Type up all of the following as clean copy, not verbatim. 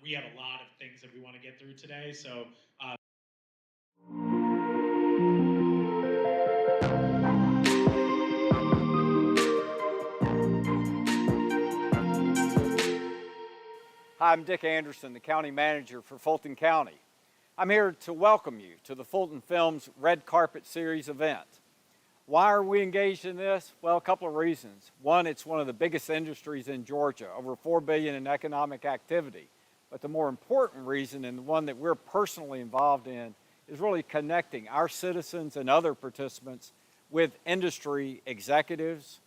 we have a lot of things that we want to get through today. So Hi, I'm Dick Anderson, the County Manager for Fulton County. I'm here to welcome you to the Fulton Films Red Carpet Series event. Why are we engaged in this? Well, a couple of reasons. One, it's one of the biggest industries in Georgia, over $4 billion in economic activity. But the more important reason, and the one that we're personally involved in, is really connecting our citizens and other participants with industry executives,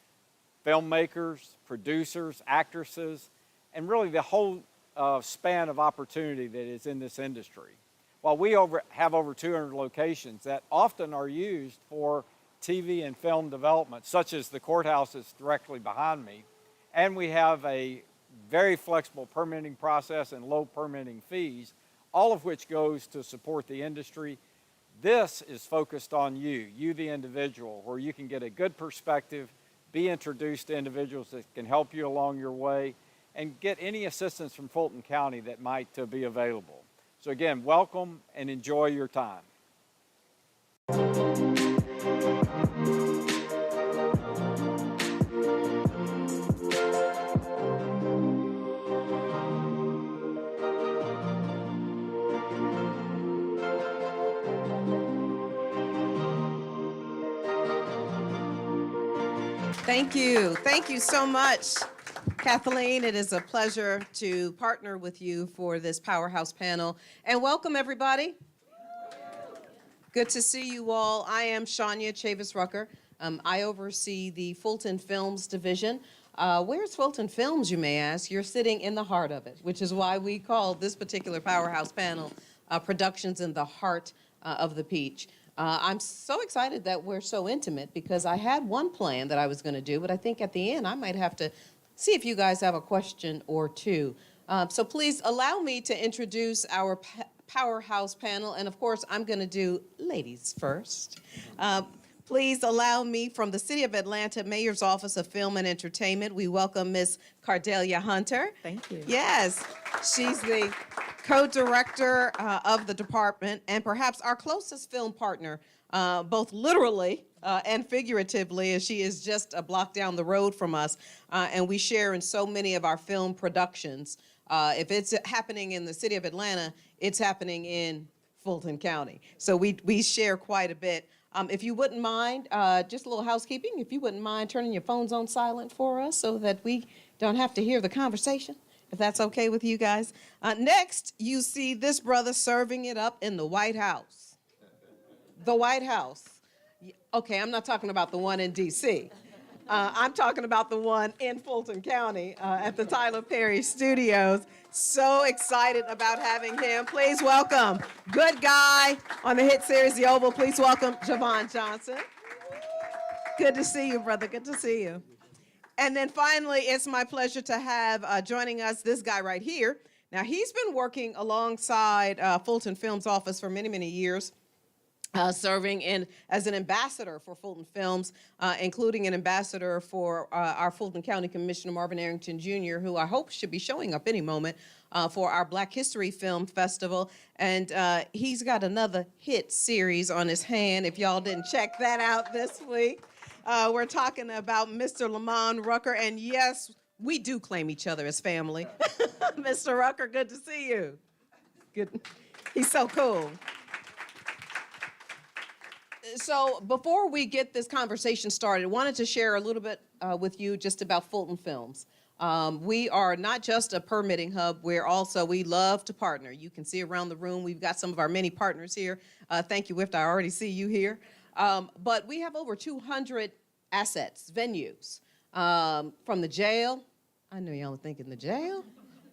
filmmakers, producers, actresses, and really the whole span of opportunity that is in this industry. While we have over 200 locations that often are used for TV and film development, such as the courthouse that's directly behind me, and we have a very flexible permitting process and low permitting fees, all of which goes to support the industry. This is focused on you the individual, where you can get a good perspective, be introduced to individuals that can help you along your way, and get any assistance from Fulton County that might be available. So again, welcome and enjoy your time. Thank you. Thank you so much, Kathleen. It is a pleasure to partner with you for this Powerhouse panel. And welcome, everybody. Good to see you all. I am Shania Chavis-Rucker. I oversee the Fulton Films Division. Where's Fulton Films, you may ask? You're sitting in the heart of it, which is why we call this particular Powerhouse panel Productions in the Heart of the Peach. I'm so excited that we're so intimate because I had one plan that I was going to do, but I think at the end I might have to see if you guys have a question or two. So please allow me to introduce our Powerhouse panel, and of course I'm going to do ladies first. Please allow me, from the City of Atlanta Mayor's Office of Film and Entertainment, we welcome Ms. Cardelia Hunter. Thank you. Yes, she's the co-director of the department and perhaps our closest film partner, both literally and figuratively, as she is just a block down the road from us, and we share in so many of our film productions. If it's happening in the City of Atlanta, it's happening in Fulton County. So we share quite a bit. If you wouldn't mind, just a little housekeeping, if you wouldn't mind turning your phones on silent for us so that we don't have to hear the conversation, if that's okay with you guys. Next, you see this brother serving it up in the White House. The White House. Okay, I'm not talking about the one in D.C. I'm talking about the one in Fulton County at the Tyler Perry Studios. So excited about having him. Please welcome good guy on the hit series The Oval. Please welcome Javon Johnson. Good to see you, brother. Good to see you. And then finally, it's my pleasure to have joining us this guy right here. Now, he's been working alongside Fulton Films Office for many, many years. Serving as an ambassador for Fulton Films, including an ambassador for our Fulton County Commissioner Marvin Arrington Jr., who I hope should be showing up any moment for our Black History Film Festival. And he's got another hit series on his hand, if y'all didn't check that out this week. We're talking about Mr. Lamont Rucker, and yes, we do claim each other as family. Mr. Rucker, good to see you. Good. He's so cool. So before we get this conversation started, I wanted to share a little bit with you just about Fulton Films. We are not just a permitting hub, we love to partner. You can see around the room, we've got some of our many partners here. Thank you, Wift, I already see you here. But we have over 200 assets, venues, from the jail. I know y'all are thinking the jail.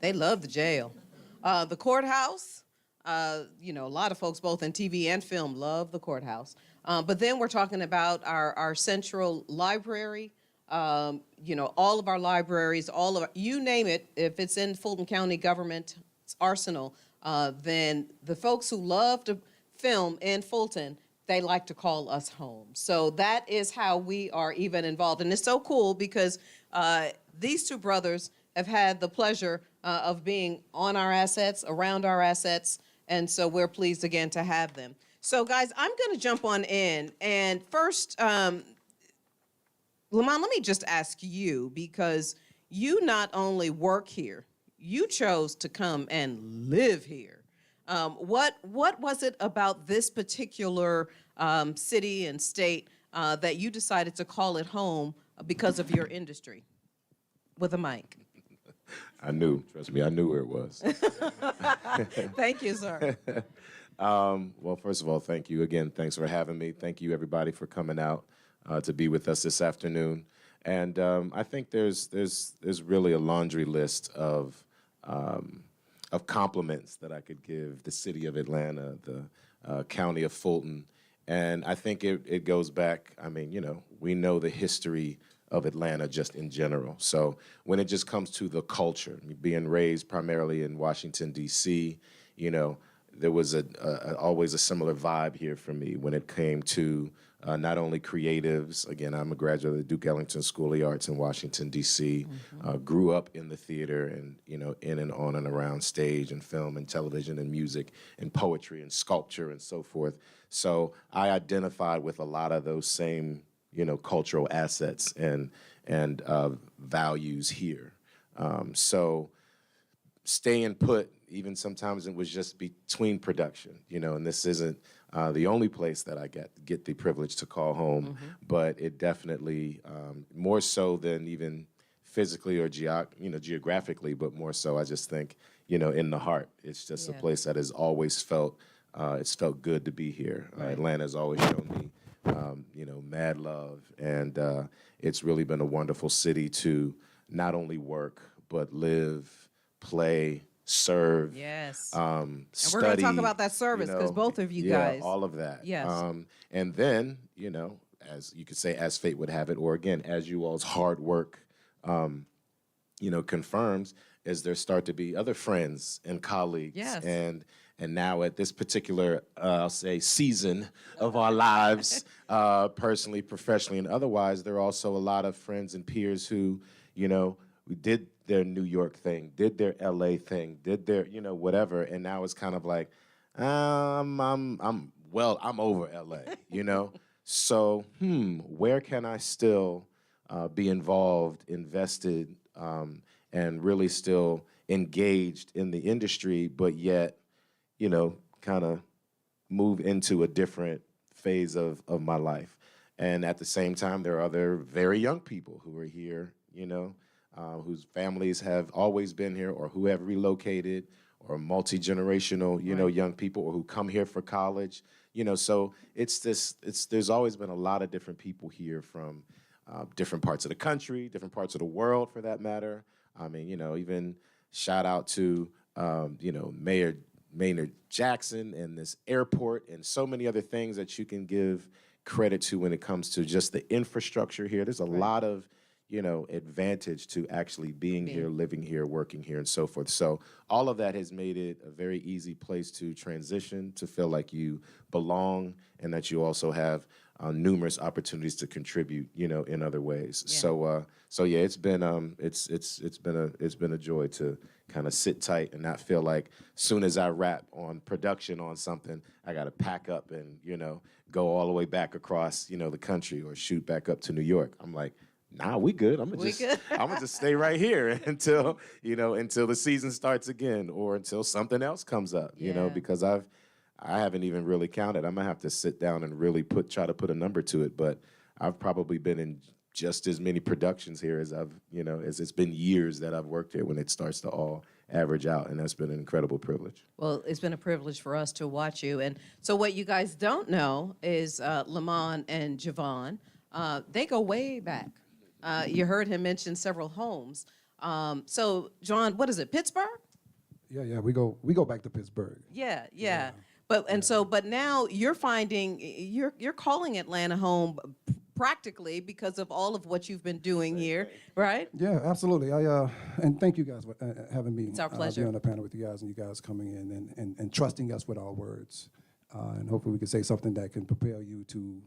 They love the jail. The courthouse. A lot of folks both in TV and film love the courthouse. But then we're talking about our central library, all of our libraries, you name it, if it's in Fulton County government arsenal, then the folks who love to film in Fulton, they like to call us home. So that is how we are even involved. And it's so cool because these two brothers, have had the pleasure of being on our assets, around our assets, and so we're pleased again to have them. So guys, I'm going to jump on in, and first, Lamont, let me just ask you, because you not only work here, you chose to come and live here. What was it about this particular city and state that you decided to call it home because of your industry? With a mic. I knew, trust me, I knew where it was. Thank you, sir. Well, first of all, thank you again. Thanks for having me. Thank you, everybody, for coming out to be with us this afternoon. And I think there's really a laundry list of compliments that I could give the city of Atlanta, the county of Fulton. And I think it goes back, I mean, you know, we know the history of Atlanta just in general. So when it just comes to the culture, being raised primarily in Washington, D.C., you know, there was always a similar vibe here for me when it came to not only creatives. Again, I'm a graduate of the Duke Ellington School of the Arts in Washington, D.C., grew up in the theater and, you know, in and on and around stage and film and television and music and poetry and sculpture and so forth. So I identified with a lot of those same, you know, cultural assets and values here. So staying put, even sometimes it was just between production, you know, and this isn't the only place that I get the privilege to call home, but it definitely, more so than even physically or geographically, but more so I just think, you know, in the heart. It's just a place that has always felt, it's felt good to be here. Atlanta has always shown me, you know, mad love, and it's really been a wonderful city to not only work, but live, play, serve, Yes. study. And we're going to talk about that service because both of you guys. All of that. Yes. And then, you know, as you could say, as fate would have it, or again, as you all's hard work, you know, confirms, is there start to be other friends and colleagues. Yes. And now at this particular, I'll say, season of our lives, personally, professionally, and otherwise, there are also a lot of friends and peers who, you know, we did their New York thing, did their LA thing, did their, you know, whatever, and now it's kind of like, I'm over LA, you know? So, where can I still be involved, invested, and really still engaged in the industry, but yet, you know, kind of move into a different phase of my life. And at the same time, there are other very young people who are here, you know, whose families have always been here or who have relocated, or multi-generational, you know, young people, or who come here for college, you know. So there's always been a lot of different people here from different parts of the country, different parts of the world for that matter. I mean, you know, even shout out to, you know, Mayor Maynard Jackson and this airport and so many other things that you can give credit to when it comes to just the infrastructure here. There's a lot of, you know, advantage to actually being here, living here, working here, and so forth. So all of that has made it a very easy place to transition, to feel like you belong, and that you also have numerous opportunities to contribute, you know, in other ways. Yeah. So yeah, it's been a joy to kind of sit tight and not feel like soon as I wrap on production on something, I got to pack up and, you know, go all the way back across, you know, the country or shoot back up to New York. I'm like, nah, we good. I'm gonna just stay right here until, you know, until the season starts again, or until something else comes up, you know, because I haven't even really counted. I'm gonna have to sit down and really try to put a number to it, but I've probably been in just as many productions here as as it's been years that I've worked here when it starts to all average out, and that's been an incredible privilege. Well, it's been a privilege for us to watch you. And so what you guys don't know is Lamont and Javon, they go way back. You heard him mention several homes. So, John, what is it, Pittsburgh? Yeah, we go back to Pittsburgh. Yeah. But now you're finding you're calling Atlanta home practically because of all of what you've been doing here, right? Yeah, absolutely. And thank you guys for having me. It's our pleasure. Be on the panel with you guys, and you guys coming in and trusting us with our words, and hopefully we can say something that can propel you to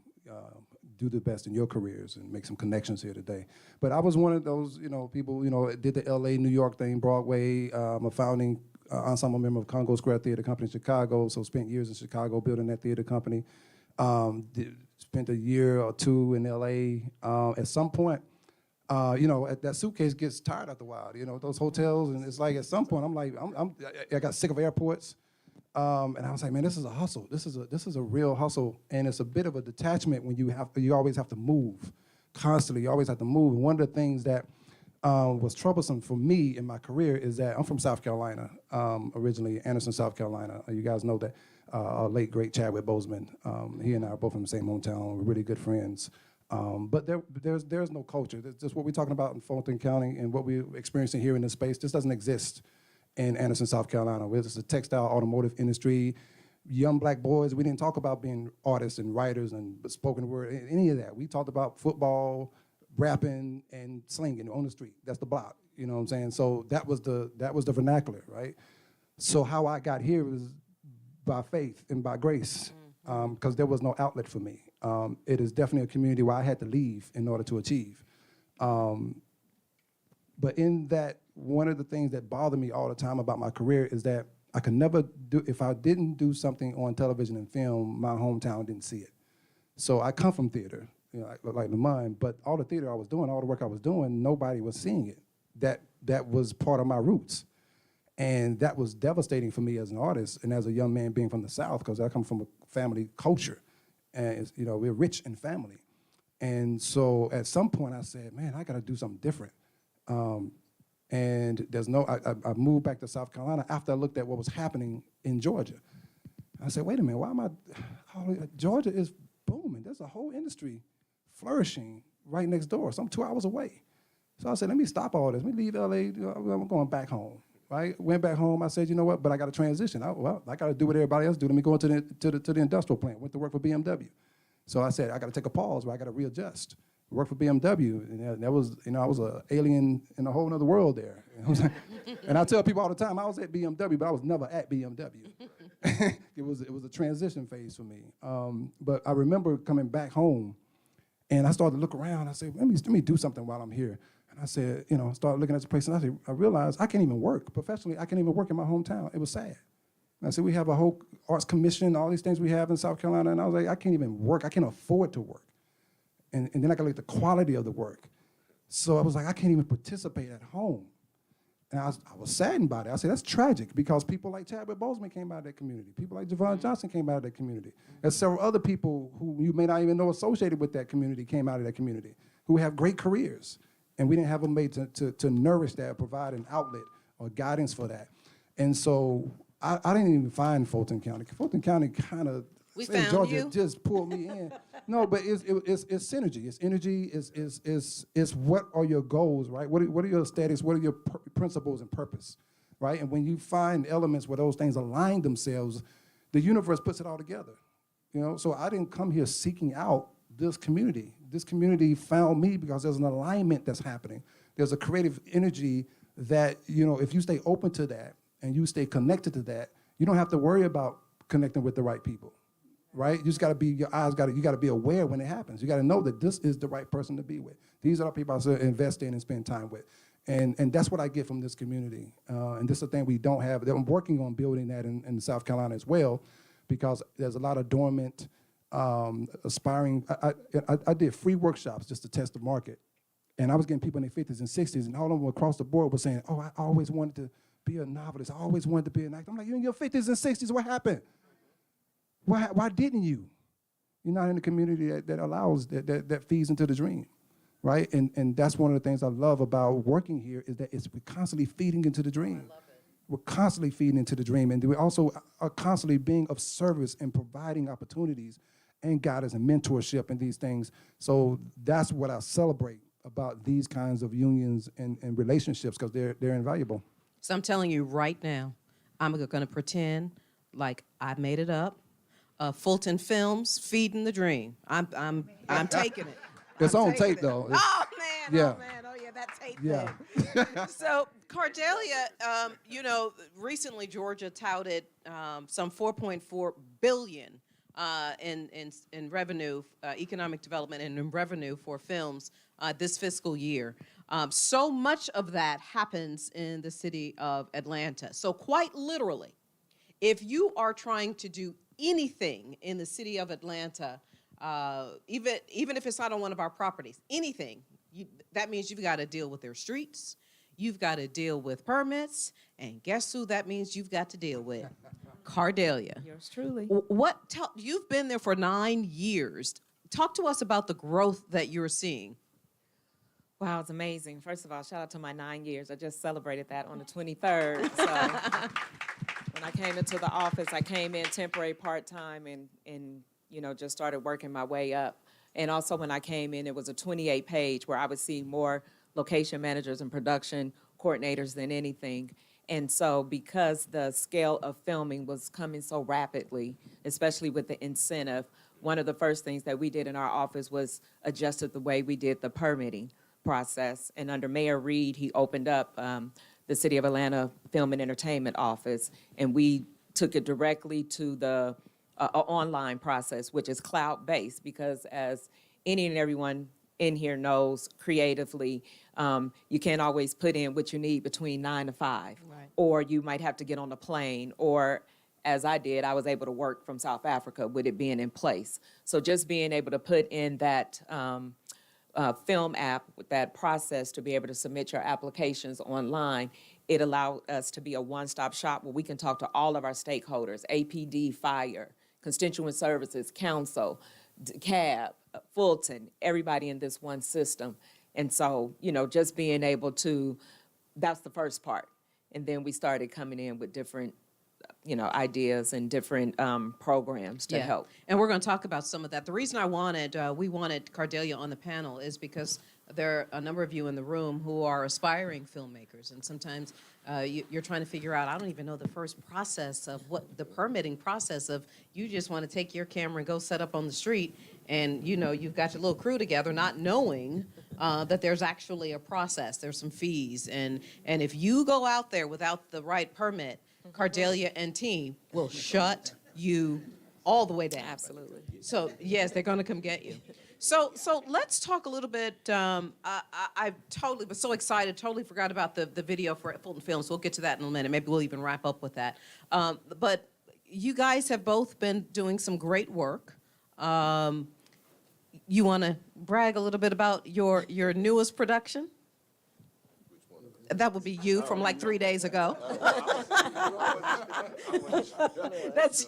do the best in your careers and make some connections here today. But I was one of those, people, did the LA, New York thing, Broadway. I'm a founding ensemble member of Congo Square Theater Company in Chicago, so spent years in Chicago building that theater company. Spent a year or two in LA. At some point, that suitcase gets tired after a while, those hotels, and it's like at some point I'm like, I got sick of airports. And I was like, man, this is a hustle. This is a real hustle, and it's a bit of a detachment when you always have to move constantly. You always have to move. And one of the things that was troublesome for me in my career is that I'm from South Carolina, originally, Anderson, South Carolina. You guys know that our late great Chadwick Boseman. He and I are both from the same hometown. We're really good friends. But there's no culture. There's just what we're talking about in Fulton County and what we're experiencing here in this space. This doesn't exist in Anderson, South Carolina. It's a textile automotive industry. Young black boys, we didn't talk about being artists and writers and spoken word, any of that. We talked about football, rapping, and slinging on the street. That's the block, you know what I'm saying? So that was the vernacular, right? So how I got here was by faith and by grace, because there was no outlet for me. It is definitely a community where I had to leave in order to achieve. But in that, one of the things that bothered me all the time about my career is that I could never do, if I didn't do something on television and film, my hometown didn't see it. So I come from theater, like Lamont, but all the theater I was doing, all the work I was doing, nobody was seeing it. That was part of my roots. And that was devastating for me as an artist and as a young man being from the South, because I come from a family culture. And we're rich in family. And so at some point I said, man, I gotta do something different. And I moved back to South Carolina after I looked at what was happening in Georgia. I said, wait a minute, Georgia is booming. There's a whole industry flourishing right next door. So I'm 2 hours away. So I said, let me stop all this. Let me leave LA, I'm going back home, right? Went back home, I said, you know what, but I got to transition. I got to do what everybody else do. Let me go into the industrial plant, went to work for BMW. So I said, I got to take a pause where I got to readjust. Worked for BMW, and that was, I was an alien in a whole other world there. And I tell people all the time, I was at BMW, but I was never at BMW. It was a transition phase for me. But I remember coming back home, and I started to look around. I said, let me do something while I'm here. And I said, started looking at the place, and I realized I can't even work professionally. I can't even work in my hometown. It was sad. And I said, we have a whole arts commission, all these things we have in South Carolina, and I was like, I can't even work. I can't afford to work. And then I got to look at the quality of the work. So I was like, I can't even participate at home. And I was saddened by that. I said, that's tragic, because people like Chadwick Boseman came out of that community. People like Javon Johnson came out of that community. And several other people who you may not even know associated with that community came out of that community, who have great careers. And we didn't have them made to nourish that, provide an outlet or guidance for that. And so I didn't even find Fulton County. Fulton County kind of, Georgia just pulled me in. No, but it's synergy, it's energy, it's what are your goals, right? What are your statics, what are your principles and purpose, right? And when you find elements where those things align themselves, the universe puts it all together, So I didn't come here seeking out this community. This community found me because there's an alignment that's happening. There's a creative energy that, if you stay open to that and you stay connected to that, you don't have to worry about connecting with the right people. Right? You just got to be, you got to be aware when it happens. You got to know that this is the right person to be with. These are the people I should invest in and spend time with. And that's what I get from this community. And this is the thing we don't have. I'm working on building that in South Carolina as well, because there's a lot of dormant, aspiring. I did free workshops just to test the market. And I was getting people in their 50s and 60s, and all of them across the board were saying, oh, I always wanted to be a novelist. I always wanted to be an actor. I'm like, you're in your 50s and 60s, what happened? Why didn't you? You're not in a community that allows, that feeds into the dream, right? And that's one of the things I love about working here, is that we're constantly feeding into the dream. I love it. We're constantly feeding into the dream, and we also are constantly being of service and providing opportunities and guidance and mentorship and these things. So that's what I celebrate about these kinds of unions and relationships, because they're invaluable. So I'm telling you right now, I'm going to pretend like I made it up. Fulton Films, feeding the dream. I'm taking it. It's on tape, though. Oh man, yeah. Oh yeah, that tape yeah. thing. So Cardelia, recently Georgia touted some $4.4 billion in revenue, economic development and in revenue for films this fiscal year. So much of that happens in the city of Atlanta. So quite literally, if you are trying to do anything in the city of Atlanta, even if it's not on one of our properties, anything, that means you've got to deal with their streets, you've got to deal with permits, and guess who that means you've got to deal with? Cardelia. Yours truly. You've been there for 9 years. Talk to us about the growth that you're seeing. Wow, it's amazing. First of all, shout out to my 9 years. I just celebrated that on the 23rd. So when I came into the office, I came in temporary part-time and just started working my way up. And also when I came in, it was a 28-page where I would see more location managers and production coordinators than anything. And so because the scale of filming was coming so rapidly, especially with the incentive, one of the first things that we did in our office was adjusted the way we did the permitting process. And under Mayor Reed, he opened up the City of Atlanta Film and Entertainment Office, and we took it directly to the online process, which is cloud-based, because as any and everyone in here knows, creatively, you can't always put in what you need between 9 to 5. Right. Or you might have to get on a plane, or as I did, I was able to work from South Africa with it being in place. So just being able to put in that film app, with that process to be able to submit your applications online, it allowed us to be a one-stop shop where we can talk to all of our stakeholders, APD, fire, constituent services, council, CAB, Fulton, everybody in this one system. And so, just being able to, that's the first part. And then we started coming in with different, ideas and different programs to help. And we're going to talk about some of that. The reason we wanted Cardelia on the panel is because there are a number of you in the room who are aspiring filmmakers, and sometimes you're trying to figure out, I don't even know the first process of what the permitting process of, you just want to take your camera and go set up on the street, and you've got your little crew together, not knowing that there's actually a process, there's some fees, and if you go out there without the right permit, Cardelia and team will shut you all the way down. Absolutely. So yes, they're going to come get you. So let's talk a little bit. I totally was so excited, totally forgot about the video for Fulton Films. We'll get to that in a minute. Maybe we'll even wrap up with that. But you guys have both been doing some great work. You want to brag a little bit about your newest production? That would be you from like 3 days ago.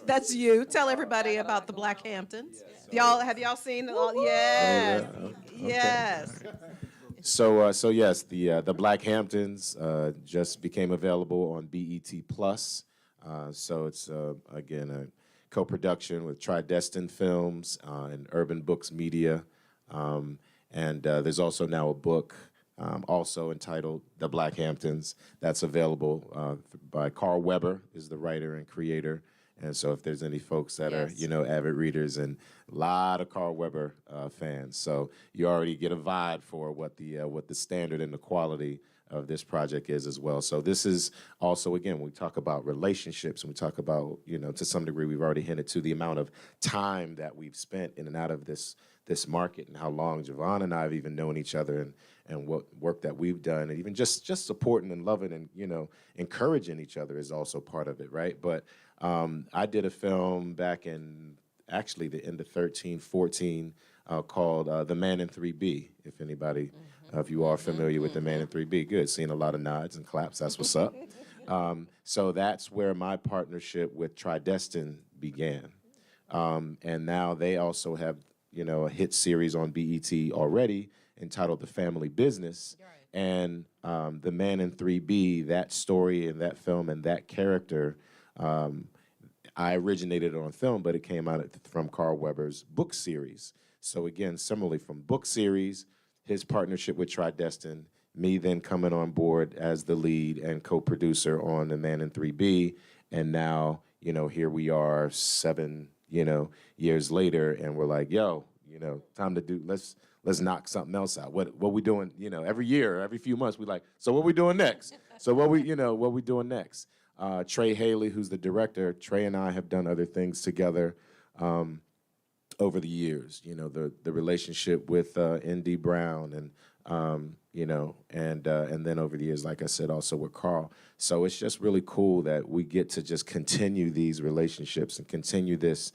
That's you. Tell everybody about the Black Hamptons. Have y'all seen it? Yes. Oh, yeah. Okay. Yes. So yes, the Black Hamptons just became available on BET Plus. So it's again a co-production with Tridestin Films and Urban Books Media, and there's also now a book. Also entitled The Black Hamptons, that's available by Carl Weber, is the writer and creator. And so if there's any folks that are, avid readers, and a lot of Carl Weber fans, so you already get a vibe for what the standard and the quality of this project is as well. So this is also, again, when we talk about relationships and we talk about, to some degree, we've already hinted to the amount of time that we've spent in and out of this market, and how long Javon and I have even known each other, and what work that we've done, and even just supporting and loving and, encouraging each other is also part of it, right? But I did a film back in, actually, the end of 13, 14, called The Man in 3B, if anybody, if you are familiar with The Man in 3B. Good, seeing a lot of nods and claps, that's what's up. So that's where my partnership with Tridestin began. And now they also have, a hit series on BET already entitled The Family Business. Right. And The Man in 3B, that story and that film and that character, I originated it on film, but it came out from Carl Weber's book series. So again, similarly from book series, his partnership with Tridestin, me then coming on board as the lead and co-producer on The Man in 3B, and now, here we are 7, years later, and we're like, yo, time to do, let's knock something else out. What we doing, every year, every few months, we like, so what we doing next? So what we doing next? Trey Haley, who's the director, Trey and I have done other things together. over the years. You know, the relationship with N.D. Brown and you know, and then over the years, like I said, also with Carl. So it's just really cool that we get to just continue these relationships and continue this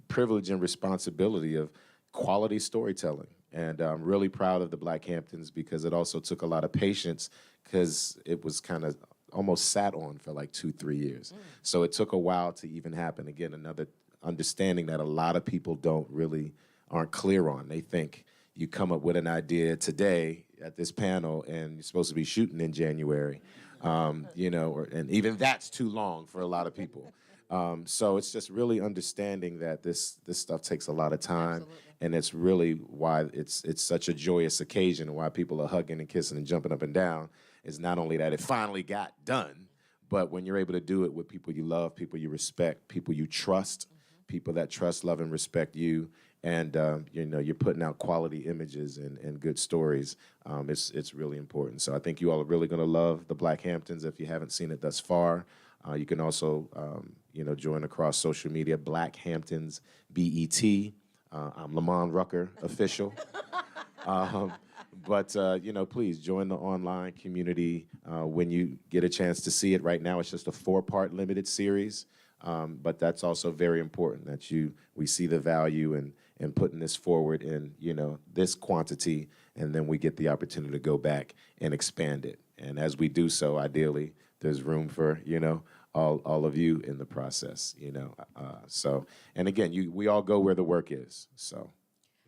privilege and responsibility of quality storytelling. And I'm really proud of the Black Hamptons because it also took a lot of patience because it was kind of almost sat on for like 2-3 years. So it took a while to even happen. Again, another understanding that a lot of people aren't clear on. They think you come up with an idea today at this panel and you're supposed to be shooting in January, you know, and even that's too long for a lot of people. So it's just really understanding that this stuff takes a lot of time. Absolutely. And it's really why it's such a joyous occasion and why people are hugging and kissing and jumping up and down is not only that it finally got done, but when you're able to do it with people you love, people you respect, people you trust, people that trust, love, and respect you, and you know, you're putting out quality images and good stories, it's really important. So I think you all are really gonna love the Black Hamptons if you haven't seen it thus far. You can also you know, join across social media, Black Hamptons BET. I'm Lamont Rucker, official. But you know, please join the online community when you get a chance to see it. Right now, it's just a 4-part limited series, but that's also very important that we see the value in putting this forward in, you know, this quantity, and then we get the opportunity to go back and expand it. And as we do so, ideally, there's room for, you know, all of you in the process, you know. So, and again, we all go where the work is. So,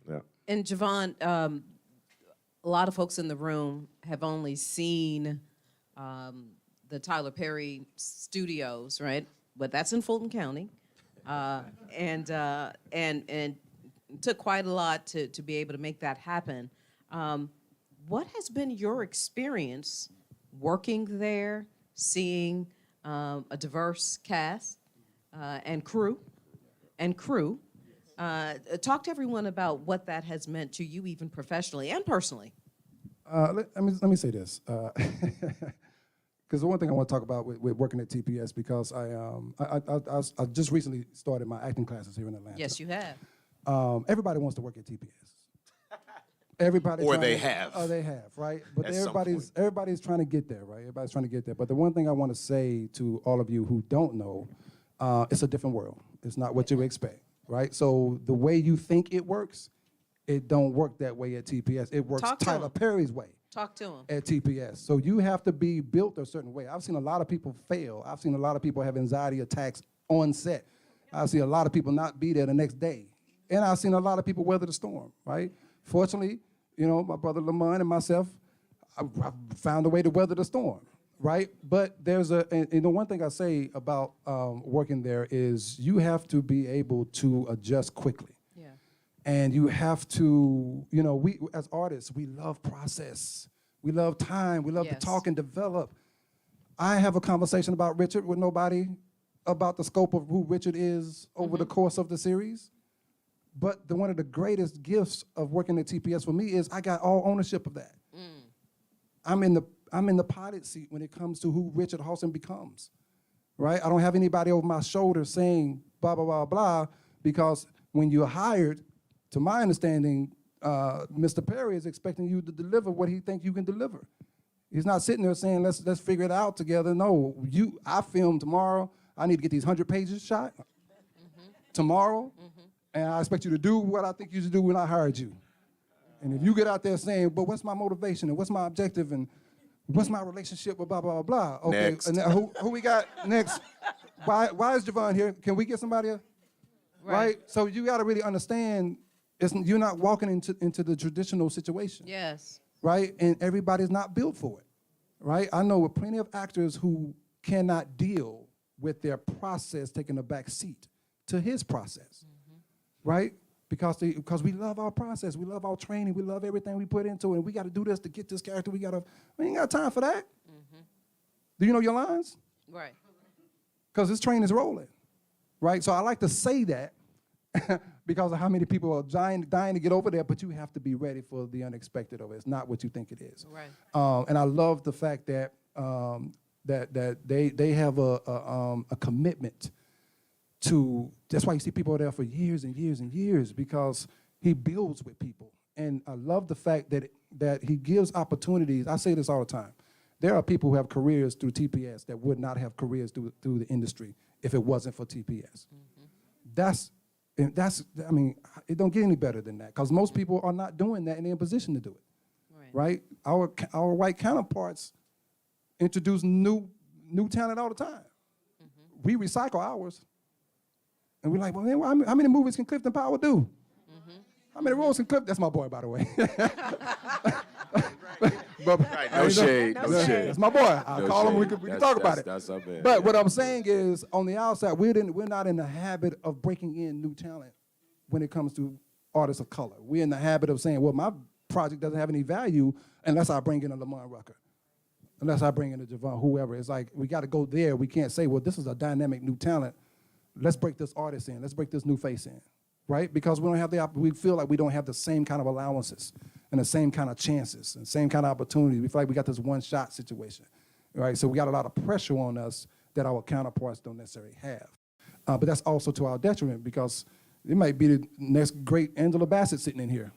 yeah. And Javon, a lot of folks in the room have only seen the Tyler Perry Studios, right? But that's in Fulton County, and took quite a lot to be able to make that happen. What has been your experience working there, seeing a diverse cast and crew? Talk to everyone about what that has meant to you, even professionally and personally. Let me say this, because the one thing I want to talk about with working at TPS, because I just recently started my acting classes here in Atlanta. Yes, you have. Everybody wants to work at TPS. Everybody. Or they have. Oh, they have, right? But At some everybody's trying to get there, right? Everybody's trying to get there. But the one thing I want to say to all of you who don't know, it's a different world. It's not what you expect, right? So the way you think it works, it don't work that way at TPS. It works Talk to Tyler him. Perry's way. Talk to him. At TPS. So you have to be built a certain way. I've seen a lot of people fail. I've seen a lot of people have anxiety attacks on set. I've seen a lot of people not be there the next day. And I've seen a lot of people weather the storm, right? Fortunately, you know, my brother Lamont and myself, I found a way to weather the storm, right? But there's and the one thing I say about working there is you have to be able to adjust quickly. Yeah. And you have to, you know, we as artists, we love process. We love time. We love to Yes. talk and develop. I have a conversation about Richard with nobody about the scope of who Richard is over the course of the series. But one of the greatest gifts of working at TPS for me is I got all ownership of that. I'm in the pilot seat when it comes to who Richard Halston becomes, right? I don't have anybody over my shoulder saying blah, blah, blah, blah, because when you're hired, to my understanding, Mr. Perry is expecting you to deliver what he thinks you can deliver. He's not sitting there saying, let's figure it out together. No, I film tomorrow. I need to get these 100 pages shot tomorrow, and I expect you to do what I think you should do when I hired you. And if you get out there saying, but what's my motivation and what's my objective and what's my relationship with blah, blah, blah, blah. Okay, Next. and now who we got next? Why is Javon here? Can we get somebody else? Right? So you got to really understand, you're not walking into the traditional situation. Yes. Right? And everybody's not built for it, right? I know with plenty of actors who cannot deal with their process taking a back seat to his process, right? Because we love our process, we love our training, we love everything we put into it, and we got to do this to get this character. We ain't got time for that. Do you know your lines? Right. Because this train is rolling, right? So I like to say that because of how many people are dying to get over there, but you have to be ready for the unexpected of it. It's not what you think it is. Right. And I love the fact that that they have a commitment that's why you see people there for years and years and years, because he builds with people. And I love the fact that he gives opportunities. I say this all the time. There are people who have careers through TPS that would not have careers through the industry if it wasn't for TPS. I mean, it don't get any better than that, because most people are not doing that and they're in position to do it, right? Our white counterparts introduce new talent all the time. We recycle ours. And we're like, well, man, how many movies can Clifton Powell do? How many roles can Clifton? That's my boy, by the way. Right, no shade, no shade. That's my boy. I'll No call him. We shade. can talk about it. That's up there. But what I'm saying is, on the outside, we're not in the habit of breaking in new talent when it comes to artists of color. We're in the habit of saying, well, my project doesn't have any value unless I bring in a Lamont Rucker, unless I bring in a Javon, whoever. It's like, we got to go there. We can't say, well, this is a dynamic new talent. Let's break this artist in. Let's break this new face in, right? Because we feel like we don't have the same kind of allowances and the same kind of chances and same kind of opportunities. We feel like we got this one-shot situation, right? So we got a lot of pressure on us that our counterparts don't necessarily have. But that's also to our detriment, because it might be the next great Angela Bassett sitting in here.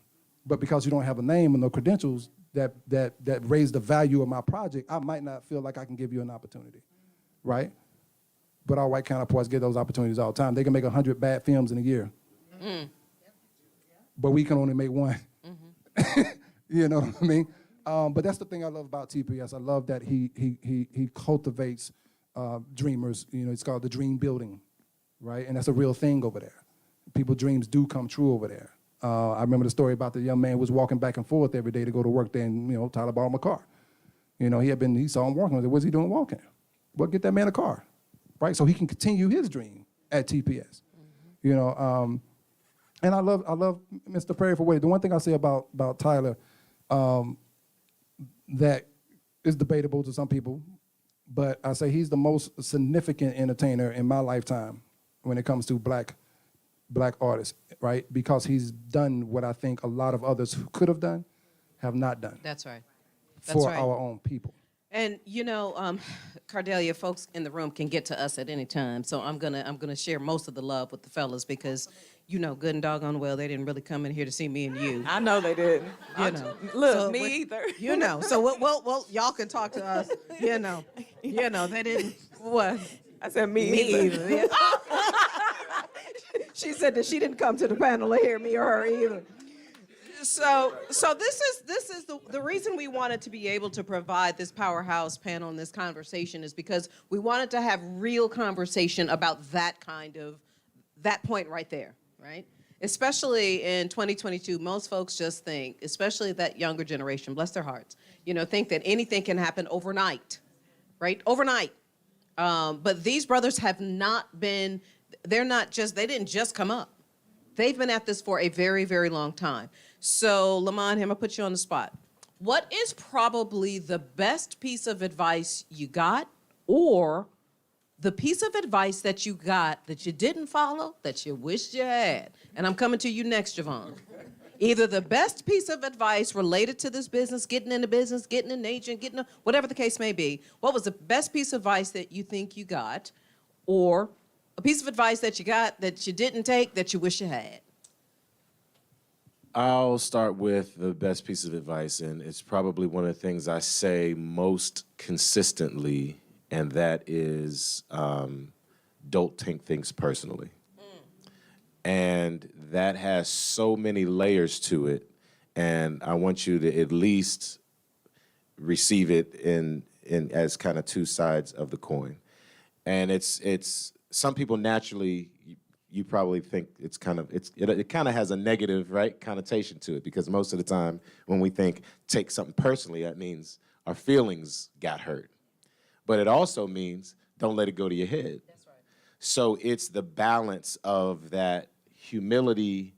But because you don't have a name and no credentials that raise the value of my project, I might not feel like I can give you an opportunity, right? But our white counterparts get those opportunities all the time. They can make 100 bad films in a year. But we can only make one. You know what I mean? But that's the thing I love about TPS. I love that he cultivates dreamers. You know, it's called the dream building, right? And that's a real thing over there. People's dreams do come true over there. I remember the story about the young man who was walking back and forth every day to go to work there, and, you know, Tyler bought him a car. You know, he saw him walking. I said, what's he doing walking? Well, get that man a car, right? So he can continue his dream at TPS. You know, and I love Mr. Perry for what he did. The one thing I say about Tyler that is debatable to some people, but I say he's the most significant entertainer in my lifetime when it comes to black artists, right? Because he's done what I think a lot of others who could have done have not done. That's right. For our own people. And you know, Cardelia, folks in the room can get to us at any time, so I'm gonna share most of the love with the fellas, because you know, good and doggone well, they didn't really come in here to see me and you. I know they didn't. You know, Look, so me either. You know, so well, y'all can talk to us. You know, they didn't. What? I said me either. Yeah. She said that she didn't come to the panel to hear me or her either. So this is the reason we wanted to be able to provide this powerhouse panel and this conversation is because we wanted to have real conversation about that point right there, right? Especially in 2022, most folks just think, especially that younger generation, bless their hearts, you know, think that anything can happen overnight, right? Overnight. But these brothers have not been, they didn't just come up. They've been at this for a very, very long time. So, Lamont, I'm gonna put you on the spot. What is probably the best piece of advice you got, or the piece of advice that you got that you didn't follow, that you wished you had? And I'm coming to you next, Javon. Either the best piece of advice related to this business, getting into business, getting an agent, whatever the case may be. What was the best piece of advice that you think you got, or a piece of advice that you got that you didn't take that you wish you had? I'll start with the best piece of advice, and it's probably one of the things I say most consistently, and that is don't take things personally. And that has so many layers to it, and I want you to at least receive it in as kind of two sides of the coin. And it's some people naturally, you probably think it kind of has a negative, right, connotation to it, because most of the time when we think take something personally, that means our feelings got hurt. But it also means don't let it go to your head. That's right. So it's the balance of that humility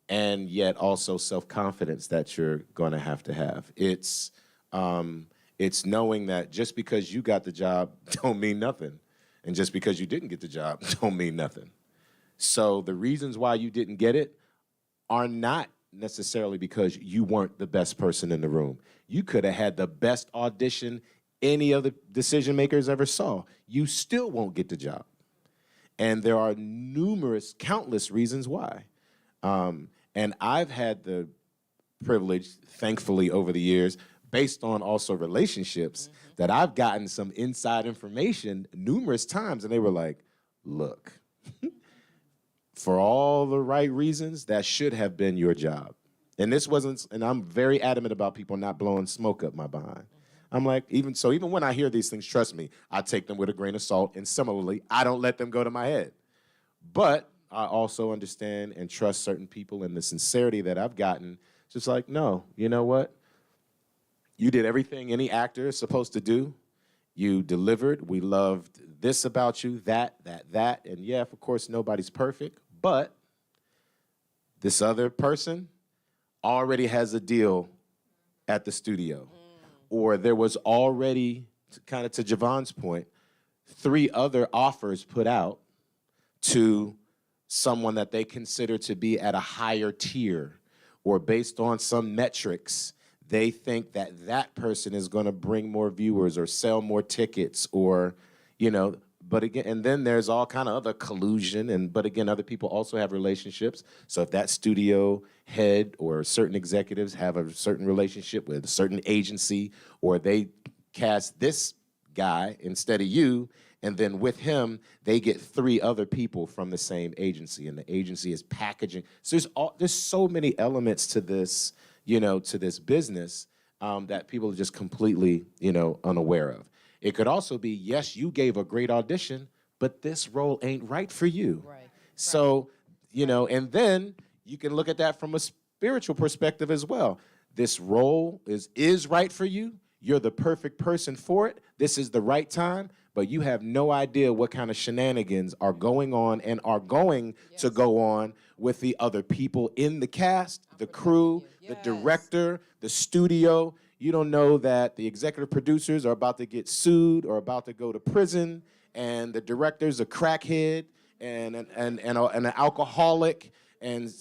and yet also self-confidence that you're going to have. It's knowing that just because you got the job don't mean nothing, and just because you didn't get the job don't mean nothing. So the reasons why you didn't get it are not necessarily because you weren't the best person in the room. You could have had the best audition any of the decision makers ever saw. You still won't get the job. And there are countless reasons why. And I've had the privilege, thankfully, over the years, based on also relationships, that I've gotten some inside information numerous times, and they were like, look, for all the right reasons, that should have been your job. And this wasn't, and I'm very adamant about people not blowing smoke up my behind. I'm like, even when I hear these things, trust me, I take them with a grain of salt, and similarly, I don't let them go to my head. But I also understand and trust certain people, and the sincerity that I've gotten, just like, no, you know what? You did everything any actor is supposed to do. You delivered. We loved this about you, that, and yeah, of course, nobody's perfect, but this other person already has a deal at the studio. Or there was already, kind of to Javon's point, 3 other offers put out to someone that they consider to be at a higher tier, or based on some metrics, they think that that person is going to bring more viewers or sell more tickets, or, you know, but again, and then there's all kind of other collusion, but again, other people also have relationships. So if that studio head or certain executives have a certain relationship with a certain agency, or they cast this guy instead of you, and then with him, they get 3 other people from the same agency, and the agency is packaging. So there's so many elements to this, you know, to this business that people are just completely, you know, unaware of. It could also be, yes, you gave a great audition, but this role ain't right for you. Right. So, you know, and then you can look at that from a spiritual perspective as well. This role is right for you. You're the perfect person for it. This is the right time, but you have no idea what kind of shenanigans are going on and are going to go on with the other people in the cast, the crew, the director, the studio. You don't know that the executive producers are about to get sued or about to go to prison, and the director's a crackhead and an alcoholic, and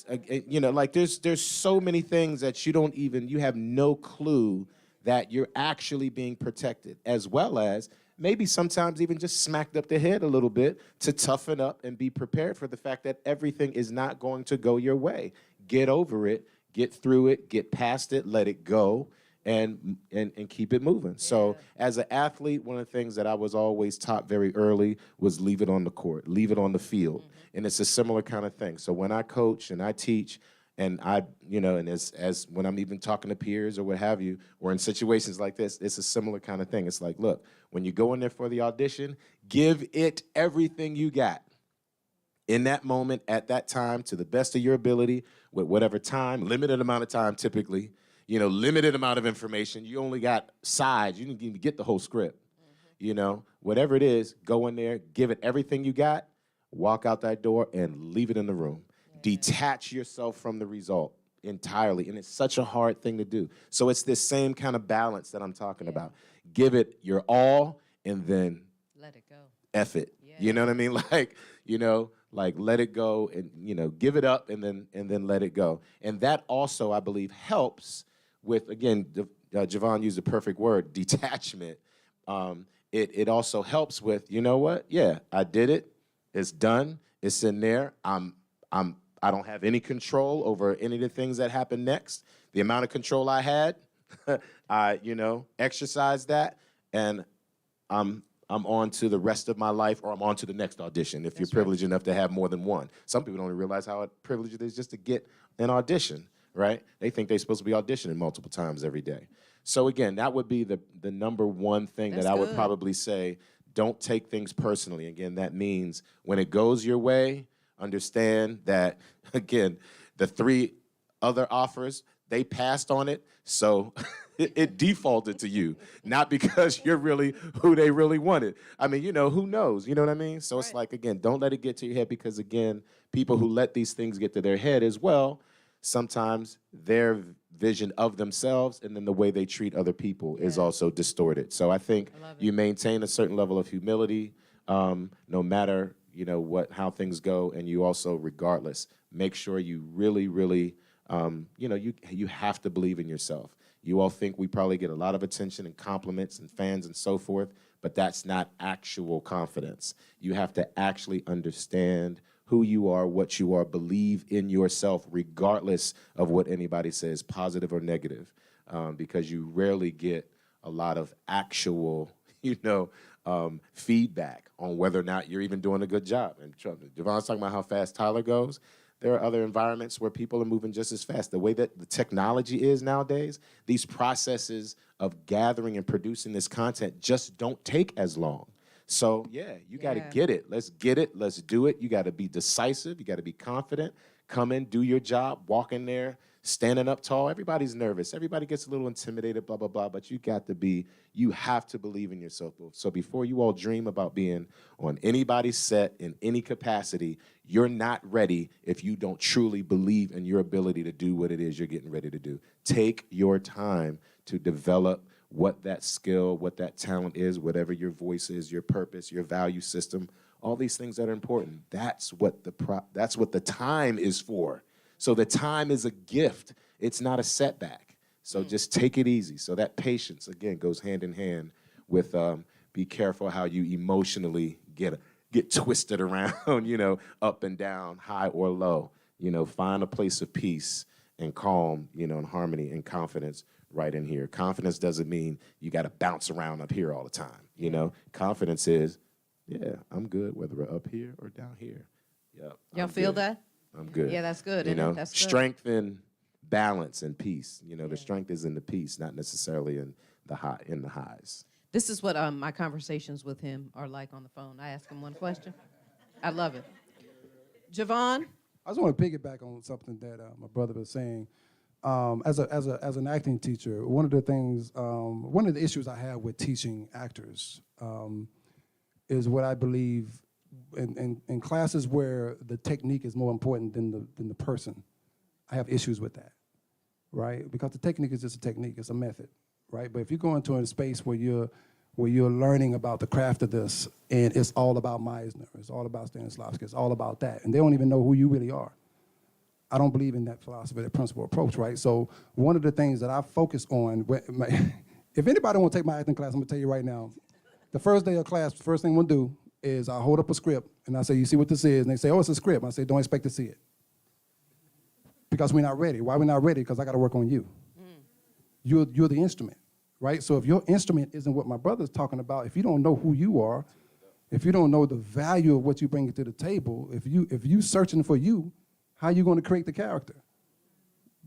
you know, like there's so many things that you have no clue that you're actually being protected, as well as maybe sometimes even just smacked up the head a little bit to toughen up and be prepared for the fact that everything is not going to go your way. Get over it, get through it, get past it, let it go, and keep it moving. Yeah. So as an athlete, one of the things that I was always taught very early was leave it on the court, leave it on the field. And it's a similar kind of thing. So when I coach and I teach, and I, you know, and as when I'm even talking to peers or what have you, or in situations like this, it's a similar kind of thing. It's like, look, when you go in there for the audition, give it everything you got in that moment, at that time, to the best of your ability, with whatever time, limited amount of time typically, you know, limited amount of information. You only got sides. You didn't even get the whole script. You know, whatever it is, go in there, give it everything you got, walk out that door, and leave it in the room. Detach yourself from the result entirely, and it's such a hard thing to do. So it's this same kind of balance that I'm talking about. Give it your all, and then let it go. F it. You know what I mean? Like, you know, like let it go, and you know, give it up, and then let it go. And that also, I believe, helps with, again, Javon used the perfect word, detachment. It also helps with, you know what? Yeah, I did it. It's done. It's in there. I don't have any control over any of the things that happen next. The amount of control I had, I, you know, exercised that, and I'm on to the rest of my life, or I'm on to the next audition if you're privileged enough to have more than one. Some people don't realize how privileged it is just to get an audition, right? They think they're supposed to be auditioning multiple times every day. So again, that would be the number one thing that I would probably say. Don't take things personally. Again, that means when it goes your way, understand that, again, the 3 other offers, they passed on it, so it defaulted to you, not because you're really who they really wanted. I mean, you know, who knows? You know what I mean? So it's like, again, don't let it get to your head, because, again, people who let these things get to their head as well, sometimes their vision of themselves and then the way they treat other people is also distorted. So I think you maintain a certain level of humility, no matter, you know, how things go, and you also, regardless, make sure you really, really, you know, you have to believe in yourself. You all think we probably get a lot of attention and compliments and fans and so forth, but that's not actual confidence. You have to actually understand who you are, what you are, believe in yourself, regardless of what anybody says, positive or negative, because you rarely get a lot of actual, feedback on whether or not you're even doing a good job. And Javon's talking about how fast Tyler goes. There are other environments where people are moving just as fast. The way that the technology is nowadays, these processes of gathering and producing this content just don't take as long. So, yeah, you got to get it. Let's get it. Let's do it. You got to be decisive. You got to be confident. Come in, do your job, walk in there, standing up tall. Everybody's nervous. Everybody gets a little intimidated, blah, blah, blah. But you have to believe in yourself. So before you all dream about being on anybody's set in any capacity, you're not ready if you don't truly believe in your ability to do what it is you're getting ready to do. Take your time to develop what that skill, what that talent is, whatever your voice is, your purpose, your value system, all these things that are important. That's what the time is for. So the time is a gift. It's not a setback. So just take it easy. So that patience, again, goes hand in hand with be careful how you emotionally get twisted around, up and down, high or low. Find a place of peace and calm, and harmony and confidence right in here. Confidence doesn't mean you got to bounce around up here all the time. Confidence is, yeah, I'm good whether we're up here or down here. Yep. Y'all feel that? I'm good. Yeah, that's good. That's good. Strength and balance and peace. The strength is in the peace, not necessarily in the highs. This is what my conversations with him are like on the phone. I ask him one question. I love it. Javon? I just want to piggyback on something that my brother was saying. As an acting teacher, one of the issues I have with teaching actors is what I believe in classes where the technique is more important than the person. I have issues with that, right? Because the technique is just a technique, it's a method, right? But if you go into a space where you're learning about the craft of this, and it's all about Meisner, it's all about Stanislavski, it's all about that, and they don't even know who you really are. I don't believe in that philosophy, that principle approach, right? So one of the things that I focus on, if anybody want to take my acting class, I'm gonna tell you right now, the first day of class, the first thing we'll do is I hold up a script and I say, you see what this is? And they say, oh, it's a script. I say, don't expect to see it. Because we're not ready. Why we're not ready? Because I gotta work on you. You're the instrument, right? So if your instrument isn't what my brother's talking about, if you don't know who you are, if you don't know the value of what you bring to the table, if you searching for you, how are you going to create the character?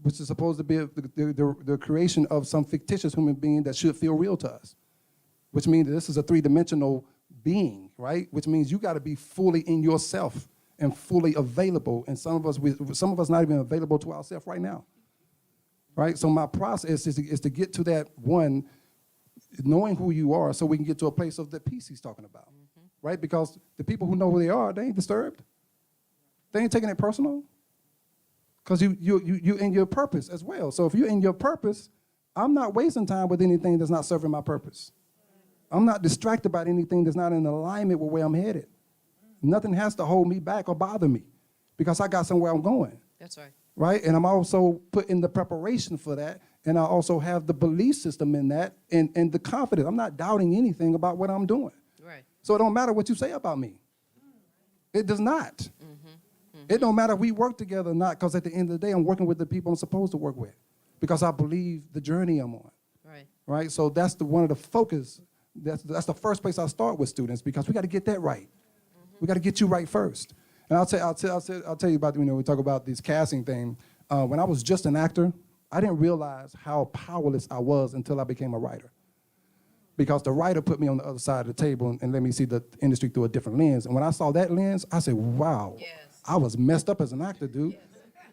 Which is supposed to be the creation of some fictitious human being that should feel real to us. Which means that this is a three-dimensional being, right? Which means you got to be fully in yourself and fully available. And some of us not even available to ourselves right now, right? So my process is to get to that one, knowing who you are, so we can get to a place of the peace he's talking about, right? Because the people who know who they are, they ain't disturbed. They ain't taking it personal. Because you in your purpose as well. So if you're in your purpose, I'm not wasting time with anything that's not serving my purpose. I'm not distracted by anything that's not in alignment with where I'm headed. Nothing has to hold me back or bother me because I got somewhere I'm going. That's right. Right? And I'm also putting the preparation for that, and I also have the belief system in that and the confidence. I'm not doubting anything about what I'm doing. Right. So it don't matter what you say about me. It does not. It don't matter if we work together or not, because at the end of the day, I'm working with the people I'm supposed to work with because I believe the journey I'm on. Right. Right? So that's one of the focus. That's the first place I start with students because we got to get that right. We got to get you right first. And I'll tell you about, we talk about this casting thing. When I was just an actor, I didn't realize how powerless I was until I became a writer. Because the writer put me on the other side of the table and let me see the industry through a different lens. And when I saw that lens, I said, wow. Yes. I was messed up as an actor, dude. Yes.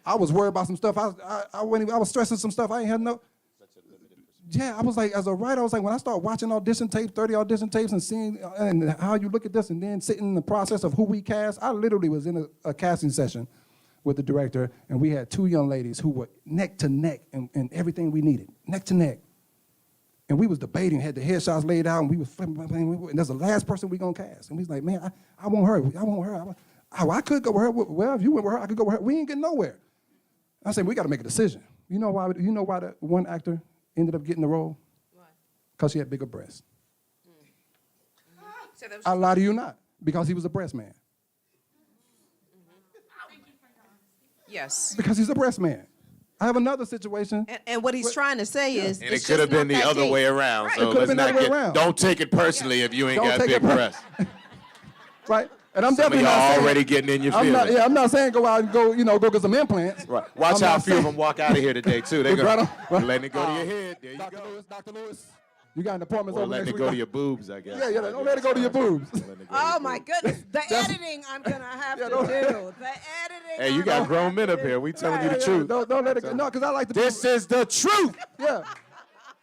I was worried about some stuff. I was stressing some stuff. I ain't had no. Yeah, I was like, as a writer, I was like, when I start watching audition tapes, 30 audition tapes, and seeing and how you look at this, and then sitting in the process of who we cast, I literally was in a casting session with the director, and we had two young ladies who were neck to neck in everything we needed, neck to neck. And we was debating, had the headshots laid out, and we was flipping, and that's the last person we gonna cast. And we was like, man, I want her, I want her. I could go with her. Well, if you went with her, I could go with her. We ain't getting nowhere. I said, we got to make a decision. You know why the one actor ended up getting the role? Why? Because she had bigger breasts. I lie to you not, because he was a breast man. Yes. Because he's a breast man. I have another situation. And what he's trying to say is, And it's it could have just been not the that other deep. way around. Right. So It could've let's been not that way get, around. don't take it personally if you ain't Don't got take big it per- breasts. Right? And I'm Some of definitely y'all not saying, already getting in your I'm feelings. not, yeah, I'm not saying go out and go get some implants. Right. Watch I'm how a not few of saying- them walk out of here today, too. They Right go, on, right. letting it go to your head. There you Dr. go. Dr. Lewis, you got an appointment Or over letting next it week. go to your boobs, I guess. Yeah, don't let it go to your boobs. Letting it go to Oh your my boobs. goodness, the editing I'm gonna have to do. don't- The editing. Hey, you I'm got gonna grown have men to up do. here. We telling you Right. the truth. Don't let it go. No, because I like to. This is the truth. Yeah.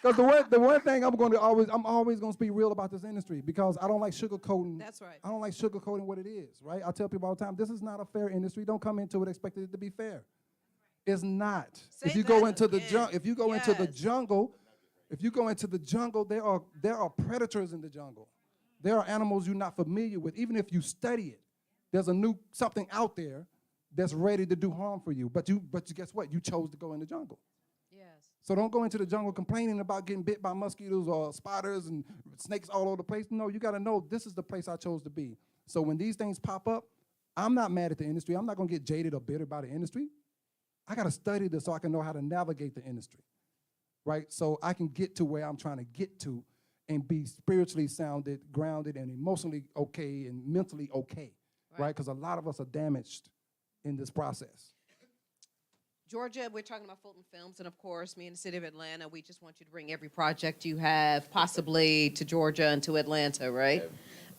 Because the one thing I'm always gonna speak real about this industry, because I don't like sugarcoating. That's right. I don't like sugarcoating what it is, right? I tell people all the time, this is not a fair industry. Don't come into it expecting it to be fair. It's not. Say If you go that into the again. if you go into the Yes. jungle, there are predators in the jungle. There are animals you're not familiar with. Even if you study it, there's something out there that's ready to do harm for you. But guess what? You chose to go in the jungle. Yes. So don't go into the jungle complaining about getting bit by mosquitoes or spiders and snakes all over the place. No, you got to know this is the place I chose to be. So when these things pop up, I'm not mad at the industry. I'm not going to get jaded or bitter by the industry. I got to study this so I can know how to navigate the industry, right? So I can get to where I'm trying to get to and be spiritually sounded, grounded, and emotionally okay and mentally okay, right? Because a lot of us are damaged in this process. Georgia, we're talking about Fulton Films, and of course, me and the city of Atlanta, we just want you to bring every project you have possibly to Georgia and to Atlanta, right?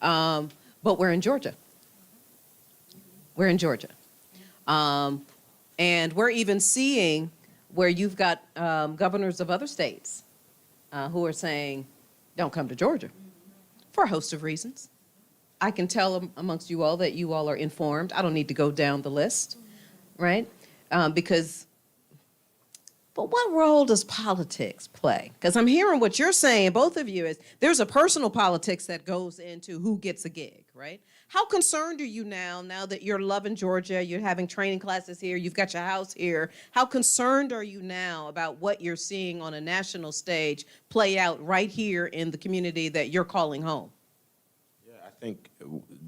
But we're in Georgia. We're in Georgia. And we're even seeing where you've got governors of other states who are saying, don't come to Georgia, for a host of reasons. I can tell amongst you all that you all are informed. I don't need to go down the list, right? But what role does politics play? Because I'm hearing what you're saying, both of you, is there's a personal politics that goes into who gets a gig, right? How concerned are you now that you're loving Georgia, you're having training classes here, you've got your house here? How concerned are you now about what you're seeing on a national stage play out right here in the community that you're calling home? I think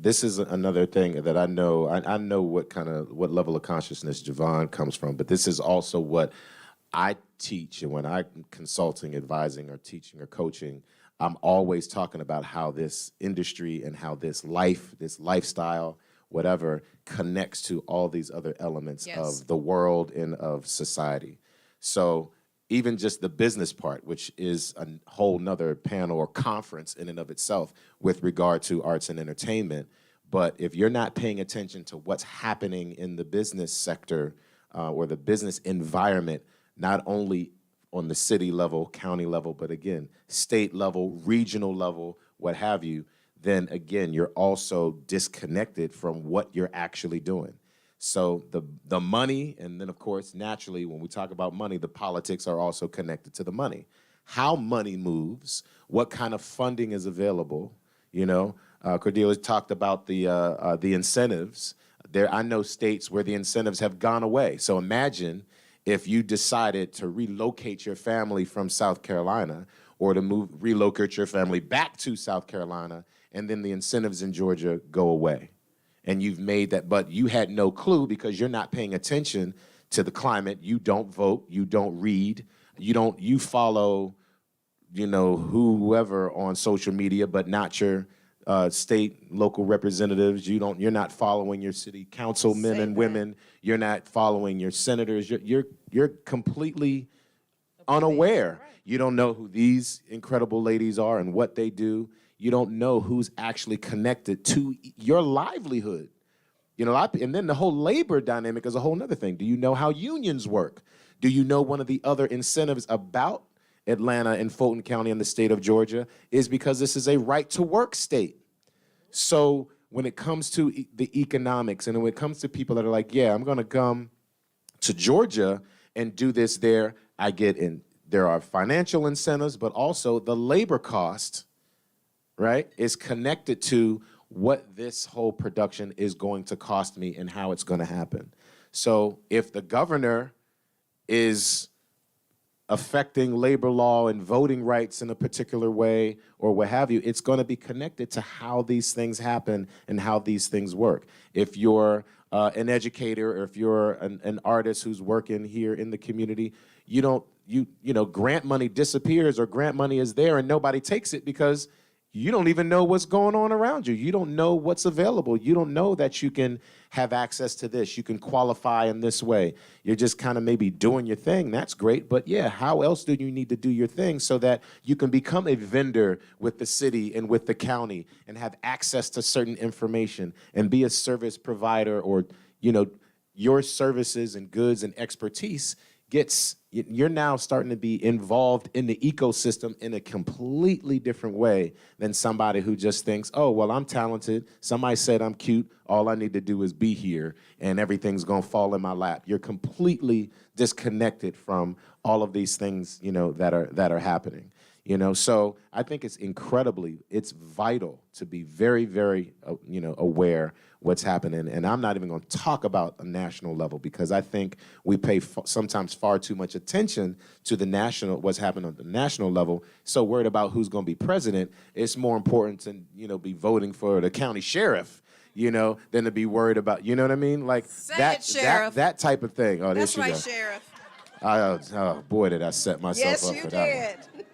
this is another thing that I know. I know what level of consciousness Javon comes from, but this is also what I teach. And when I'm consulting, advising, or teaching, or coaching, I'm always talking about how this industry and how this lifestyle, whatever, connects to all these other elements of the world and of society. So even just the business part, which is a whole nother panel or conference in and of itself with regard to arts and entertainment. But if you're not paying attention to what's happening in the business sector or the business environment, not only on the city level, county level, but again, state level, regional level, what have you, then again, you're also disconnected from what you're actually doing. So the money, and then of course, naturally, when we talk about money, the politics are also connected to the money. How money moves, what kind of funding is available, you know. Cordelia talked about the incentives. I know states where the incentives have gone away. So imagine if you decided to relocate your family from South Carolina or to relocate your family back to South Carolina, and then the incentives in Georgia go away. And you've made that, but you had no clue because you're not paying attention to the climate. You don't vote, you don't read, you follow, whoever on social media, but not your state, local representatives. You're not following your city councilmen and women. You're not following your senators. You're completely unaware. Right. You don't know who these incredible ladies are and what they do. You don't know who's actually connected to your livelihood. And then the whole labor dynamic is a whole other thing. Do you know how unions work? Do you know one of the other incentives about Atlanta and Fulton County in the state of Georgia is because this is a right-to-work state. So when it comes to the economics and when it comes to people that are like, yeah, I'm going to come to Georgia and do this there, there are financial incentives, but also the labor cost, right, is connected to what this whole production is going to cost me and how it's going to happen. So if the governor is affecting labor law and voting rights in a particular way or what have you, it's going to be connected to how these things happen and how these things work. If you're an educator or if you're an artist who's working here in the community, you know, grant money disappears or grant money is there and nobody takes it because you don't even know what's going on around you. You don't know what's available. You don't know that you can have access to this. You can qualify in this way. You're just kind of maybe doing your thing. That's great. But yeah, how else do you need to do your thing so that you can become a vendor with the city and with the county and have access to certain information and be a service provider, or, you know, your services and goods and expertise you're now starting to be involved in the ecosystem in a completely different way than somebody who just thinks, oh, well, I'm talented. Somebody said I'm cute. All I need to do is be here and everything's going to fall in my lap. You're completely disconnected from all of these things, you know, that are happening. You know, so I think it's vital to be very, very, you know, aware what's happening. And I'm not even going to talk about a national level because I think we pay sometimes far too much attention to what's happening on the national level. So worried about who's going to be president, it's more important to, you know, be voting for the county sheriff, you know, than to be worried about, you know what I mean? Like that type of thing. Oh, That's there you right, go. Sheriff. Oh, boy, did I set myself up for that one. Yes, you did.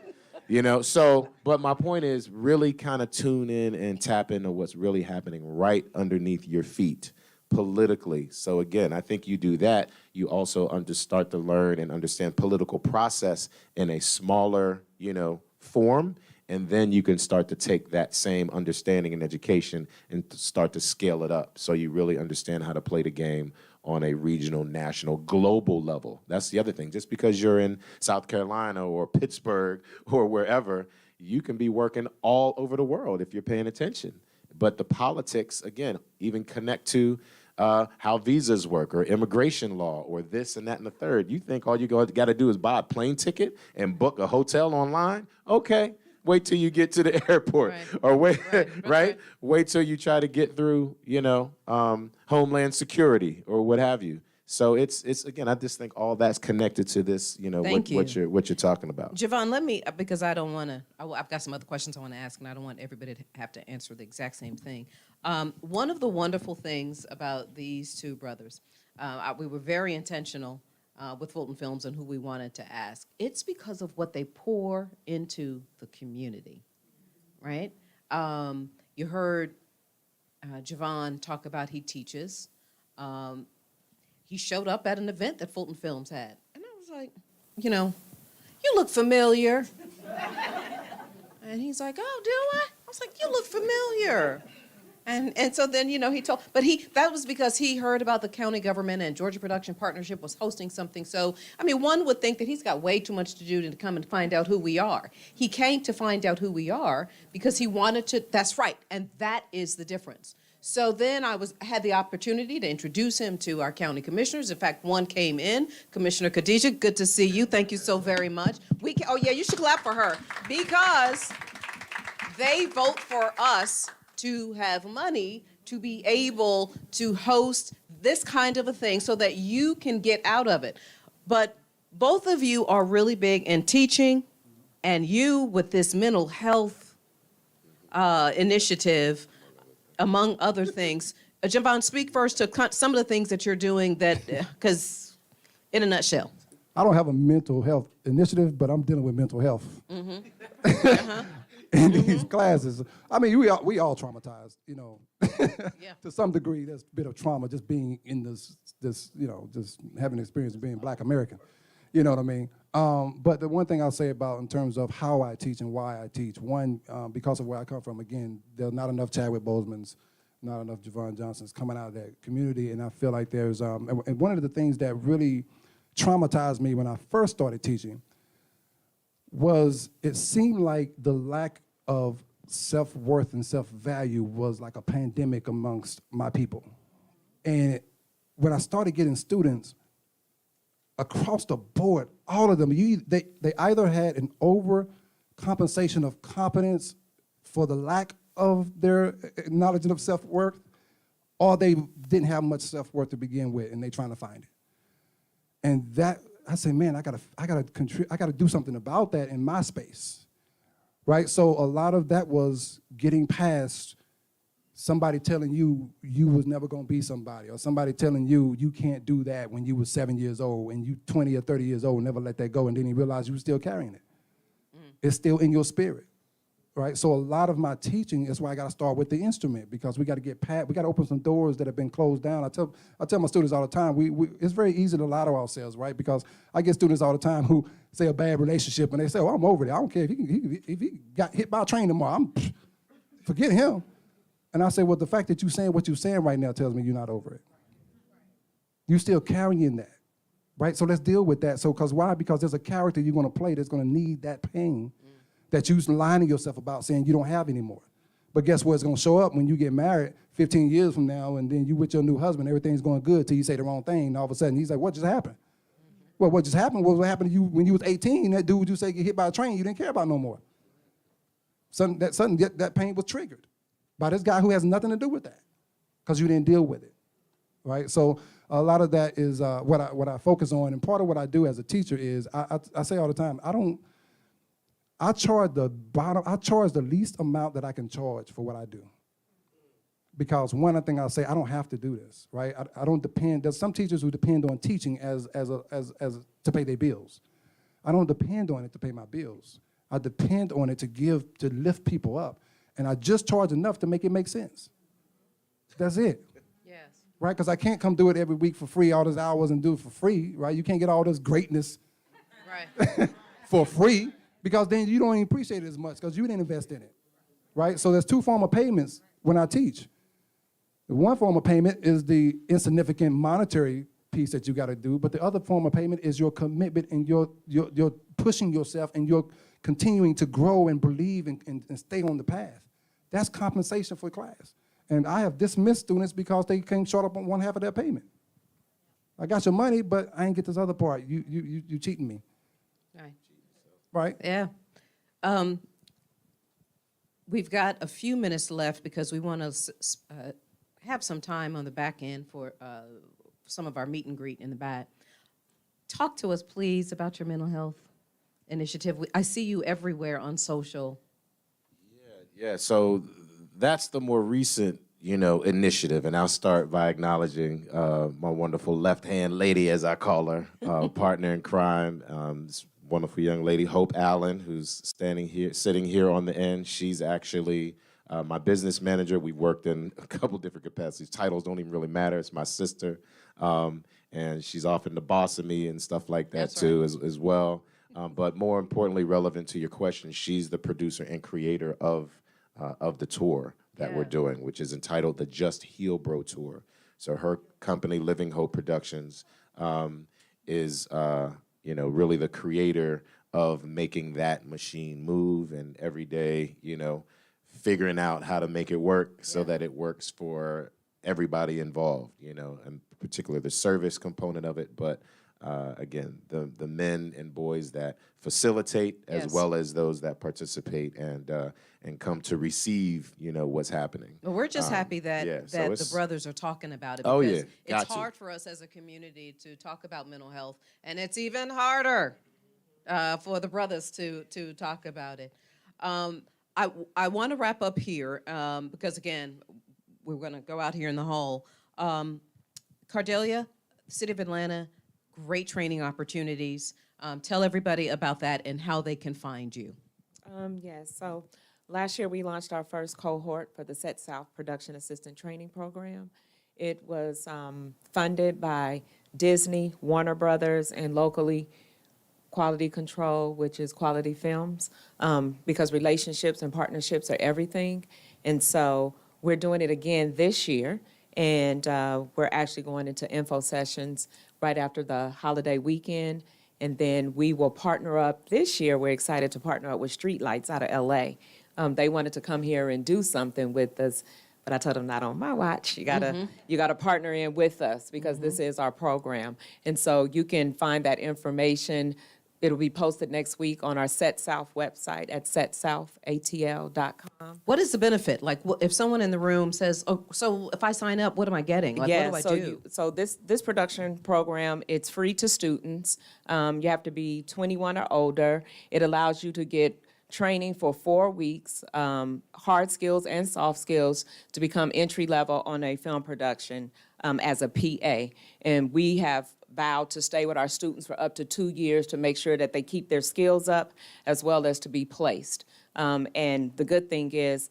You know, so, but my point is really kind of tune in and tap into what's really happening right underneath your feet politically. So again, I think you do that, you also start to learn and understand political process in a smaller, you know, form, and then you can start to take that same understanding and education and start to scale it up so you really understand how to play the game on a regional, national, global level. That's the other thing. Just because you're in South Carolina or Pittsburgh or wherever, you can be working all over the world if you're paying attention. But the politics, again, even connect to how visas work or immigration law or this and that and the third. You think all you got to do is buy a plane ticket and book a hotel online? Okay. Wait till you get to the airport, or wait till you try to get through, you know, Homeland Security or what have you. So it's again, I just think all that's connected to this, you know, what you're talking about. Javon, let me, because I don't want to, I've got some other questions I want to ask, and I don't want everybody to have to answer the exact same thing. One of the wonderful things about these two brothers, we were very intentional with Fulton Films and who we wanted to ask. It's because of what they pour into the community, right? You heard Javon talk about he teaches. He showed up at an event that Fulton Films had. And I was like, you know, you look familiar. And he's like, oh, do I? I was like, you look familiar. And so then, you know, he told, but that was because he heard about the county government and Georgia Production Partnership was hosting something. So, I mean, one would think that he's got way too much to do to come and find out who we are. He came to find out who we are because he wanted to, that's right, and that is the difference. So then I had the opportunity to introduce him to our county commissioners. In fact, one came in, Commissioner Khadijah, good to see you. Thank you so very much. Oh yeah, you should clap for her because they vote for us to have money to be able to host this kind of a thing so that you can get out of it. But both of you are really big in teaching, and you with this mental health initiative, among other things. Javon, speak first to some of the things that you're doing that, because in a nutshell. I don't have a mental health initiative, but I'm dealing with mental health. Mm-hmm. In these classes. I mean, we all traumatized, you know. Yeah. To some degree, there's a bit of trauma just being in this, you know, just having an experience of being Black American. You know what I mean? But the one thing I'll say about in terms of how I teach and why I teach, one, because of where I come from, again, there's not enough Chadwick Bosemans, not enough Javon Johnsons coming out of that community, and I feel like there's, and one of the things that really traumatized me when I first started teaching was it seemed like the lack of self-worth and self-value was like a pandemic amongst my people. And when I started getting students across the board, all of them, they either had an overcompensation of competence for the lack of their knowledge of self-worth, or they didn't have much self-worth to begin with, and they're trying to find it. And that, I said, man, I gotta do something about that in my space, right? So a lot of that was getting past somebody telling you you was never gonna be somebody, or somebody telling you you can't do that when you were 7 years old and you 20 or 30 years old, never let that go, and then you realize you were still carrying it. It's still in your spirit, right? So a lot of my teaching is why I gotta start with the instrument, because we gotta get past, we gotta open some doors that have been closed down. I tell my students all the time, it's very easy to lie to ourselves, right? Because I get students all the time who say a bad relationship and they say, oh, I'm over it. I don't care if he got hit by a train tomorrow, forget him. And I say, well, the fact that you're saying what you're saying right now tells me you're not over it. You're still carrying that, right? So let's deal with that. So, because why? Because there's a character you're going to play that's going to need that pain that you're lying to yourself about, saying you don't have anymore. But guess what? It's going to show up when you get married 15 years from now, and then you with your new husband, everything's going good till you say the wrong thing, and all of a sudden he's like, what just happened? Well, what just happened was what happened to you when you was 18. That dude you say get hit by a train, you didn't care about no more. Suddenly that pain was triggered by this guy who has nothing to do with that, because you didn't deal with it, right? So a lot of that is what I focus on, and part of what I do as a teacher is I say all the time, I charge the least amount that I can charge for what I do, because one thing I'll say, I don't have to do this, right? I don't depend. There's some teachers who depend on teaching as to pay their bills. I don't depend on it to pay my bills. I depend on it to lift people up. And I just charge enough to make it make sense. That's it. Yes. Right? Because I can't come do it every week for free, all those hours, and do it for free, right? You can't get all this greatness Right. for free, because then you don't even appreciate it as much because you didn't invest in it, right? So there's two forms of payments when I teach. One form of payment is the insignificant monetary piece that you got to do, but the other form of payment is your commitment and your pushing yourself and your continuing to grow and believe and stay on the path. That's compensation for class. And I have dismissed students because they came short up on one half of their payment. I got your money, but I ain't get this other part. You cheating me. Right. Right? Yeah. We've got a few minutes left because we want to have some time on the back end for some of our meet and greet in the back. Talk to us, please, about your mental health initiative. I see you everywhere on social. Yeah, so that's the more recent, initiative, and I'll start by acknowledging my wonderful left-hand lady, as I call her, partner in crime, this wonderful young lady, Hope Allen, who's sitting here on the end. She's actually my business manager. We've worked in a couple different capacities. Titles don't even really matter. It's my sister, and she's often the boss of me and stuff like that. That's too, right. as well. But more importantly, relevant to your question, she's the producer and creator of the tour that we're doing, which is entitled the Just Heal Bro Tour. So her company, Living Hope Productions, is really the creator of making that machine move, and every day, figuring out how to make it work so that it works for everybody involved, and particularly the service component of it, but again, the men and boys that facilitate as well as those that participate and come to receive, what's happening. Well, we're just happy that so the brothers are talking about it, because it's hard for us as a community to talk about mental health, and it's even harder for the brothers to talk about it. I want to wrap up here because, again, we're going to go out here in the hall. Cardelia, City of Atlanta, great training opportunities. Tell everybody about that and how they can find you. Yes, so last year we launched our first cohort for the Set South Production Assistant Training Program. It was funded by Disney, Warner Brothers, and locally Quality Control, which is Quality Films, because relationships and partnerships are everything. And so we're doing it again this year, and we're actually going into info sessions right after the holiday weekend. And then we will partner up this year. We're excited to partner up with Streetlights out of LA. They wanted to come here and do something with us, but I told them not on my watch. You gotta partner in with us because this is our program. And so you can find that information It'll be posted next week on our Set South website at setsouthatl.com. What is the benefit? Like, if someone in the room says, "Oh, so if I sign up, what am I getting? Like, what do I do?" So this production program, it's free to students. You have to be 21 or older. It allows you to get training for 4 weeks, hard skills and soft skills to become entry level on a film production as a PA. And we have vowed to stay with our students for up to 2 years to make sure that they keep their skills up as well as to be placed. And the good thing is,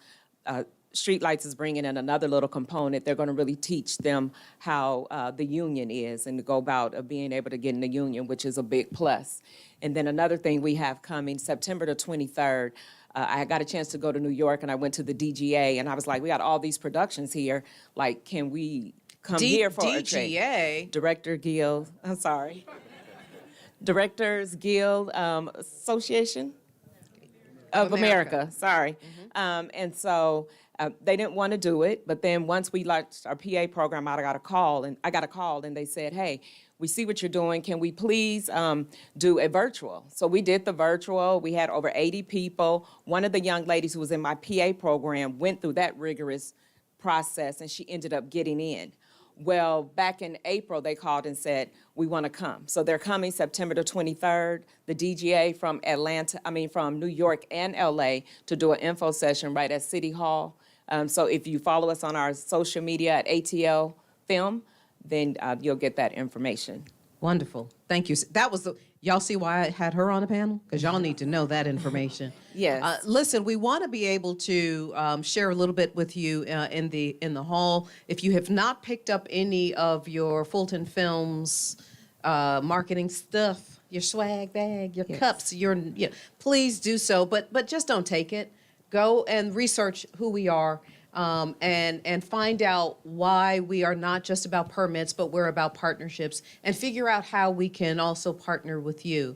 Streetlights is bringing in another little component. They're going to really teach them how the union is and to go about being able to get in the union, which is a big plus. And then another thing we have coming, September the 23rd, I got a chance to go to New York and I went to the DGA and I was like, we got all these productions here. Like, can we come here for a trade? DGA? Directors Guild Association of America. And so they didn't want to do it, but then once we launched our PA program, I got a call and they said, hey, we see what you're doing. Can we please do a virtual? So we did the virtual. We had over 80 people. One of the young ladies who was in my PA program went through that rigorous process and she ended up getting in. Well, back in April, they called and said, we want to come. So they're coming September the 23rd, the DGA from from New York and LA to do an info session right at City Hall. So if you follow us on our social media at ATL Film, then you'll get that information. Wonderful. Thank you. That was y'all see why I had her on the panel? Because y'all need to know that information. Yes. Listen, we want to be able to share a little bit with you in the hall. If you have not picked up any of your Fulton Films marketing stuff, your swag bag, your cups, please do so. But just don't take it. Go and research who we are. And find out why we are not just about permits, but we're about partnerships, and figure out how we can also partner with you.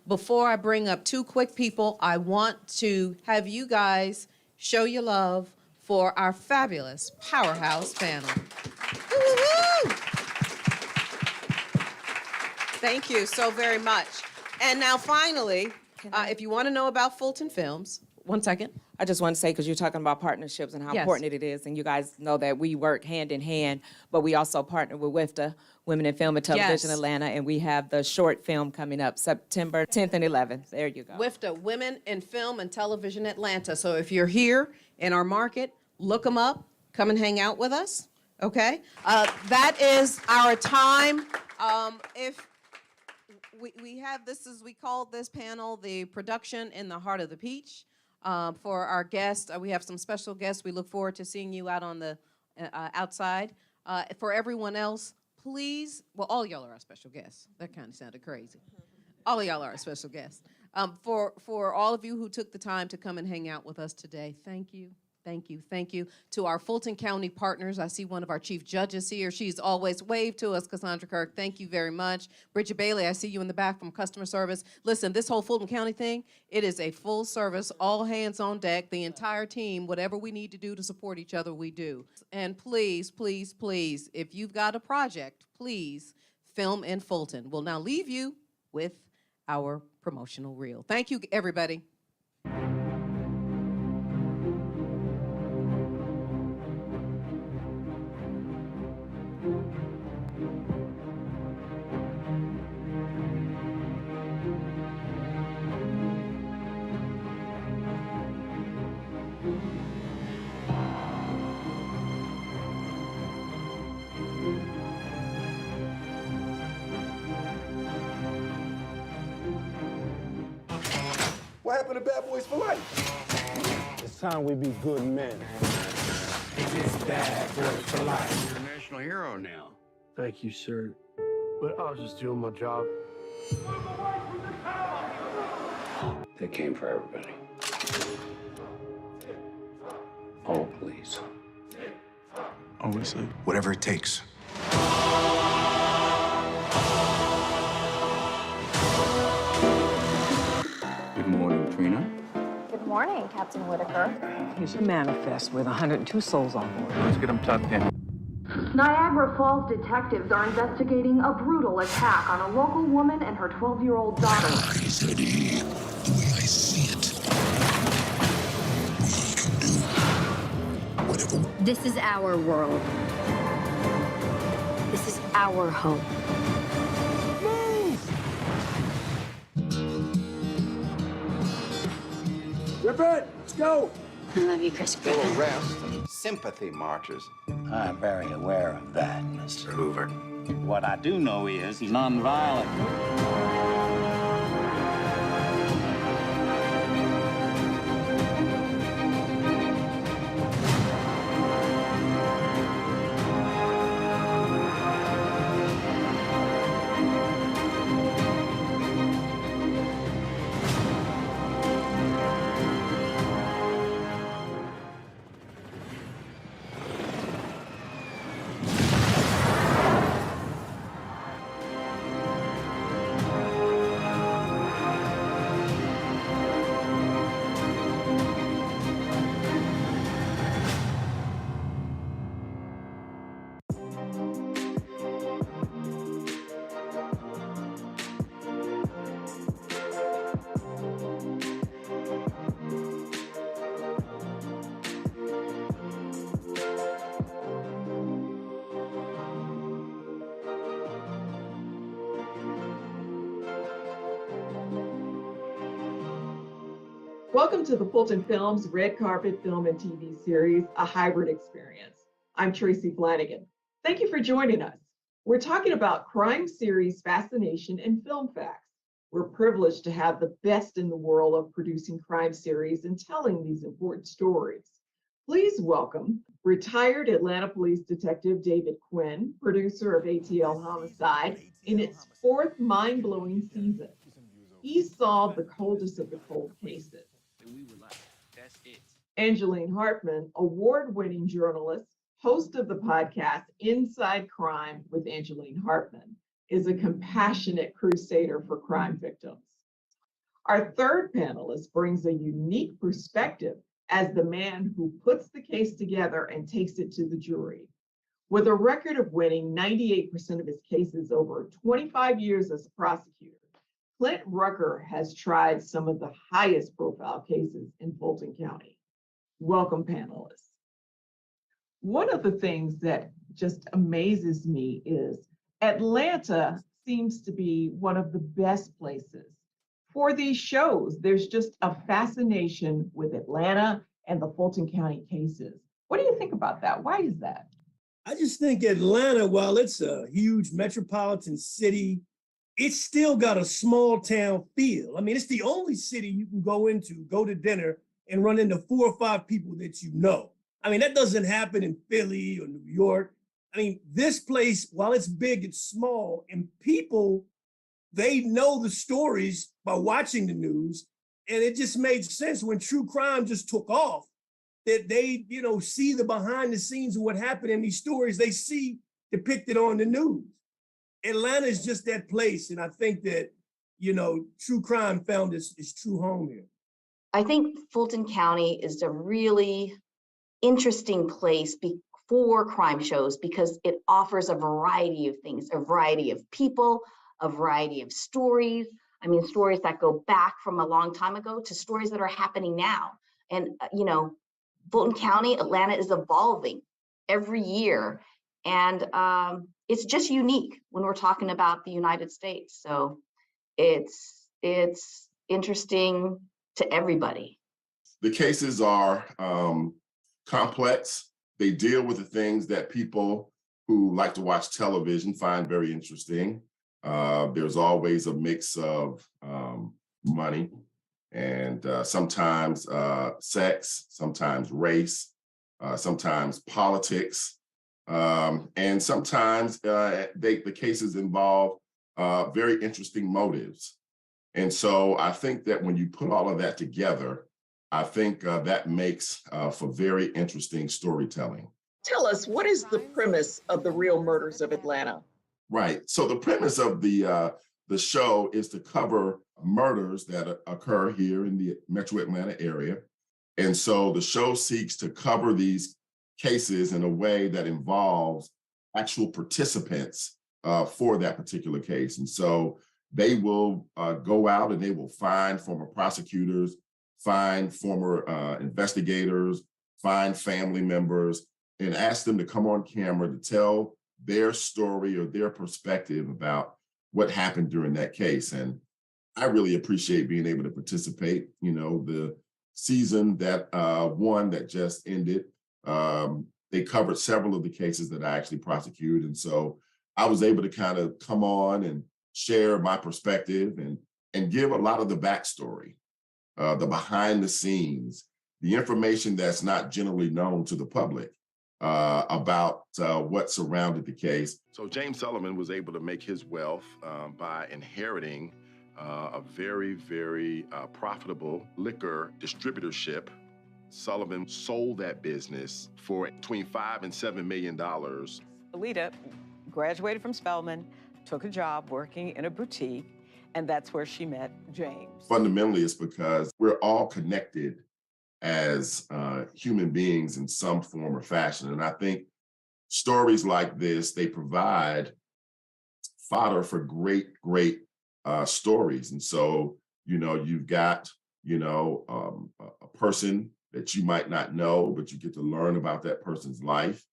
Before I bring up two quick people, I want to have you guys show your love for our fabulous powerhouse panel. Woo-hoo! Thank you so very much. And now finally, if you want to know about Fulton Films, one second. I just want to say, because you're talking about partnerships and how important it is, and you guys know that we work hand in hand, but we also partner with WIFTA, Women in Film and Television Atlanta, and we have the short film coming up September 10th and 11th. There you go. WIFTA, Women in Film and Television Atlanta. So if you're here in our market, look them up, come and hang out with us, okay? That is our time. If we have we called this panel the Production in the Heart of the Peach. For our guests, we have some special guests. We look forward to seeing you out on the outside. For everyone else, please, well, all y'all are our special guests. That kind of sounded crazy. All of y'all are our special guests. For all of you who took the time to come and hang out with us today, thank you. Thank you. Thank you to our Fulton County partners. I see one of our chief judges here. She's always waved to us, Cassandra Kirk. Thank you very much. Bridget Bailey, I see you in the back from customer service. Listen, this whole Fulton County thing, it is a full service, all hands on deck, the entire team, whatever we need to do to support each other, we do. And please, please, please, if you've got a project, please film in Fulton. We'll now leave you with our promotional reel. Thank you, everybody. What happened to Bad Boys for Life? It's time we be good men. It's Bad Boys for Life. You're a national hero now. Thank you, sir. But I was just doing my job. They came for everybody. All police. Obviously. Whatever it takes. Good morning, Trina. Good morning, Captain Whitaker. Here's your manifest with 102 souls on board. Let's get them tucked in. Niagara Falls detectives are investigating a brutal attack on a local woman and her 12-year-old daughter. Eddie, the way I see it, we can do whatever. This is our world. This is our home. Griffin, let's go. I love you, Chris Griffin. Arrest and sympathy marches. I'm very aware of that, Mr. Hoover. What I do know is he's nonviolent. Welcome to the Fulton Films Red Carpet Film and TV series, A Hybrid Experience. I'm Tracy Flanagan. Thank you for joining us. We're talking about crime series fascination and film facts. We're privileged to have the best in the world of producing crime series and telling these important stories. Please welcome retired Atlanta Police Detective David Quinn, producer of ATL Homicide, in its fourth mind-blowing season. He solved the coldest of the cold cases. Angeline Hartman, award-winning journalist, host of the podcast Inside Crime with Angeline Hartman, is a compassionate crusader for crime victims. Our third panelist brings a unique perspective as the man who puts the case together and takes it to the jury. With a record of winning 98% of his cases over 25 years as a prosecutor, Clint Rucker has tried some of the highest profile cases in Fulton County. Welcome, panelists. One of the things that just amazes me is Atlanta seems to be one of the best places for these shows. There's just a fascination with Atlanta and the Fulton County cases. What do you think about that? Why is that? I just think Atlanta, while it's a huge metropolitan city, it's still got a small town feel. I mean, it's the only city you can go into, go to dinner, and run into 4 or 5 people that you know. I mean, that doesn't happen in Philly or New York. I mean, this place, while it's big, it's small, and people, they know the stories by watching the news, and it just made sense when true crime just took off, that they, see the behind the scenes of what happened in these stories they see depicted on the news. Atlanta is just that place, and I think that, true crime found its true home here. I think Fulton County is a really interesting place for crime shows because it offers a variety of things, a variety of people, a variety of stories. I mean, stories that go back from a long time ago to stories that are happening now. And, Fulton County, Atlanta is evolving every year. And it's just unique when we're talking about the United States. So it's interesting to everybody. The cases are complex. They deal with the things that people who like to watch television find very interesting. There's always a mix of money and sometimes sex, sometimes race, sometimes politics, and sometimes the cases involve very interesting motives. And so I think that when you put all of that together, I think that makes for very interesting storytelling. Tell us, what is the premise of The Real Murders of Atlanta? Right. So the premise of the show is to cover murders that occur here in the Metro Atlanta area. And so the show seeks to cover these cases in a way that involves actual participants for that particular case. And so they will go out and they will find former prosecutors, find former investigators, find family members, and ask them to come on camera to tell their story or their perspective about what happened during that case. And I really appreciate being able to participate. You know, the season that one that just ended, they covered several of the cases that I actually prosecuted. And so I was able to kind of come on and share my perspective and give a lot of the backstory, the behind the scenes, the information that's not generally known to the public about what surrounded the case. So James Sullivan was able to make his wealth by inheriting a very, very profitable liquor distributorship. Sullivan sold that business for between $5 and $7 million. Alita graduated from Spelman, took a job working in a boutique, and that's where she met James. Fundamentally, it's because we're all connected as human beings in some form or fashion. And I think stories like this, they provide fodder for great stories. And so, you know, you've got, you know, a person that you might not know, but you get to learn about that person's life.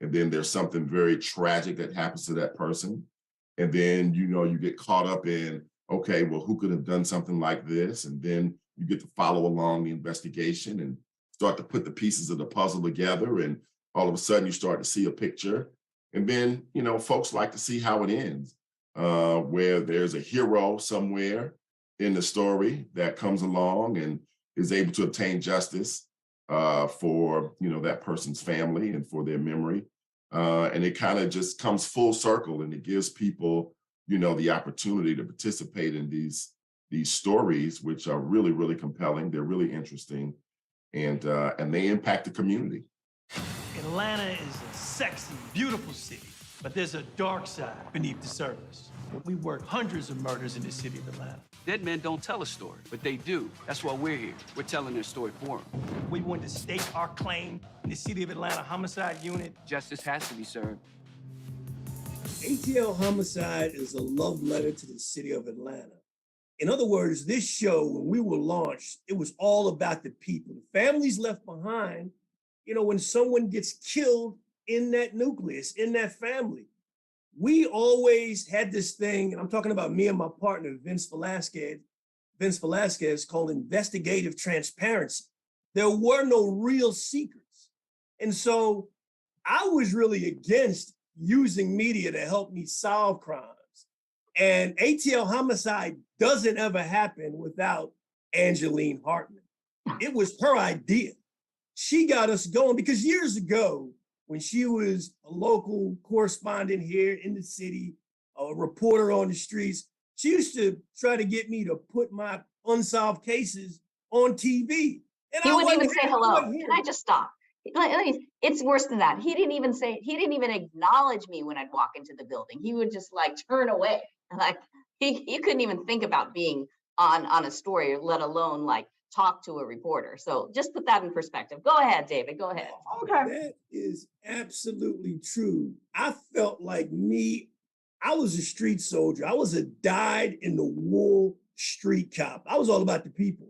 And then there's something very tragic that happens to that person. And then, you know, you get caught up in, okay, well, who could have done something like this? And then you get to follow along the investigation and start to put the pieces of the puzzle together. And all of a sudden you start to see a picture. And then, you know, folks like to see how it ends, where there's a hero somewhere in the story that comes along and is able to obtain justice for, you know, that person's family and for their memory. And it kind of just comes full circle, and it gives people, you know, the opportunity to participate in these stories, which are really, really compelling. They're really interesting, and they impact the community. Atlanta is a sexy, beautiful city, but there's a dark side beneath the surface. We work hundreds of murders in the city of Atlanta. Dead men don't tell a story, but they do. That's why we're here. We're telling their story for them. We want to stake our claim in the City of Atlanta Homicide Unit. Justice has to be served. ATL Homicide is a love letter to the city of Atlanta. In other words, this show, when we were launched, it was all about the people, the families left behind, you know, when someone gets killed in that nucleus, in that family. We always had this thing, and I'm talking about me and my partner, Vince Velasquez, called investigative transparency. There were no real secrets. And so I was really against using media to help me solve crimes. And ATL Homicide doesn't ever happen without Angeline Hartman. It was her idea. She got us going because years ago, when she was a local correspondent here in the city, a reporter on the streets, she used to try to get me to put my unsolved cases on TV. And he wouldn't even say hello. Can I just stop? It's worse than that. He didn't even acknowledge me when I'd walk into the building. He would just like turn away. Like he couldn't even think about being on a story, let alone like talk to a reporter. So just put that in perspective. Go ahead, David, go ahead. Okay. That is absolutely true. I felt like I was a street soldier. I was a dyed in the wool street cop. I was all about the people.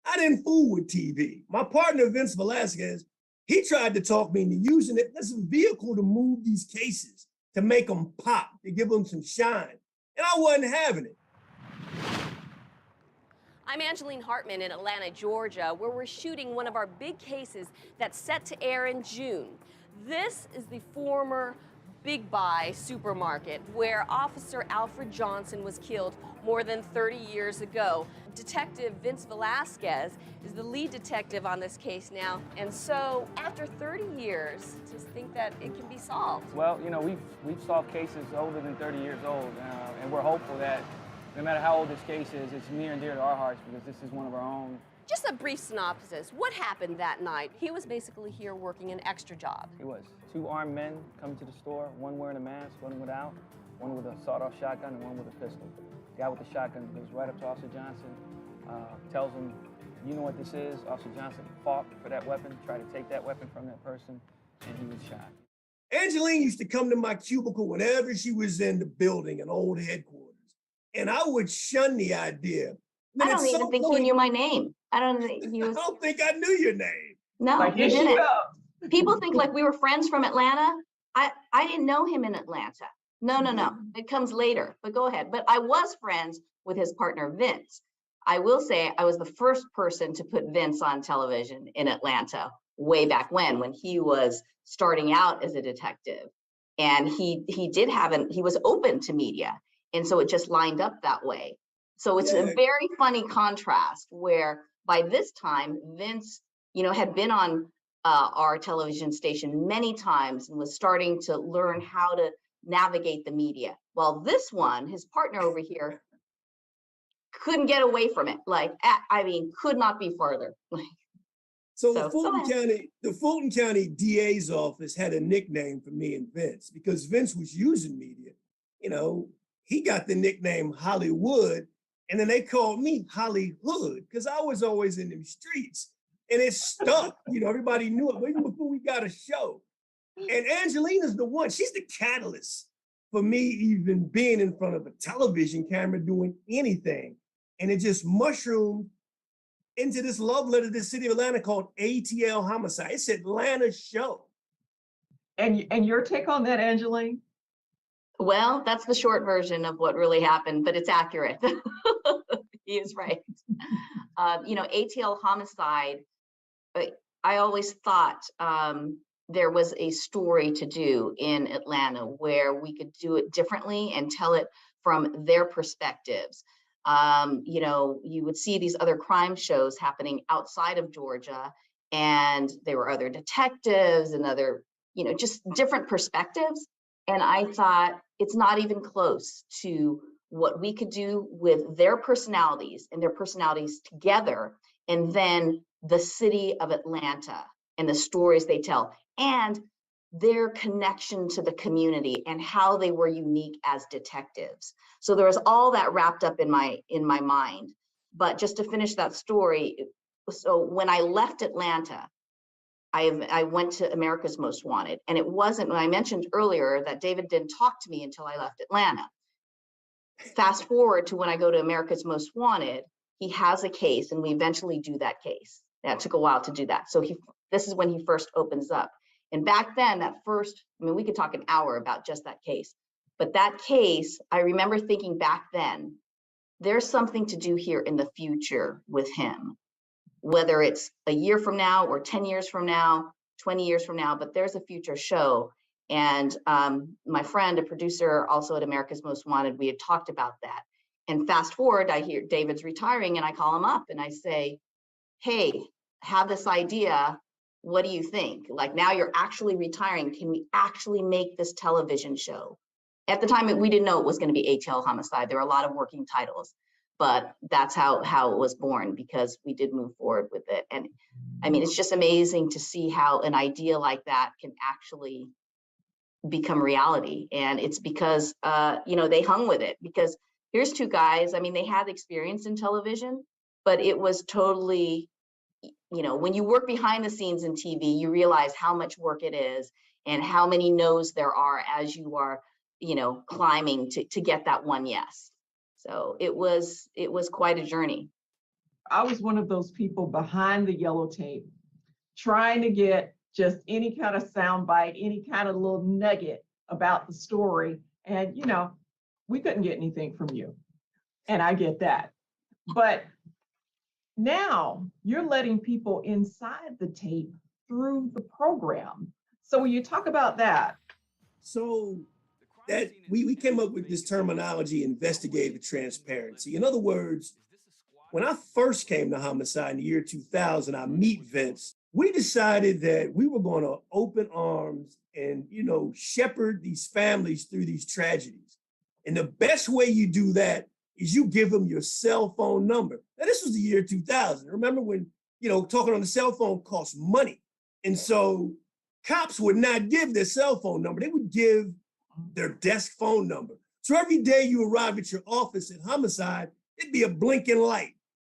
I didn't fool with TV. My partner, Vince Velasquez, he tried to talk me into using it as a vehicle to move these cases, to make them pop, to give them some shine. And I wasn't having it. I'm Angeline Hartman in Atlanta, Georgia, where we're shooting one of our big cases that's set to air in June. This is the former Big Buy supermarket where Officer Alfred Johnson was killed more than 30 years ago. Detective Vince Velasquez is the lead detective on this case now, and so after 30 years, just think that it can be solved. Well, you know, we've solved cases older than 30 years old, and we're hopeful that no matter how old this case is, it's near and dear to our hearts because this is one of our own. Just a brief synopsis. What happened that night? He was basically here working an extra job. He was. 2 armed men come to the store, one wearing a mask, one without, one with a sawed-off shotgun and one with a pistol. The guy with the shotgun goes right up to Officer Johnson, tells him, you know what this is. Officer Johnson fought for that weapon, tried to take that weapon from that person, and he was shot. Angeline used to come to my cubicle whenever she was in the building, an old headquarters, and I would shun the idea. I don't even think you knew my name. I don't think you. I don't think I knew your name. No, Like, you here she didn't. goes. People think like we were friends from Atlanta. I didn't know him in Atlanta. No. It comes later, but go ahead. But I was friends with his partner, Vince. I will say I was the first person to put Vince on television in Atlanta way back when he was starting out as a detective. And he was open to media. And so it just lined up that way. So it's a very funny contrast where by this time, Vince, had been on our television station many times and was starting to learn how to navigate the media. While this one, his partner over here, couldn't get away from it. Could not be farther. So the Fulton County DA's office had a nickname for me and Vince because Vince was using media. He got the nickname Hollywood, and then they called me Hollyhood because I was always in them streets. And it stuck. Everybody knew it even before we got a show. And Angelina's the one. She's the catalyst for me even being in front of a television camera doing anything. And it just mushroomed into this love letter to the city of Atlanta called ATL Homicide. It's Atlanta's show. And your take on that, Angeline? Well, that's the short version of what really happened, but it's accurate. He is right. ATL Homicide, I always thought there was a story to do in Atlanta where we could do it differently and tell it from their perspectives. You would see these other crime shows happening outside of Georgia, and there were other detectives and other, just different perspectives. And I thought it's not even close to what we could do with their personalities and their personalities together, and then the city of Atlanta and the stories they tell and their connection to the community and how they were unique as detectives. So there was all that wrapped up in my mind. But just to finish that story, so when I left Atlanta, I went to America's Most Wanted. And it wasn't, when I mentioned earlier that David didn't talk to me until I left Atlanta. Fast forward to when I go to America's Most Wanted, he has a case and we eventually do that case. That took a while to do that. So this is when he first opens up. And back then, we could talk an hour about just that case. But that case, I remember thinking back then, there's something to do here in the future with him, whether it's a year from now or 10 years from now, 20 years from now, but there's a future show. And my friend, a producer also at America's Most Wanted, we had talked about that. And fast forward, I hear David's retiring and I call him up and I say, hey, have this idea. What do you think? Like, now you're actually retiring. Can we actually make this television show? At the time, we didn't know it was going to be ATL Homicide. There were a lot of working titles, but that's how it was born, because we did move forward with it. And it's just amazing to see how an idea like that can actually become reality. And it's because, they hung with it, because here's two guys. They had experience in television, but it was totally, when you work behind the scenes in TV, you realize how much work it is and how many no's there are as you are, climbing to get that one yes. So it was quite a journey. I was one of those people behind the yellow tape, trying to get just any kind of sound bite, any kind of little nugget about the story. And, we couldn't get anything from you. And I get that. But now you're letting people inside the tape through the program. So when you talk about that. So that we came up with this terminology, investigative transparency. In other words, when I first came to Homicide in the year 2000, I meet Vince. We decided that we were going to open arms and, shepherd these families through these tragedies. And the best way you do that is you give them your cell phone number. Now, this was the year 2000. Remember when, talking on the cell phone cost money. And so cops would not give their cell phone number. They would give their desk phone number. So every day you arrive at your office at Homicide, it'd be a blinking light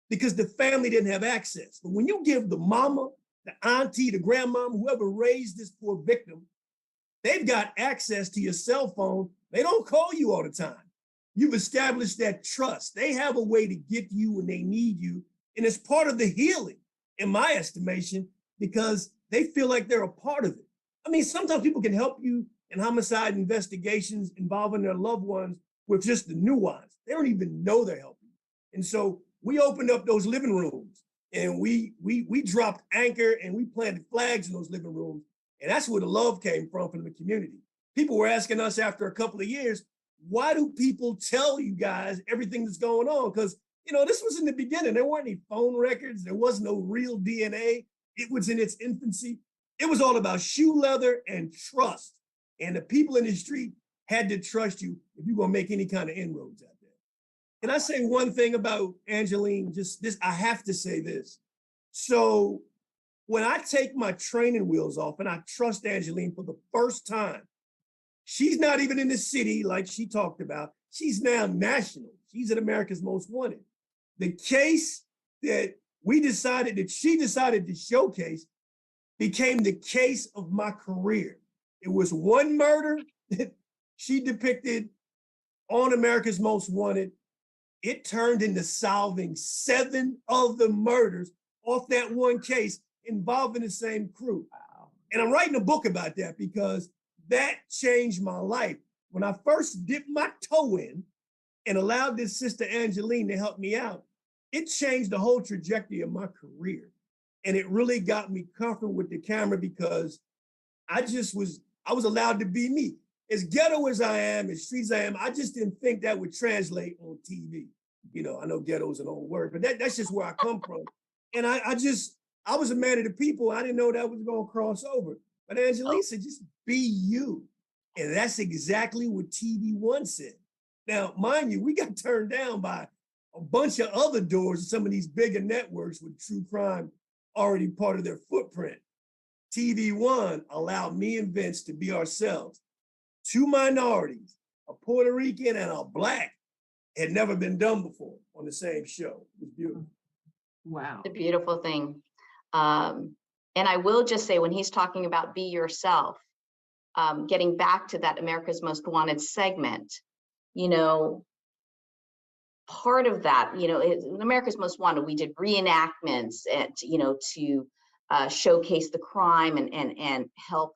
because the family didn't have access. But when you give the mama, the auntie, the grandmama, whoever raised this poor victim, They've got access to your cell phone. They don't call you all the time. You've established that trust. They have a way to get to you when they need you. And it's part of the healing, in my estimation, because they feel like they're a part of it. I mean, sometimes people can help you in homicide investigations involving their loved ones with just the nuance. They don't even know they're helping. And so we opened up those living rooms and we dropped anchor and we planted flags in those living rooms. And that's where the love came from the community. People were asking us after a couple of years, why do people tell you guys everything that's going on? Because, you know, this was in the beginning. There weren't any phone records. There was no real DNA. It was in its infancy. It was all about shoe leather and trust. And the people in the street had to trust you if you're going to make any kind of inroads out there. Can I say one thing about Angeline? Just this, I have to say this. So when I take my training wheels off and I trust Angeline for the first time, she's not even in the city like she talked about. She's now national. She's at America's Most Wanted. The case that she decided to showcase became the case of my career. It was one murder that she depicted on America's Most Wanted. It turned into solving 7 other murders off that one case involving the same crew. Wow. And I'm writing a book about that because that changed my life. When I first dipped my toe in and allowed this sister Angeline to help me out, it changed the whole trajectory of my career. And it really got me comfortable with the camera because I was allowed to be me. As ghetto as I am, as street as I am, I just didn't think that would translate on TV. You know, I know ghetto is an old word, but that's just where I come from. And I was a man of the people. I didn't know that was going to cross over. But Angeline said, just be you. And that's exactly what TV One said. Now, mind you, we got turned down by a bunch of other doors of some of these bigger networks with true crime already part of their footprint. TV One allowed me and Vince to be ourselves. 2 minorities, a Puerto Rican and a Black, had never been done before on the same show. It was beautiful. Wow. It's a beautiful thing. And I will just say, when he's talking about be yourself, getting back to that America's Most Wanted segment, you know, part of that, you know, in America's Most Wanted, we did reenactments and, you know, to showcase the crime and help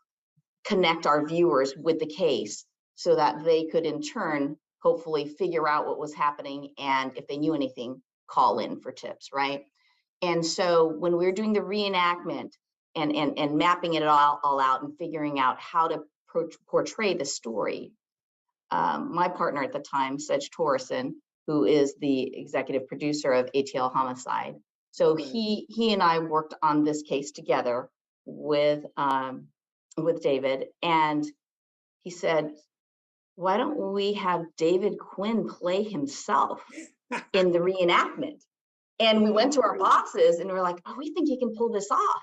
connect our viewers with the case so that they could in turn hopefully figure out what was happening, and if they knew anything, call in for tips, right? And so when we were doing the reenactment and mapping it all out and figuring out how to portray the story, my partner at the time, Sedge Torreson, who is the executive producer of ATL Homicide, so he and I worked on this case together with David, and he said, why don't we have David Quinn play himself in the reenactment? And we went to our bosses and we're like, oh, we think he can pull this off.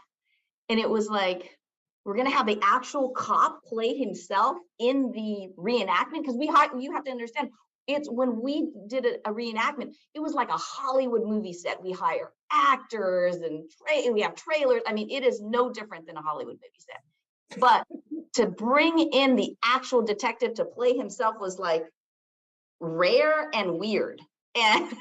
And it was like, we're gonna have the actual cop play himself in the reenactment, because you have to understand, it's when we did a reenactment, it was like a Hollywood movie set. We hire actors and we have trailers. I mean, it is no different than a Hollywood movie set. But to bring in the actual detective to play himself was like rare and weird. And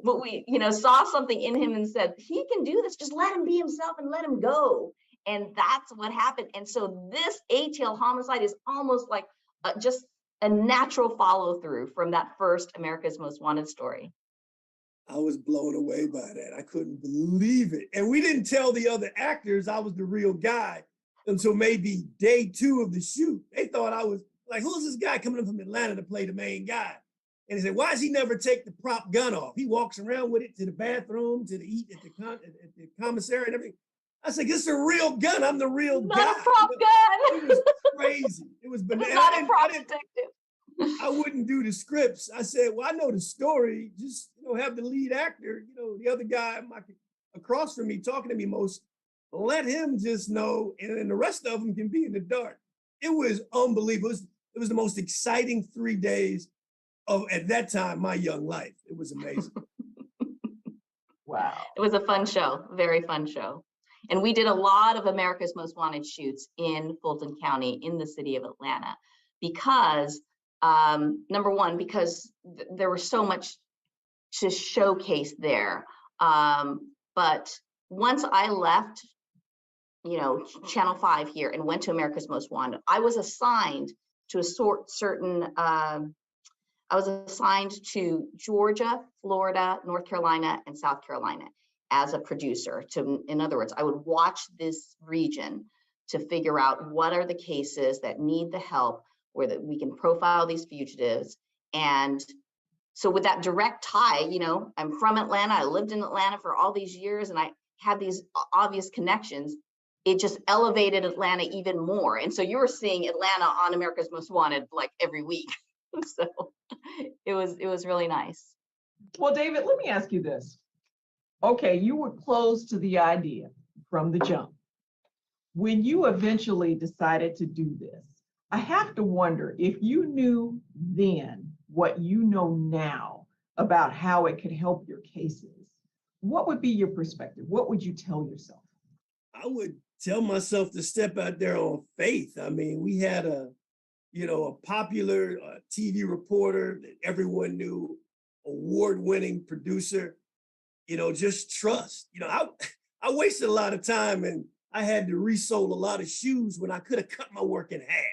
but we, you know, saw something in him and said, he can do this. Just let him be himself and let him go. And that's what happened. And so this ATL Homicide is almost like just a natural follow through from that first America's Most Wanted story. I was blown away by that. I couldn't believe it. And we didn't tell the other actors I was the real guy until maybe day 2 of the shoot. They thought I was like, who's this guy coming in from Atlanta to play the main guy? And they said, why does he never take the prop gun off? He walks around with it to the bathroom, to the eat at the commissary and everything. I said, this is a real gun. I'm the real guy. Not a prop gun. It was crazy. It was bananas. Not a prop detective. I wouldn't do the scripts. I said, well, I know the story. Just, you know, have the lead actor, you know, the other guy across from me talking to me most, let him just know, and then the rest of them can be in the dark. It was unbelievable. It was the most exciting 3 days of, at that time, my young life. It was amazing. Wow. It was a fun show, very fun show. And we did a lot of America's Most Wanted shoots in Fulton County, in the city of Atlanta, because number one, because there was so much to showcase there. But once I left, Channel 5 here and went to America's Most Wanted, I was assigned to a I was assigned to Georgia, Florida, North Carolina, and South Carolina as a producer. In other words, I would watch this region to figure out what are the cases that need the help, where that we can profile these fugitives. And so with that direct tie, I'm from Atlanta, I lived in Atlanta for all these years, and I had these obvious connections. It just elevated Atlanta even more. And so you were seeing Atlanta on America's Most Wanted like every week. So it was really nice. Well, David, let me ask you this. Okay, you were close to the idea from the jump. When you eventually decided to do this, I have to wonder if you knew then what you know now about how it could help your cases, what would be your perspective? What would you tell yourself? I would tell myself to step out there on faith. I mean, we had a popular TV reporter that everyone knew, award-winning producer, just trust. I wasted a lot of time, and I had to resole a lot of shoes when I could have cut my work in half.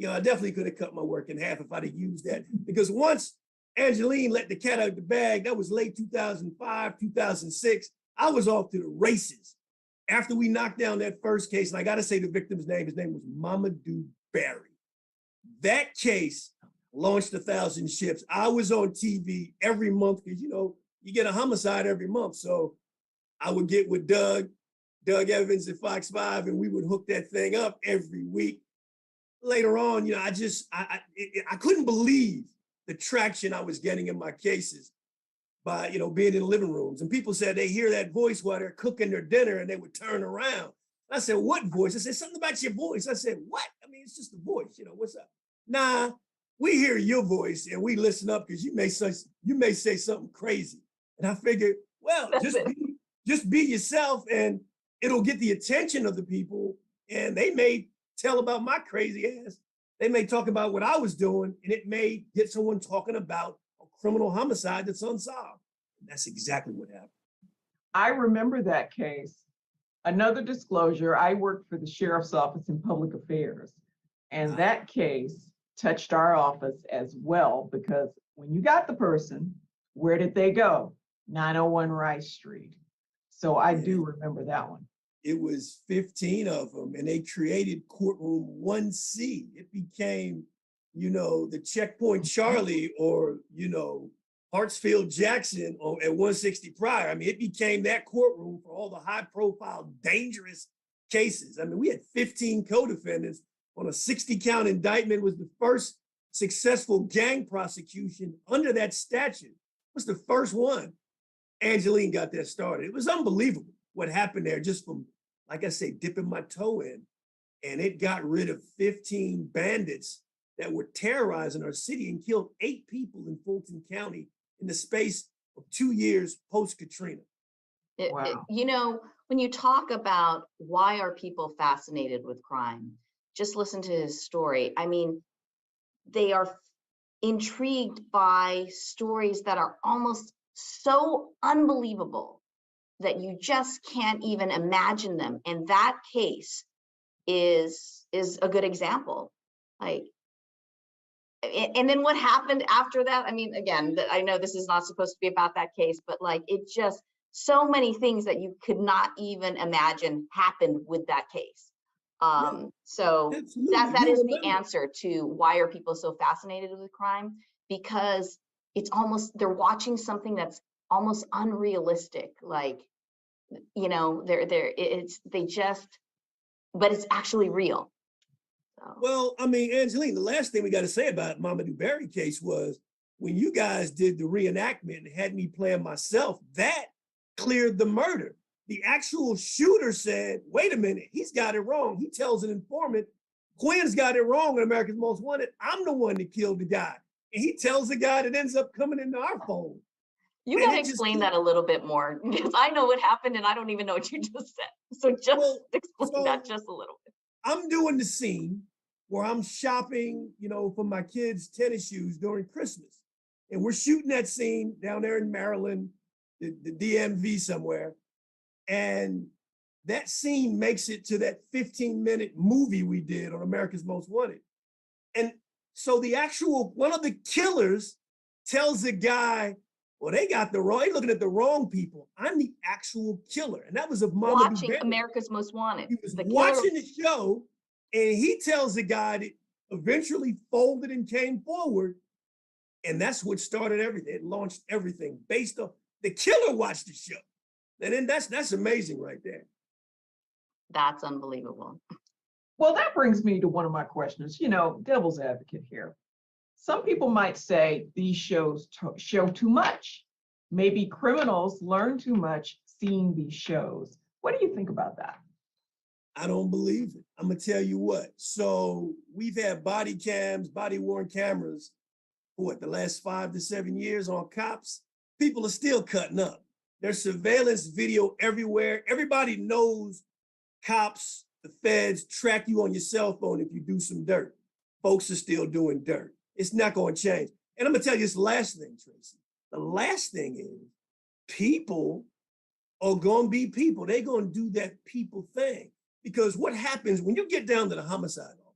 I definitely could have cut my work in half if I'd have used that. Because once Angeline let the cat out of the bag, that was late 2005, 2006, I was off to the races. After we knocked down that first case, and I gotta say the victim's name, his name was Mamadou Barry. That case launched 1,000 ships. I was on TV every month because, you get a homicide every month. So I would get with Doug Evans at Fox 5, and we would hook that thing up every week. Later on, I couldn't believe the traction I was getting in my cases by, being in living rooms. And people said they hear that voice while they're cooking their dinner, and they would turn around. I said, what voice? I said, something about your voice. I said, what? I mean, it's just a voice, what's up? Nah, we hear your voice and we listen up because you may say something crazy. And I figured, well, just be yourself and it'll get the attention of the people, and they may tell about my crazy ass. They may talk about what I was doing, and it may get someone talking about a criminal homicide that's unsolved. And that's exactly what happened. I remember that case. Another disclosure, I worked for the Sheriff's Office in Public Affairs, and that case touched our office as well, because when you got the person, where did they go? 901 Rice Street. So I do remember that one. It was 15 of them, and they created courtroom 1C. It became, the Checkpoint Charlie or, Hartsfield Jackson at 160 Pryor. I mean, it became that courtroom for all the high-profile, dangerous cases. I mean, we had 15 co-defendants on a 60-count indictment. Was the first successful gang prosecution under that statute. It was the first one. Angeline got that started. It was unbelievable what happened there just from, like I say, dipping my toe in. And it got rid of 15 bandits that were terrorizing our city and killed 8 people in Fulton County in the space of 2 years post-Katrina. Wow. When you talk about why are people fascinated with crime, just listen to his story. I mean, they are intrigued by stories that are almost so unbelievable that you just can't even imagine them. And that case is a good example. And then what happened after that? I mean, again, I know this is not supposed to be about that case, but it just, so many things that you could not even imagine happened with that case. So that is the answer to why are people so fascinated with crime, because it's almost, they're watching something that's almost unrealistic. But it's actually real. So. Well, I mean, Angeline, the last thing we got to say about Mamadou Barry case was when you guys did the reenactment and had me playing myself, that cleared the murder. The actual shooter said, wait a minute, he's got it wrong. He tells an informant, Quinn's got it wrong in America's Most Wanted. I'm the one that killed the guy. And he tells the guy that ends up coming into our phone. You got to explain that a little bit more, because I know what happened and I don't even know what you just said. So just Well, explain that just a little bit. I'm doing the scene where I'm shopping, for my kids' tennis shoes during Christmas. And we're shooting that scene down there in Maryland, the DMV somewhere. And that scene makes it to that 15-minute movie we did on America's Most Wanted. And so one of the killers tells the guy, well, they looking at the wrong people. I'm the actual killer. And that was of Mama Watching Dubé. America's Most Wanted. He was watching the show, and he tells the guy that eventually folded and came forward. And that's what started everything. It launched everything based on the killer watched the show. And then that's amazing right there. That's unbelievable. Well, that brings me to one of my questions, devil's advocate here. Some people might say these shows show too much. Maybe criminals learn too much seeing these shows. What do you think about that? I don't believe it. I'm gonna tell you what. So we've had body cams, body worn cameras for the last 5 to 7 years on cops. People are still cutting up. There's surveillance video everywhere. Everybody knows cops, the feds track you on your cell phone if you do some dirt. Folks are still doing dirt. It's not going to change. And I'm going to tell you this last thing, Tracy. The last thing is people are going to be people. They're going to do that people thing. Because what happens when you get down to the homicide office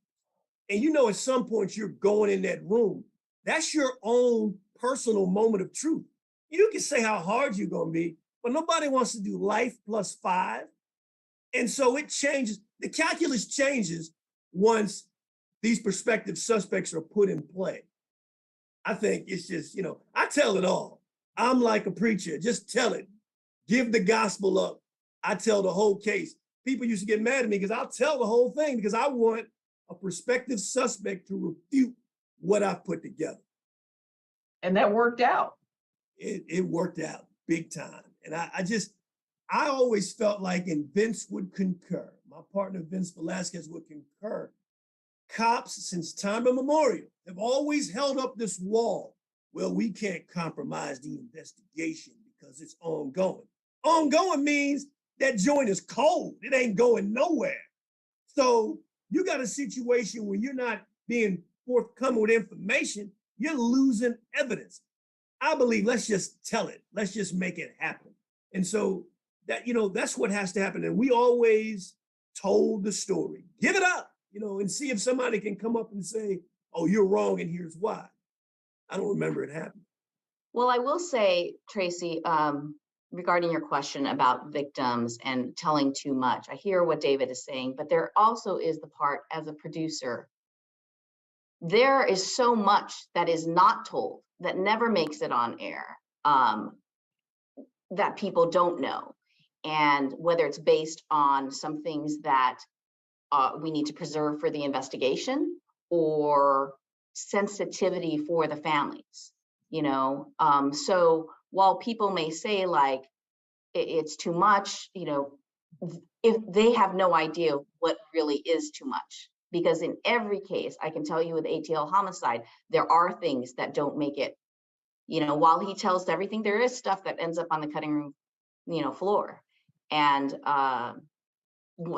and at some point you're going in that room, that's your own personal moment of truth. You can say how hard you're going to be, but nobody wants to do life plus 5. And so it changes. The calculus changes once these prospective suspects are put in play. I think it's just, I tell it all. I'm like a preacher. Just tell it. Give the gospel up. I tell the whole case. People used to get mad at me because I'll tell the whole thing because I want a prospective suspect to refute what I've put together. And that worked out. It worked out big time. And I always felt like, and Vince would concur, my partner Vince Velasquez would concur, cops since time immemorial have always held up this wall. Well, we can't compromise the investigation because it's ongoing. Ongoing means that joint is cold. It ain't going nowhere. So you got a situation where you're not being forthcoming with information, you're losing evidence. I believe let's just tell it. Let's just make it happen. And so that, that's what has to happen. And we always told the story. Give it up, and see if somebody can come up and say, oh, you're wrong and here's why. I don't remember it happening. Well, I will say, Tracy, regarding your question about victims and telling too much, I hear what David is saying, but there also is the part as a producer. There is so much that is not told, that never makes it on air, that people don't know. And whether it's based on some things that we need to preserve for the investigation or sensitivity for the families, so while people may say like it's too much, if they have no idea what really is too much, because in every case, I can tell you with ATL homicide, there are things that don't make it, while he tells everything, there is stuff that ends up on the cutting room, floor. And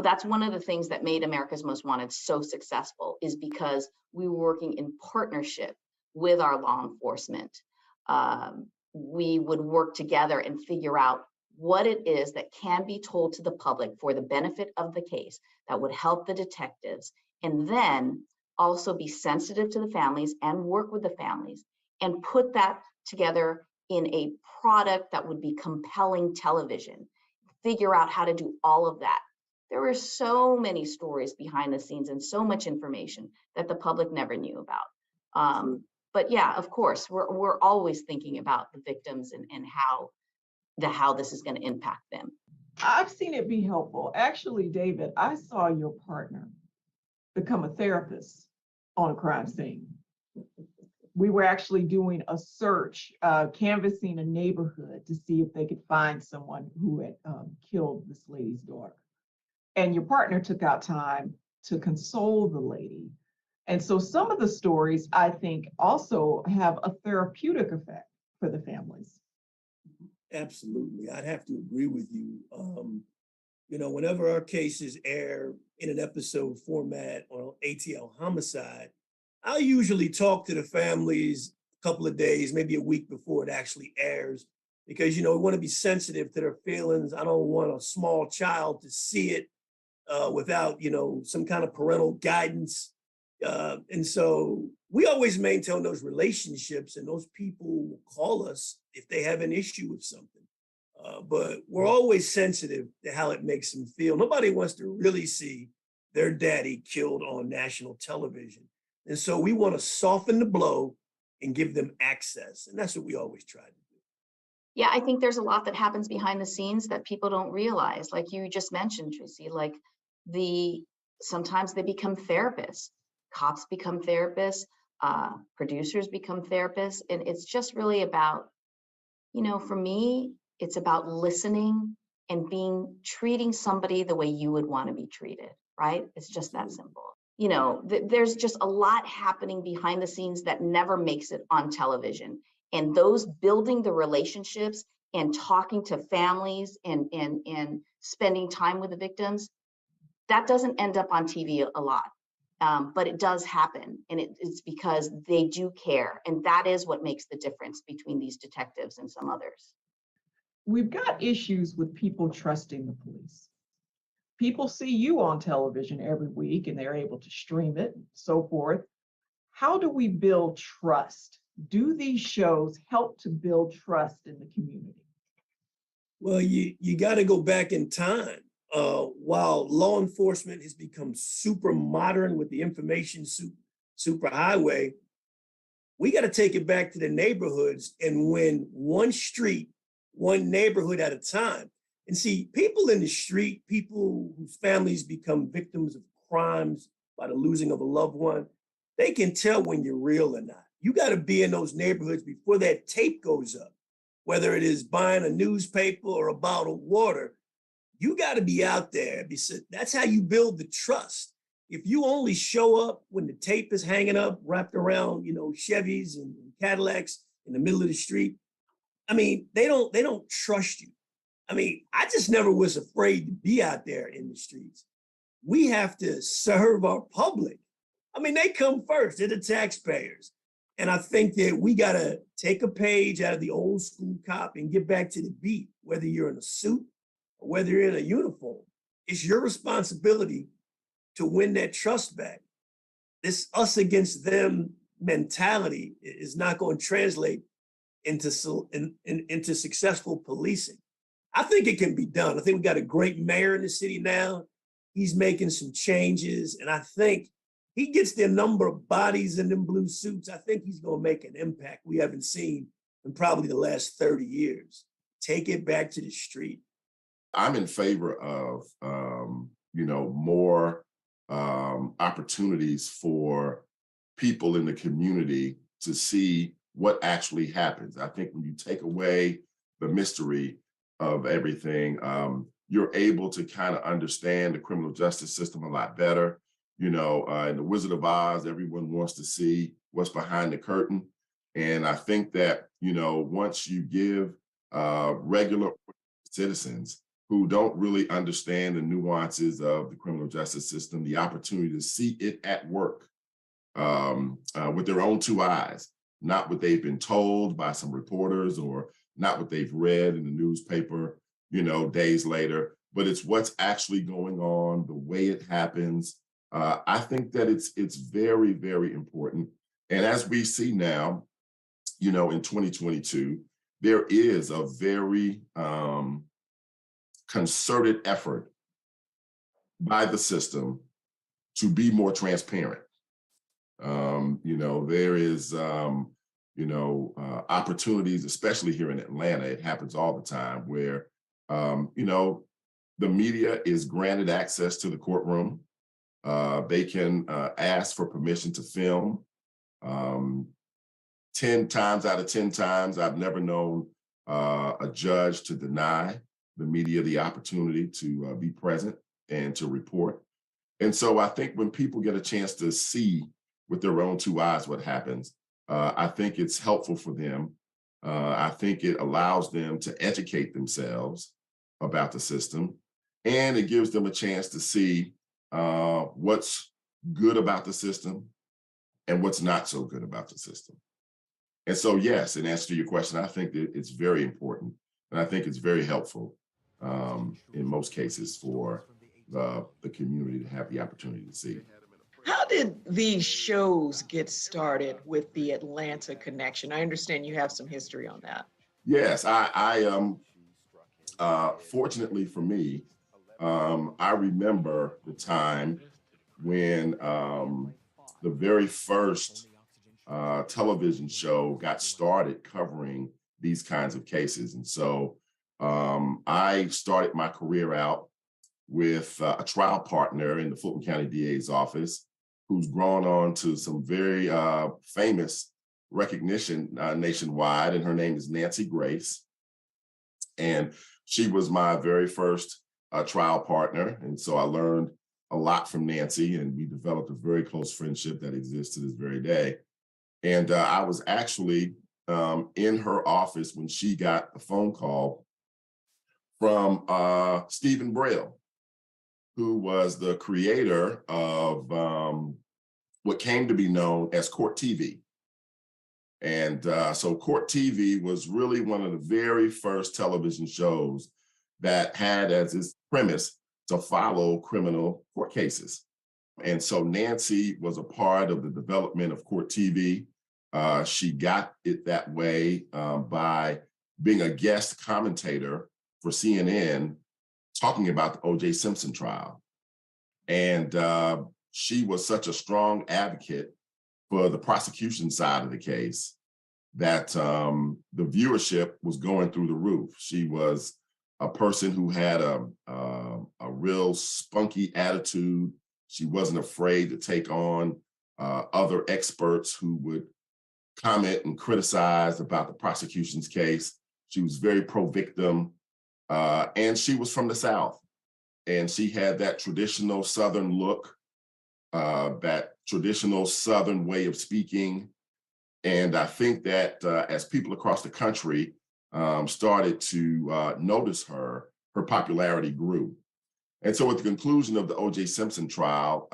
that's one of the things that made America's Most Wanted so successful, is because we were working in partnership with our law enforcement. We would work together and figure out what it is that can be told to the public for the benefit of the case that would help the detectives, and then also be sensitive to the families and work with the families and put that together in a product that would be compelling television. Figure out how to do all of that. There were so many stories behind the scenes and so much information that the public never knew about. But yeah, of course, we're always thinking about the victims and how this is going to impact them. I've seen it be helpful. Actually, David, I saw your partner become a therapist on a crime scene. We were actually doing a search, canvassing a neighborhood to see if they could find someone who had killed this lady's daughter. And your partner took out time to console the lady. And so some of the stories, I think, also have a therapeutic effect for the families. Absolutely. I'd have to agree with you. whenever our cases air in an episode format on ATL Homicide, I'll usually talk to the families a couple of days, maybe a week before it actually airs, because, we want to be sensitive to their feelings. I don't want a small child to see it without, some kind of parental guidance. And so we always maintain those relationships, and those people will call us if they have an issue with something. But we're always sensitive to how it makes them feel. Nobody wants to really see their daddy killed on national television. And so we want to soften the blow and give them access. And that's what we always try to do. Yeah, I think there's a lot that happens behind the scenes that people don't realize. Like you just mentioned, Tracy, like sometimes they become therapists. Cops become therapists, producers become therapists. And it's just really about, for me, it's about listening and treating somebody the way you would want to be treated, right? It's just that simple. There's just a lot happening behind the scenes that never makes it on television. And those building the relationships and talking to families and spending time with the victims, that doesn't end up on TV a lot. But it does happen, and it's because they do care. And that is what makes the difference between these detectives and some others. We've got issues with people trusting the police. People see you on television every week and they're able to stream it and so forth. How do we build trust? Do these shows help to build trust in the community? Well, you got to go back in time. While law enforcement has become super modern with the information superhighway, we got to take it back to the neighborhoods and win one street, one neighborhood at a time. And see, people in the street, people whose families become victims of crimes by the losing of a loved one, they can tell when you're real or not. You got to be in those neighborhoods before that tape goes up, whether it is buying a newspaper or a bottle of water. You got to be out there, because that's how you build the trust. If you only show up when the tape is hanging up, wrapped around, Chevys and Cadillacs in the middle of the street, they don't trust you. I just never was afraid to be out there in the streets. We have to serve our public. They come first, they're the taxpayers. And I think that we got to take a page out of the old school cop and get back to the beat, whether you're in a suit or whether you're in a uniform. It's your responsibility to win that trust back. This us against them mentality is not going to translate into successful policing. I think it can be done. I think we got a great mayor in the city now. He's making some changes, and I think he gets the number of bodies in them blue suits. I think he's going to make an impact we haven't seen in probably the last 30 years. Take it back to the street. I'm in favor of, more opportunities for people in the community to see what actually happens. I think when you take away the mystery of everything, you're able to kind of understand the criminal justice system a lot better. In The Wizard of Oz, everyone wants to see what's behind the curtain. And I think that, once you give regular citizens who don't really understand the nuances of the criminal justice system the opportunity to see it at work with their own two eyes, not what they've been told by some reporters or not what they've read in the newspaper, days later, but it's what's actually going on, the way it happens. I think that it's very, very important. And as we see now, in 2022, there is a very concerted effort by the system to be more transparent. There is, opportunities, especially here in Atlanta, it happens all the time where, the media is granted access to the courtroom. They can ask for permission to film. 10 times out of 10 times, I've never known a judge to deny the media the opportunity to be present and to report. And so I think when people get a chance to see with their own two eyes what happens, I think it's helpful for them. I think it allows them to educate themselves about the system. and it gives them a chance to see what's good about the system and what's not so good about the system. And so, yes, in answer to your question, I think that it's very important, and I think it's very helpful in most cases for the community to have the opportunity to see. How did these shows get started with the Atlanta connection? I understand you have some history on that. Yes, fortunately for me, I remember the time when the very first television show got started covering these kinds of cases. And so I started my career out with a trial partner in the Fulton County DA's office, who's gone on to some very famous recognition nationwide, and her name is Nancy Grace. And she was my very first trial partner. And so I learned a lot from Nancy, and we developed a very close friendship that exists to this very day. And I was actually in her office when she got a phone call from Stephen Braille, who was the creator of what came to be known as Court TV. And so Court TV was really one of the very first television shows that had as its premise to follow criminal court cases. And so Nancy was a part of the development of Court TV. She got it that way by being a guest commentator for CNN talking about the O.J. Simpson trial. And she was such a strong advocate for the prosecution side of the case that the viewership was going through the roof. She was a person who had a real spunky attitude. She wasn't afraid to take on other experts who would comment and criticize about the prosecution's case. She was very pro-victim, and she was from the South. And she had that traditional Southern look, that traditional Southern way of speaking. And I think that as people across the country started to notice her popularity grew. And so at the conclusion of the O.J. Simpson trial,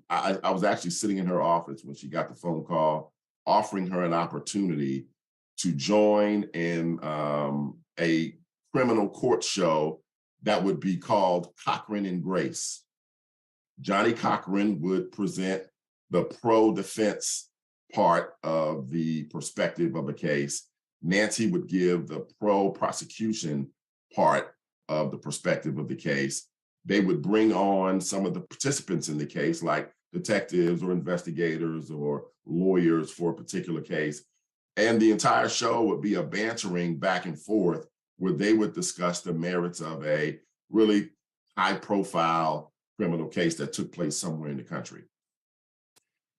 I was actually sitting in her office when she got the phone call, offering her an opportunity to join in a criminal court show that would be called Cochran and Grace. Johnny Cochran would present the pro-defense part of the perspective of a case. Nancy would give the pro-prosecution part of the perspective of the case. They would bring on some of the participants in the case, like detectives or investigators or lawyers for a particular case. And the entire show would be a bantering back and forth where they would discuss the merits of a really high-profile criminal case that took place somewhere in the country.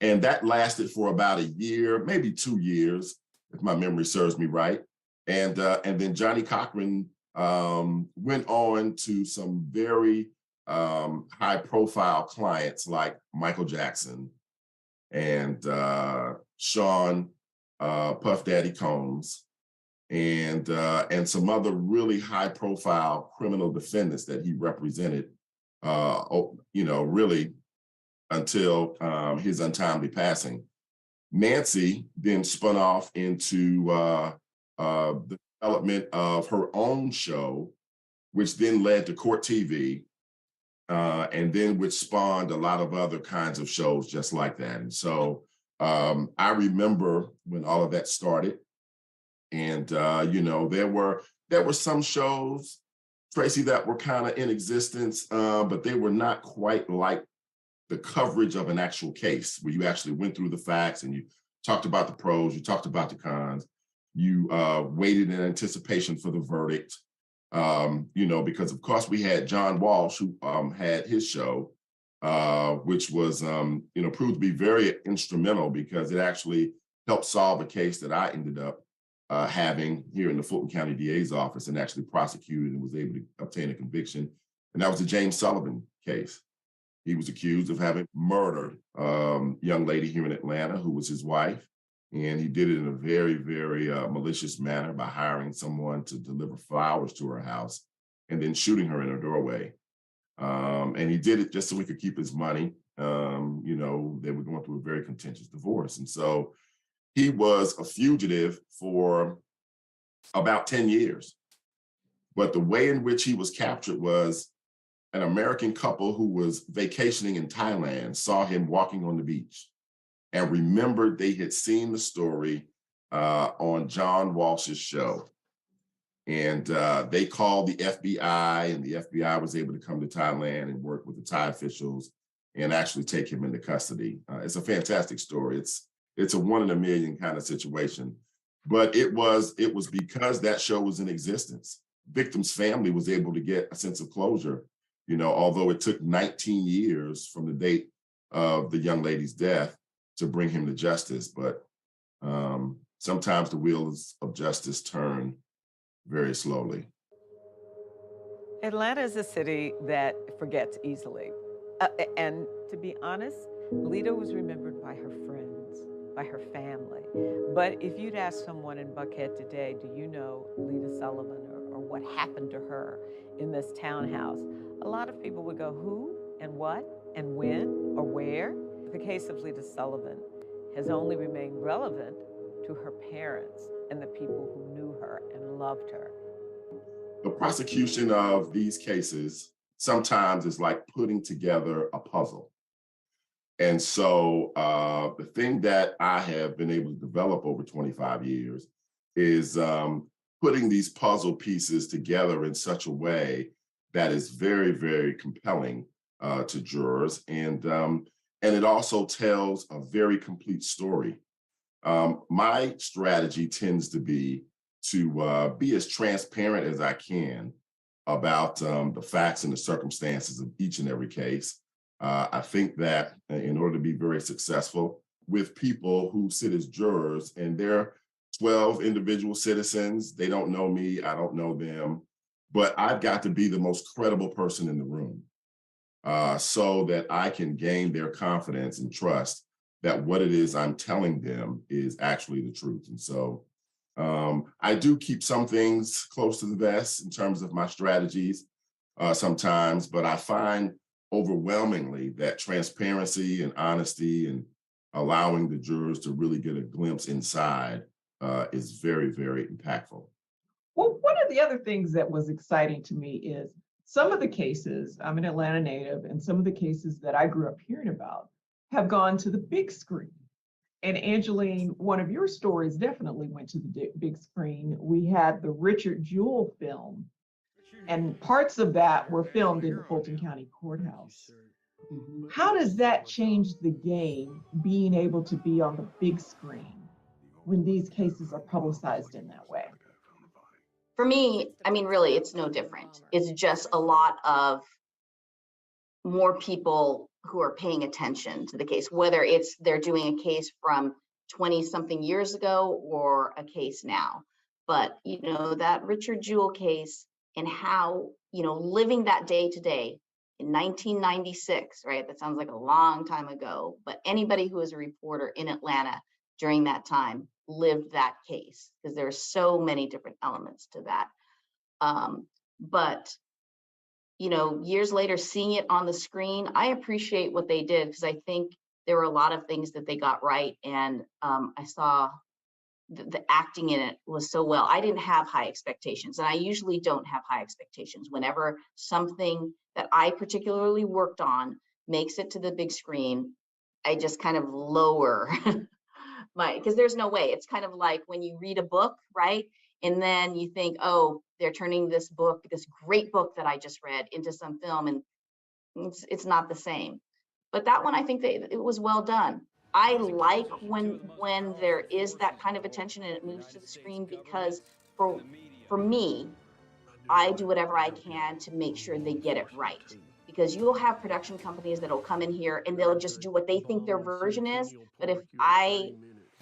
And that lasted for about a year, maybe 2 years, if my memory serves me right. And then Johnny Cochran went on to some very high-profile clients like Michael Jackson and Sean Puff Daddy Combs, and some other really high-profile criminal defendants that he represented, really until his untimely passing. Nancy then spun off into the development of her own show, which then led to Court TV, and then which spawned a lot of other kinds of shows just like that. And so I remember when all of that started. And, there were some shows, Tracy, that were kind of in existence, but they were not quite like the coverage of an actual case where you actually went through the facts and you talked about the pros, you talked about the cons, you waited in anticipation for the verdict, because of course we had John Walsh who had his show, which was, proved to be very instrumental because it actually helped solve a case that I ended up having here in the Fulton County DA's office and actually prosecuted and was able to obtain a conviction. And that was the James Sullivan case. He was accused of having murdered a young lady here in Atlanta who was his wife. And he did it in a very, very malicious manner by hiring someone to deliver flowers to her house and then shooting her in her doorway. And he did it just so he could keep his money. You know, they were going through a very contentious divorce. And so he was a fugitive for about 10 years. But the way in which he was captured was an American couple who was vacationing in Thailand saw him walking on the beach and remembered they had seen the story on John Walsh's show. And they called the FBI, and the FBI was able to come to Thailand and work with the Thai officials and actually take him into custody. It's a fantastic story. It's a 1 in a million kind of situation. But it was because that show was in existence. Victim's family was able to get a sense of closure, you know, although it took 19 years from the date of the young lady's death to bring him to justice. But sometimes the wheels of justice turn very slowly. Atlanta is a city that forgets easily. And to be honest, Lita was remembered by her friends, by her family. But if you'd ask someone in Buckhead today, do you know Lita Sullivan or what happened to her in this townhouse? A lot of people would go, who and what and when or where? The case of Lita Sullivan has only remained relevant to her parents and the people who knew her and loved her. The prosecution of these cases sometimes is like putting together a puzzle. And so the thing that I have been able to develop over 25 years is putting these puzzle pieces together in such a way that is very, very compelling to jurors. And it also tells a very complete story. My strategy tends to be as transparent as I can about the facts and the circumstances of each and every case. I think that in order to be very successful with people who sit as jurors, and they're 12 individual citizens, they don't know me, I don't know them, but I've got to be the most credible person in the room so that I can gain their confidence and trust that what it is I'm telling them is actually the truth. And so I do keep some things close to the vest in terms of my strategies sometimes, but I find overwhelmingly that transparency and honesty and allowing the jurors to really get a glimpse inside is very, very impactful. Well, one of the other things that was exciting to me is some of the cases, I'm an Atlanta native, and some of the cases that I grew up hearing about have gone to the big screen. And Angeline, one of your stories definitely went to the big screen. We had the Richard Jewell film, and parts of that were filmed in the Fulton County Courthouse. How does that change the game, being able to be on the big screen when these cases are publicized in that way? For me, I mean, really, it's no different. It's just a lot of more people who are paying attention to the case, whether it's they're doing a case from 20 something years ago or a case now. But, you know, that Richard Jewell case and how, you know, living that day to day in 1996, right? That sounds like a long time ago, but anybody who was a reporter in Atlanta during that time lived that case because there are so many different elements to that. But you know, years later, seeing it on the screen, I appreciate what they did because I think there were a lot of things that they got right. And I saw the acting in it was so well. I didn't have high expectations, and I usually don't have high expectations. Whenever something that I particularly worked on makes it to the big screen, I just kind of lower because there's no way. It's kind of like when you read a book, right? And then you think, oh, they're turning this book, this great book that I just read, into some film, and it's not the same. But that one, I think it was well done. I like when there is that kind of attention and it moves to the screen because for me, I do whatever I can to make sure they get it right. Because you'll have production companies that'll come in here and they'll just do what they think their version is. But if I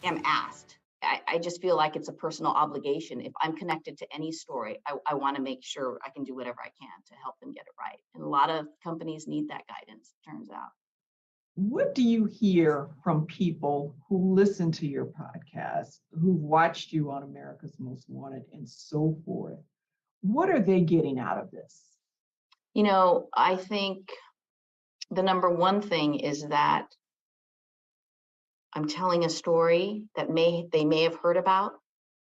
am asked, I just feel like it's a personal obligation. If I'm connected to any story, I want to make sure I can do whatever I can to help them get it right. And a lot of companies need that guidance, it turns out. What do you hear from people who listen to your podcast, who've watched you on America's Most Wanted and so forth? What are they getting out of this? You know, I think the number one thing is that I'm telling a story that they may have heard about,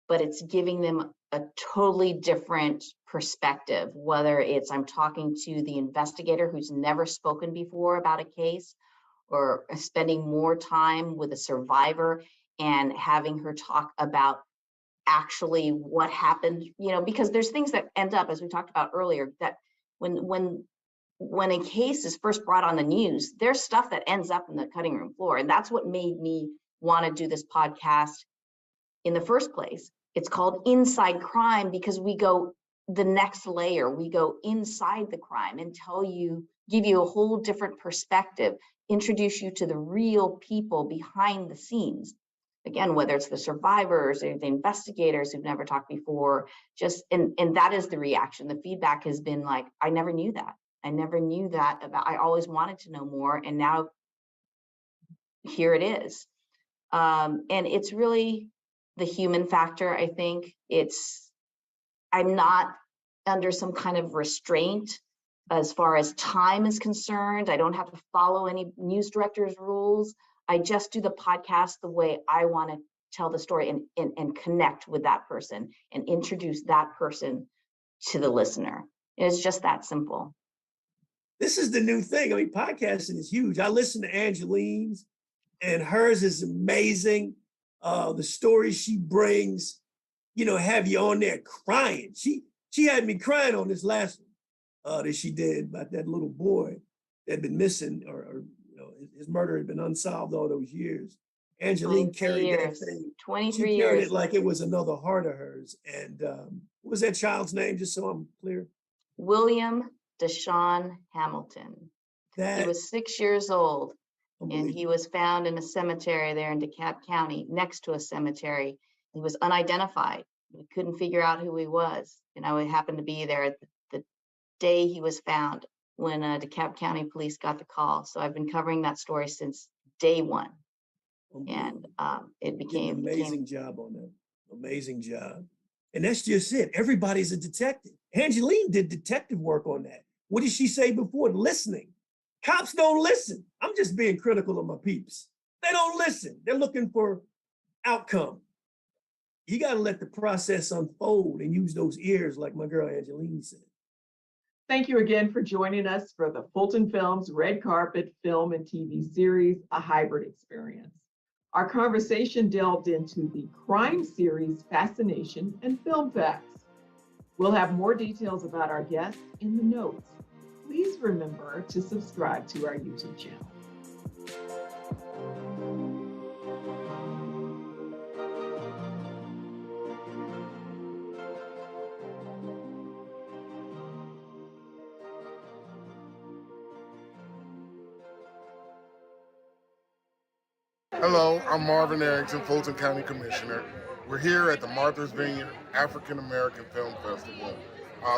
but it's giving them a totally different perspective, whether it's I'm talking to the investigator who's never spoken before about a case, or spending more time with a survivor and having her talk about actually what happened, you know, because there's things that end up, as we talked about earlier, that when a case is first brought on the news, there's stuff that ends up in the cutting room floor. And that's what made me want to do this podcast in the first place. It's called Inside Crime because we go the next layer. We go inside the crime and give you a whole different perspective, introduce you to the real people behind the scenes. Again, whether it's the survivors or the investigators who've never talked before, and that is the reaction. The feedback has been like, I never knew that. I never knew that about, I always wanted to know more. And now here it is. And it's really the human factor. I think I'm not under some kind of restraint as far as time is concerned. I don't have to follow any news director's rules. I just do the podcast the way I want to tell the story and connect with that person and introduce that person to the listener. It's just that simple. This is the new thing. I mean, podcasting is huge. I listen to Angeline's, and hers is amazing. The stories she brings, you know, have you on there crying. She had me crying on this last one that she did about that little boy that had been missing, or you know, his murder had been unsolved all those years. Angeline carried that thing. 23 she carried years. it like it was another heart of hers. And what was that child's name, just so I'm clear? William Deshaun Hamilton. He was 6 years old, and he was found in a cemetery there in DeKalb County, next to a cemetery. He was unidentified. We couldn't figure out who he was. And I happened to be there the day he was found when DeKalb County police got the call. So I've been covering that story since day one. And it became an amazing job on that. Amazing job. And that's just it. Everybody's a detective. Angeline did detective work on that. What did she say before? Listening. Cops don't listen. I'm just being critical of my peeps. They don't listen. They're looking for outcome. You got to let the process unfold and use those ears, like my girl Angeline said. Thank you again for joining us for the Fulton Films Red Carpet Film and TV series, A Hybrid Experience. Our conversation delved into the crime series fascination and film facts. We'll have more details about our guests in the notes. Please remember to subscribe to our YouTube channel. Hello, I'm Marvin Arrington, Fulton County Commissioner. We're here at the Martha's Vineyard African American Film Festival.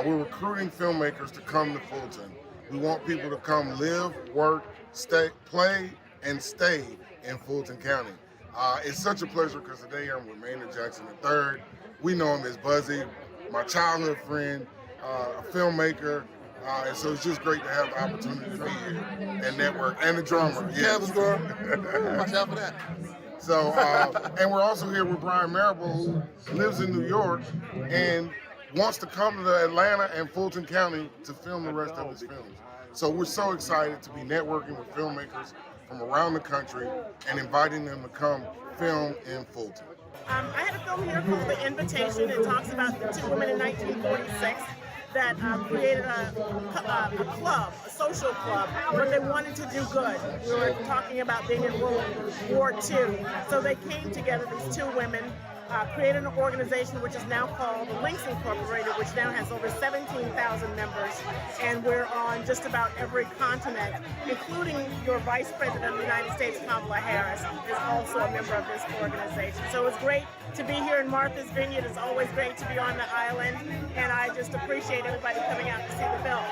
We're recruiting filmmakers to come to Fulton. We want people to come live, work, play, and stay in Fulton County. It's such a pleasure because today I'm with Maynard Jackson III. We know him as Buzzy, my childhood friend, a filmmaker. And so it's just great to have the opportunity to be here and network, and the drummer. Yeah, the drummer. Watch out for that. So, and we're also here with Brian Marable, who lives in New York and wants to come to Atlanta and Fulton County to film the rest of his films. So we're so excited to be networking with filmmakers from around the country and inviting them to come film in Fulton. I had a film here called The Invitation. It talks about the two women in 1946 that created a club, a social club, where they wanted to do good. We were talking about being in World War II. So they came together, these two women, created an organization which is now called Links Incorporated, which now has over 17,000 members. And we're on just about every continent, including your Vice President of the United States, Kamala Harris, is also a member of this organization. So it's great to be here in Martha's Vineyard. It's always great to be on the island. And I just appreciate everybody coming out to see the film.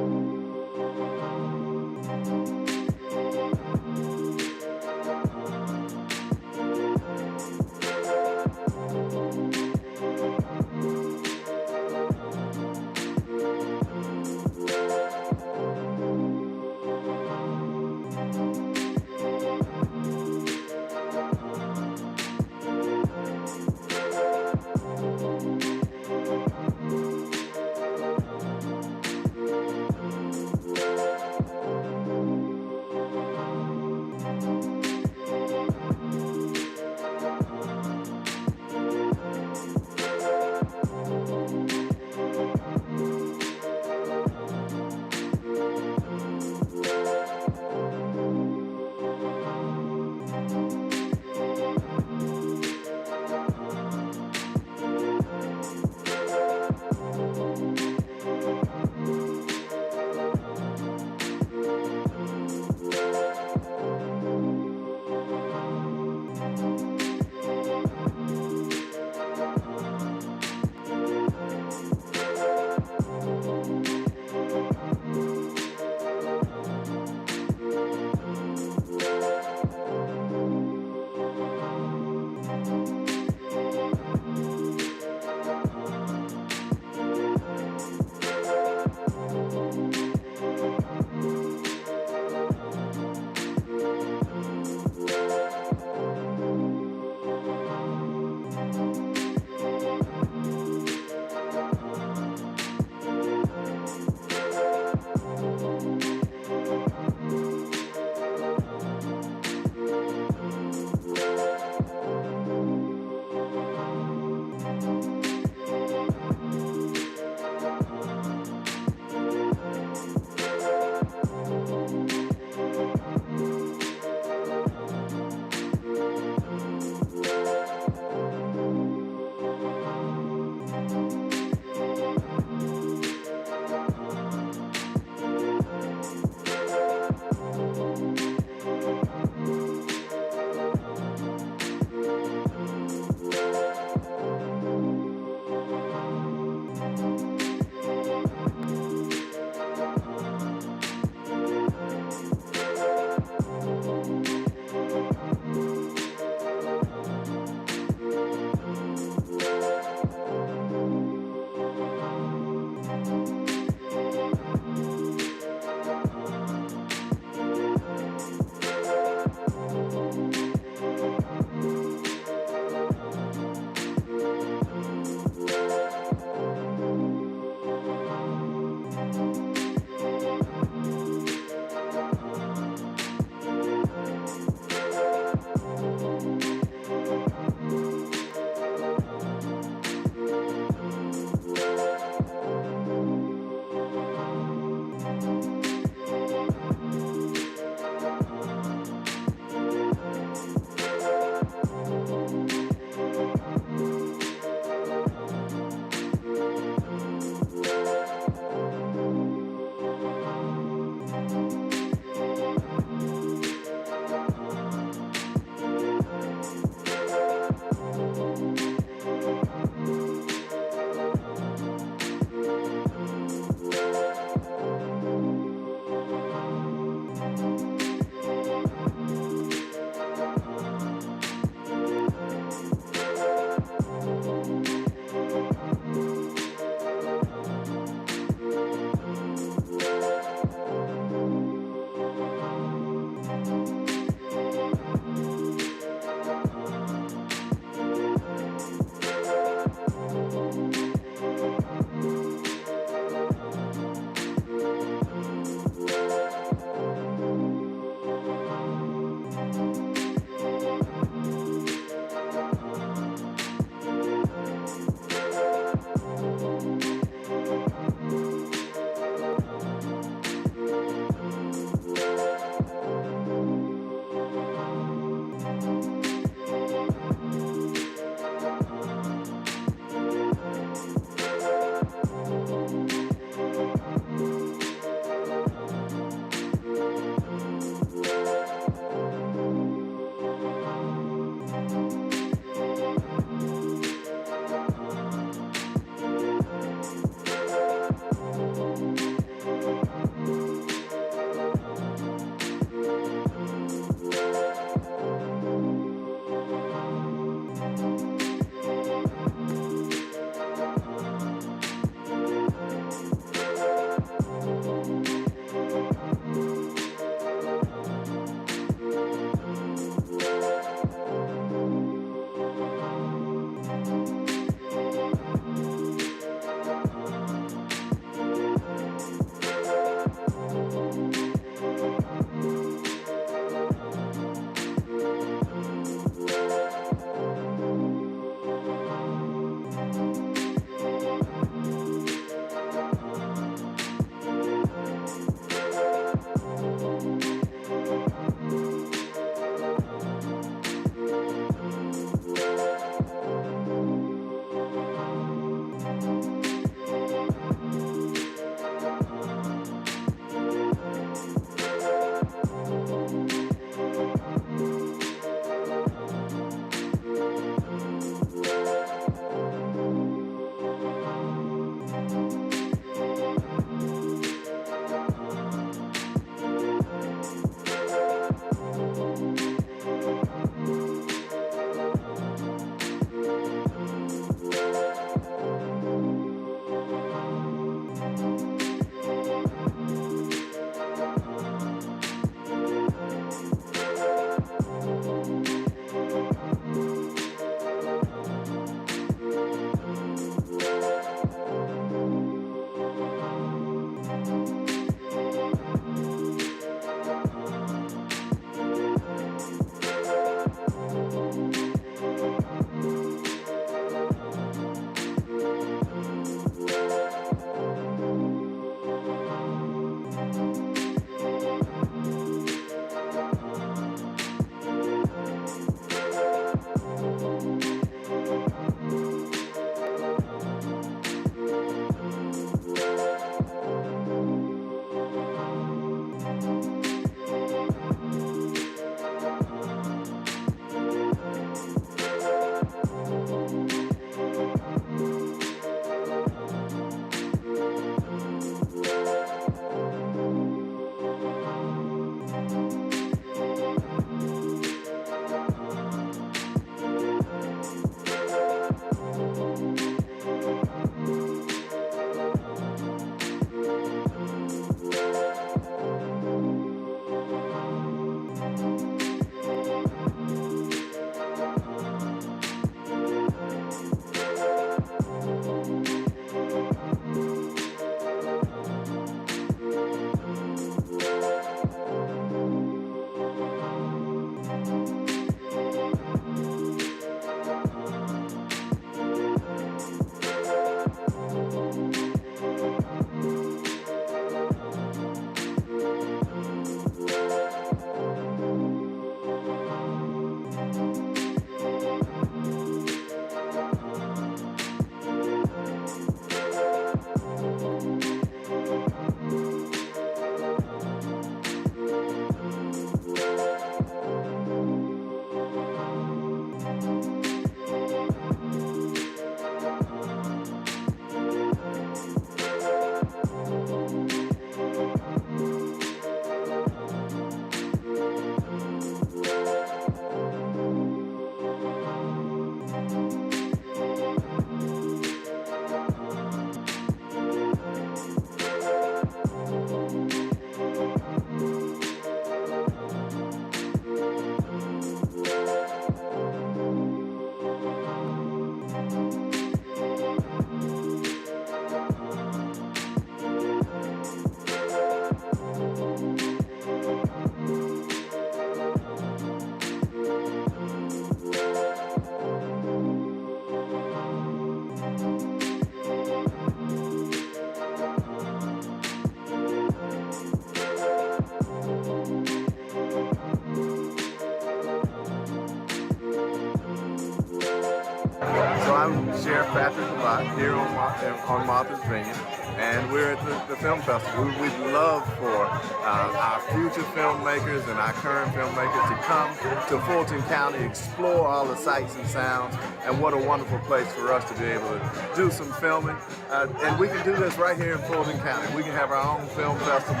Patrick Labat here on Martha's Vineyard, and we're at the film festival. We'd love for our future filmmakers and our current filmmakers to come to Fulton County, explore all the sights and sounds, and what a wonderful place for us to be able to do some filming. And we can do this right here in Fulton County. We can have our own film festival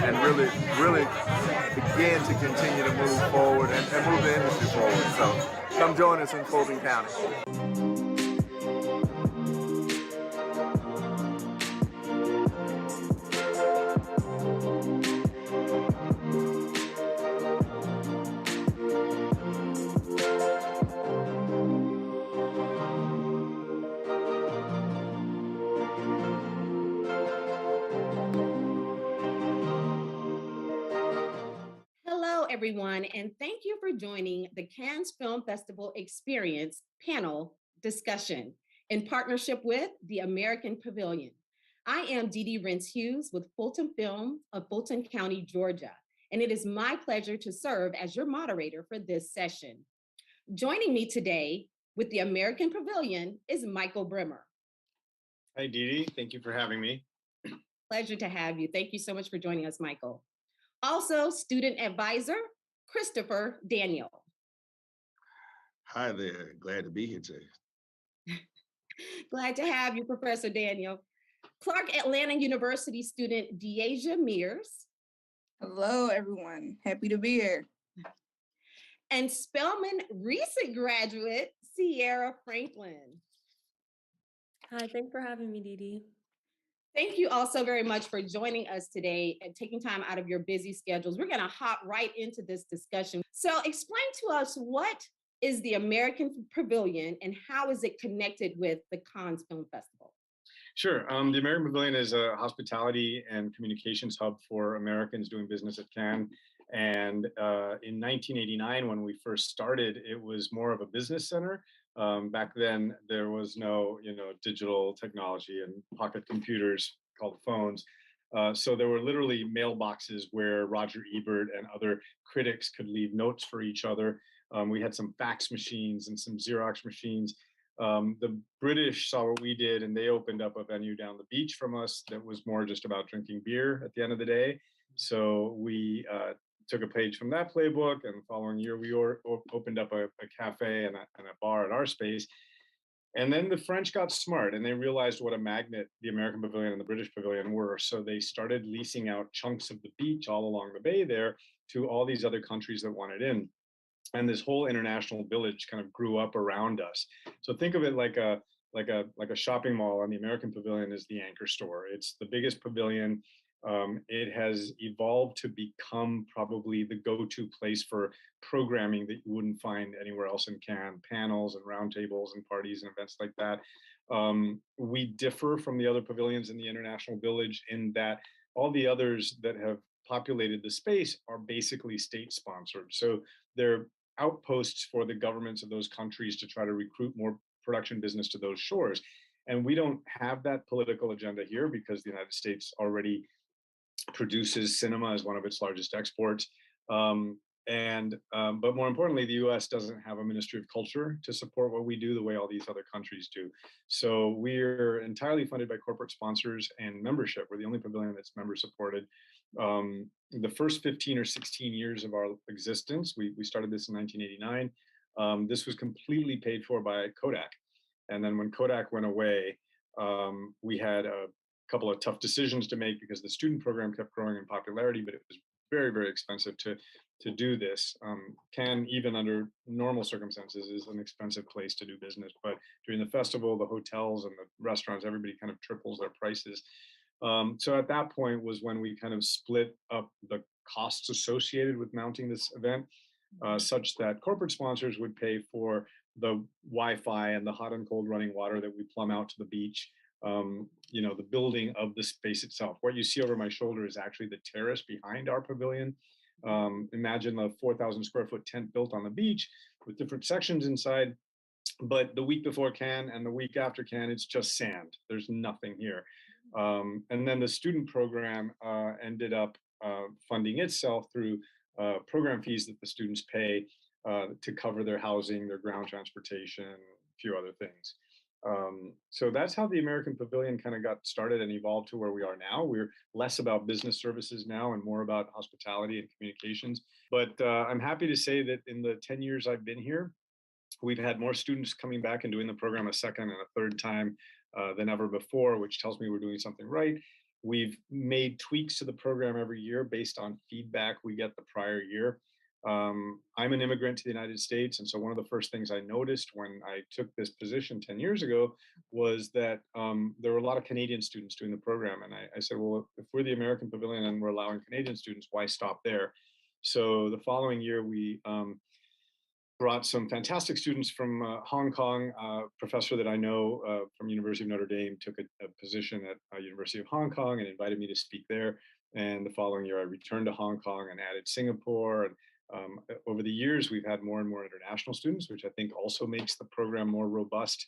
and really begin to continue to move forward and move the industry forward. So come join us in Fulton County. Hello, everyone, and thank you for joining the Cannes Film Festival Experience panel discussion in partnership with the American Pavilion. I am Dee Dee Rentz-Hughes with Fulton Film of Fulton County, Georgia, and it is my pleasure to serve as your moderator for this session. Joining me today with the American Pavilion is Michael Brimmer. Hi, Dee Dee. Thank you for having me. Pleasure to have you. Thank you so much for joining us, Michael. Also, student advisor, Christopher Daniel. Hi there. Glad to be here today. Glad to have you, Professor Daniel. Clark Atlanta University student, Deasia Mears. Hello, everyone. Happy to be here. And Spelman recent graduate, Sierra Franklin. Hi, thanks for having me, Dee Dee. Thank you all so very much for joining us today and taking time out of your busy schedules. We're going to hop right into this discussion. So explain to us, what is the American Pavilion and how is it connected with the Cannes Film Festival? Sure. The American Pavilion is a hospitality and communications hub for Americans doing business at Cannes. And in 1989, when we first started, it was more of a business center. Back then, there was no, digital technology and pocket computers called phones. So there were literally mailboxes where Roger Ebert and other critics could leave notes for each other. We had some fax machines and some Xerox machines. The British saw what we did, and they opened up a venue down the beach from us that was more just about drinking beer at the end of the day. So we took a page from that playbook, and the following year we opened up a cafe and a bar at our space. And then the French got smart, and they realized what a magnet the American Pavilion and the British Pavilion were. So they started leasing out chunks of the beach all along the bay there to all these other countries that wanted in. And this whole international village kind of grew up around us. So think of it like a shopping mall, and the American Pavilion is the anchor store. It's the biggest pavilion. It has evolved to become probably the go-to place for programming that you wouldn't find anywhere else in Cannes, panels and roundtables and parties and events like that. We differ from the other pavilions in the International Village in that all the others that have populated the space are basically state-sponsored. So they're outposts for the governments of those countries to try to recruit more production business to those shores. And we don't have that political agenda here because the United States already produces cinema as one of its largest exports. But more importantly, the US doesn't have a Ministry of Culture to support what we do the way all these other countries do. So we're entirely funded by corporate sponsors and membership. We're the only pavilion that's member supported. The first 15 or 16 years of our existence, we started this in 1989. This was completely paid for by Kodak. And then when Kodak went away, we had a couple of tough decisions to make because the student program kept growing in popularity, but it was very, very expensive to do this. Cannes, even under normal circumstances, is an expensive place to do business. But during the festival, the hotels and the restaurants, everybody kind of triples their prices. So at that point was when we kind of split up the costs associated with mounting this event, such that corporate sponsors would pay for the Wi-Fi and the hot and cold running water that we plumb out to the beach, the building of the space itself. What you see over my shoulder is actually the terrace behind our pavilion. Imagine a 4,000 square foot tent built on the beach with different sections inside. But the week before Cannes and the week after Cannes, it's just sand. There's nothing here. And then the student program ended up funding itself through program fees that the students pay to cover their housing, their ground transportation, a few other things. So that's how the American Pavilion kind of got started and evolved to where we are now. We're less about business services now and more about hospitality and communications. But I'm happy to say that in the 10 years I've been here, we've had more students coming back and doing the program a second and a third time than ever before, which tells me we're doing something right. We've made tweaks to the program every year based on feedback we get the prior year. I'm an immigrant to the United States, and so one of the first things I noticed when I took this position 10 years ago was that there were a lot of Canadian students doing the program. And I said, well, if we're the American Pavilion and we're allowing Canadian students, why stop there? So the following year, we brought some fantastic students from Hong Kong. A professor that I know from University of Notre Dame took a position at University of Hong Kong and invited me to speak there. And the following year, I returned to Hong Kong and added Singapore. And over the years, we've had more and more international students, which I think also makes the program more robust,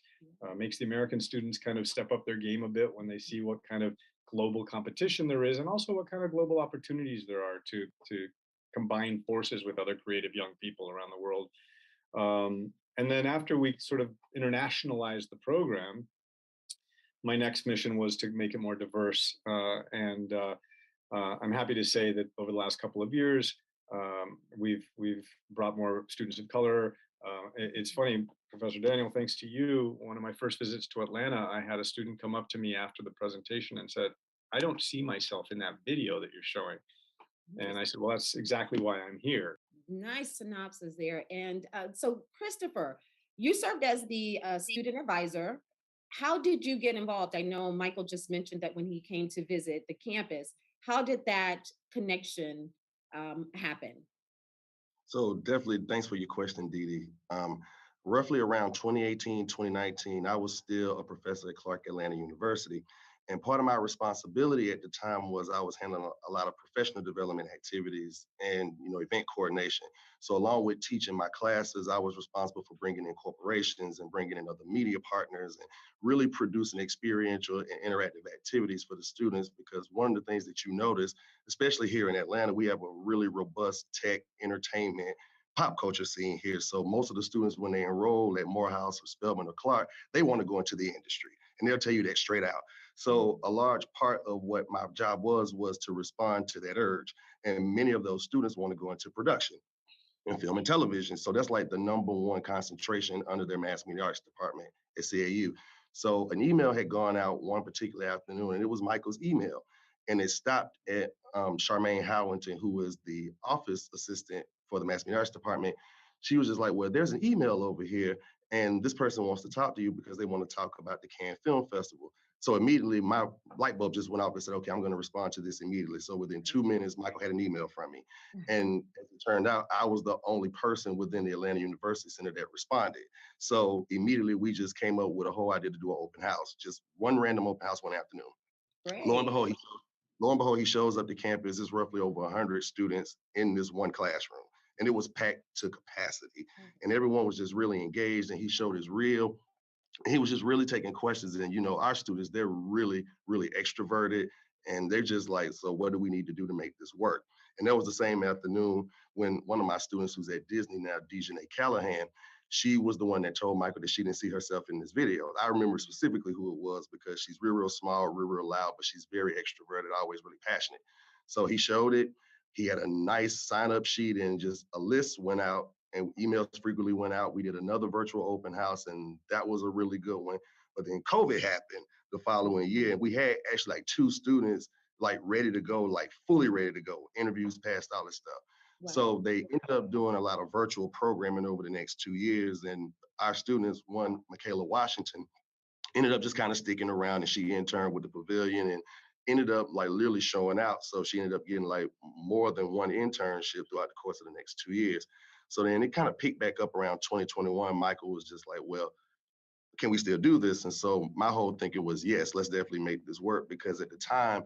makes the American students kind of step up their game a bit when they see what kind of global competition there is, and also what kind of global opportunities there are to combine forces with other creative young people around the world. And then after we sort of internationalized the program, my next mission was to make it more diverse. I'm happy to say that over the last couple of years, we've brought more students of color. It's funny, Professor Daniel, thanks to you, one of my first visits to Atlanta, I had a student come up to me after the presentation and said, I don't see myself in that video that you're showing. And I said, well, that's exactly why I'm here. Nice synopsis there. And so, Christopher, you served as the student advisor. How did you get involved? I know Michael just mentioned that when he came to visit the campus, how did that connection happen? So definitely, thanks for your question, Dee Dee. Roughly around 2018, 2019, I was still a professor at Clark Atlanta University. And part of my responsibility at the time was I was handling a lot of professional development activities and event coordination. So along with teaching my classes, I was responsible for bringing in corporations and bringing in other media partners and really producing experiential and interactive activities for the students. Because one of the things that you notice, especially here in Atlanta, we have a really robust tech, entertainment, pop culture scene here. So most of the students, when they enroll at Morehouse or Spelman or Clark, they want to go into the industry, and they'll tell you that straight out. So a large part of what my job was to respond to that urge. And many of those students want to go into production in film and television. So that's like the number one concentration under their mass media arts department at CAU. So an email had gone out one particular afternoon, and it was Michael's email. And it stopped at Charmaine Howington, who was the office assistant for the mass media arts department. She was just like, well, there's an email over here, and this person wants to talk to you because they want to talk about the Cannes Film Festival. So immediately my light bulb just went off and said, okay, I'm going to respond to this immediately. So within 2 minutes, Michael had an email from me. And as it turned out, I was the only person within the Atlanta University Center that responded. So immediately we just came up with a whole idea to do an open house, just one random open house one afternoon. Great. Lo and behold, he shows up to campus. There's roughly over 100 students in this one classroom. And it was packed to capacity. And everyone was just really engaged, and he showed his reel. He was just really taking questions. And, our students, they're really, really extroverted. And they're just like, so what do we need to do to make this work? And that was the same afternoon when one of my students who's at Disney now, Dejanay Callahan, she was the one that told Michael that she didn't see herself in this video. I remember specifically who it was because she's real, real small, real, real loud, but she's very extroverted, always really passionate. So he showed it. He had a nice sign-up sheet, and just a list went out, and emails frequently went out. We did another virtual open house, and that was a really good one. But then COVID happened the following year, and we had actually like 2 students like ready to go, like fully ready to go, interviews passed, all this stuff. Wow. So they ended up doing a lot of virtual programming over the next 2 years. And our students, one, Michaela Washington, ended up just kind of sticking around, and she interned with the pavilion and ended up like literally showing out. So she ended up getting like more than one internship throughout the course of the next 2 years. So then it kind of picked back up around 2021. Michael was just like, well, can we still do this? And so my whole thinking was, yes, let's definitely make this work, because at the time,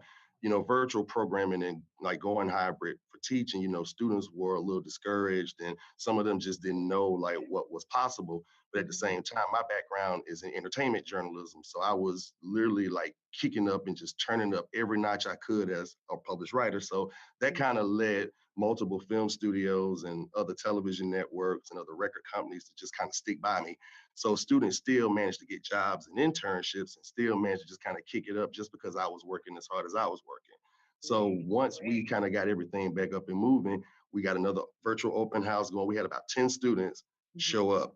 virtual programming and like going hybrid for teaching, students were a little discouraged, and some of them just didn't know like what was possible. But at the same time, my background is in entertainment journalism. So I was literally like kicking up and just turning up every notch I could as a published writer. So that kind of led multiple film studios and other television networks and other record companies to just kind of stick by me. So students still managed to get jobs and internships and still managed to just kind of kick it up just because I was working as hard as I was working. So once we kind of got everything back up and moving, we got another virtual open house going. We had about 10 students show up,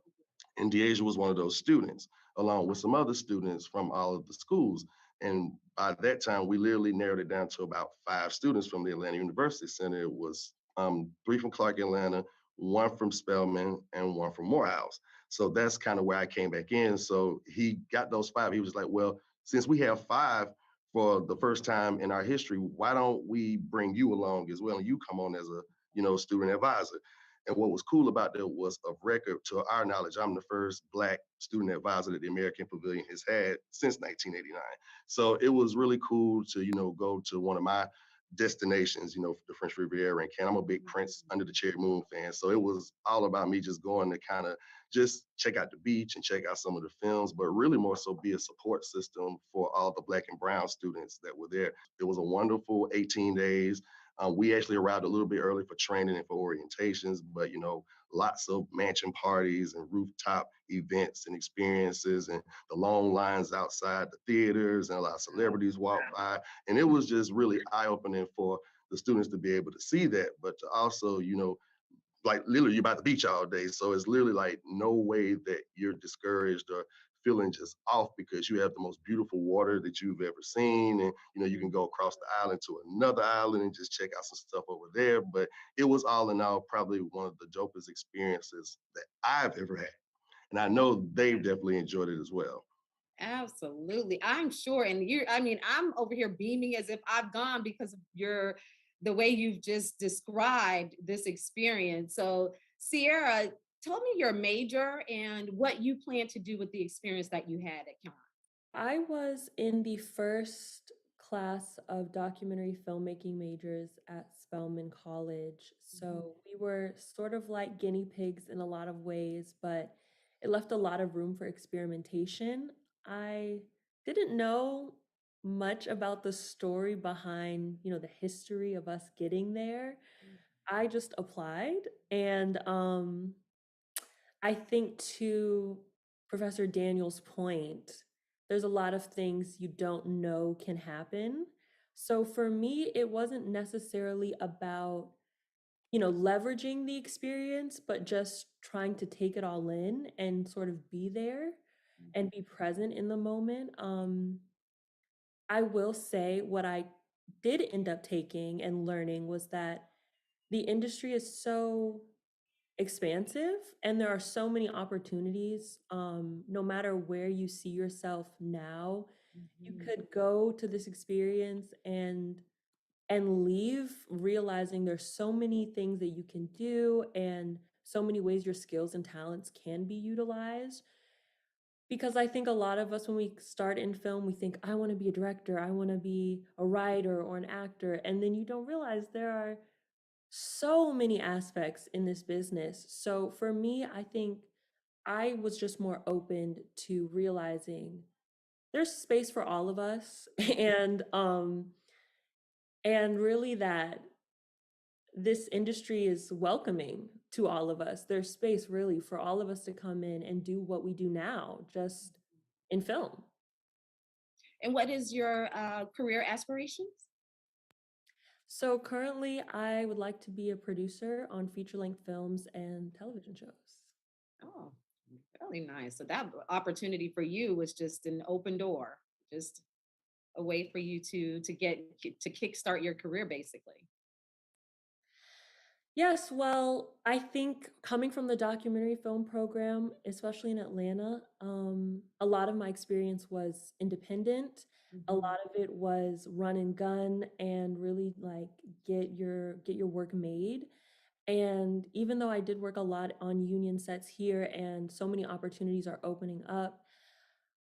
and Deasia was one of those students, along with some other students from all of the schools. And by that time, we literally narrowed it down to about 5 students from the Atlanta University Center. It was 3 from Clark Atlanta, 1 from Spelman, and 1 from Morehouse. So that's kind of where I came back in. So he got those 5. He was like, well, since we have 5 for the first time in our history, why don't we bring you along as well? And you come on as a, student advisor. And what was cool about that was, of record to our knowledge, I'm the first Black student advisor that the American Pavilion has had since 1989. So it was really cool to, go to one of my destinations, the French Riviera in Canada. I'm a big Prince Under the Cherry Moon fan. So it was all about me just going to kind of just check out the beach and check out some of the films, but really more so be a support system for all the Black and brown students that were there. It was a wonderful 18 days. We actually arrived a little bit early for training and for orientations, but lots of mansion parties and rooftop events and experiences and the long lines outside the theaters, and a lot of celebrities walked by. And it was just really eye-opening for the students to be able to see that, but to also, like literally you're about the beach all day. So it's literally like no way that you're discouraged or feeling just off, because you have the most beautiful water that you've ever seen. And, you can go across the island to another island and just check out some stuff over there. But it was all in all probably one of the dopest experiences that I've ever had. And I know they've definitely enjoyed it as well. Absolutely. I'm sure. And I'm over here beaming as if I've gone because of the way you've just described this experience. So, Sierra, tell me your major and what you plan to do with the experience that you had at Con. I was in the first class of documentary filmmaking majors at Spelman College. So we were sort of like guinea pigs in a lot of ways, but it left a lot of room for experimentation. I didn't know much about the story behind, the history of us getting there. I just applied, and I think to Professor Daniel's point, there's a lot of things you don't know can happen. So for me, it wasn't necessarily about, leveraging the experience, but just trying to take it all in and sort of be there and be present in the moment. I will say what I did end up taking and learning was that the industry is so expansive and there are so many opportunities. No matter where you see yourself now, you could go to this experience and leave realizing there's so many things that you can do and so many ways your skills and talents can be utilized. Because I think a lot of us, when we start in film, we think, I want to be a director, I want to be a writer or an actor. And then you don't realize there are so many aspects in this business. So for me, I think I was just more open to realizing there's space for all of us and really that this industry is welcoming to all of us. There's space really for all of us to come in and do what we do now, just in film. And what is your career aspirations? So currently, I would like to be a producer on feature-length films and television shows. Oh, really nice. So that opportunity for you was just an open door, just a way for you to kickstart your career, basically. Yes, well, I think coming from the documentary film program, especially in Atlanta, a lot of my experience was independent. A lot of it was run and gun and really like get your work made. And even though I did work a lot on union sets here and so many opportunities are opening up,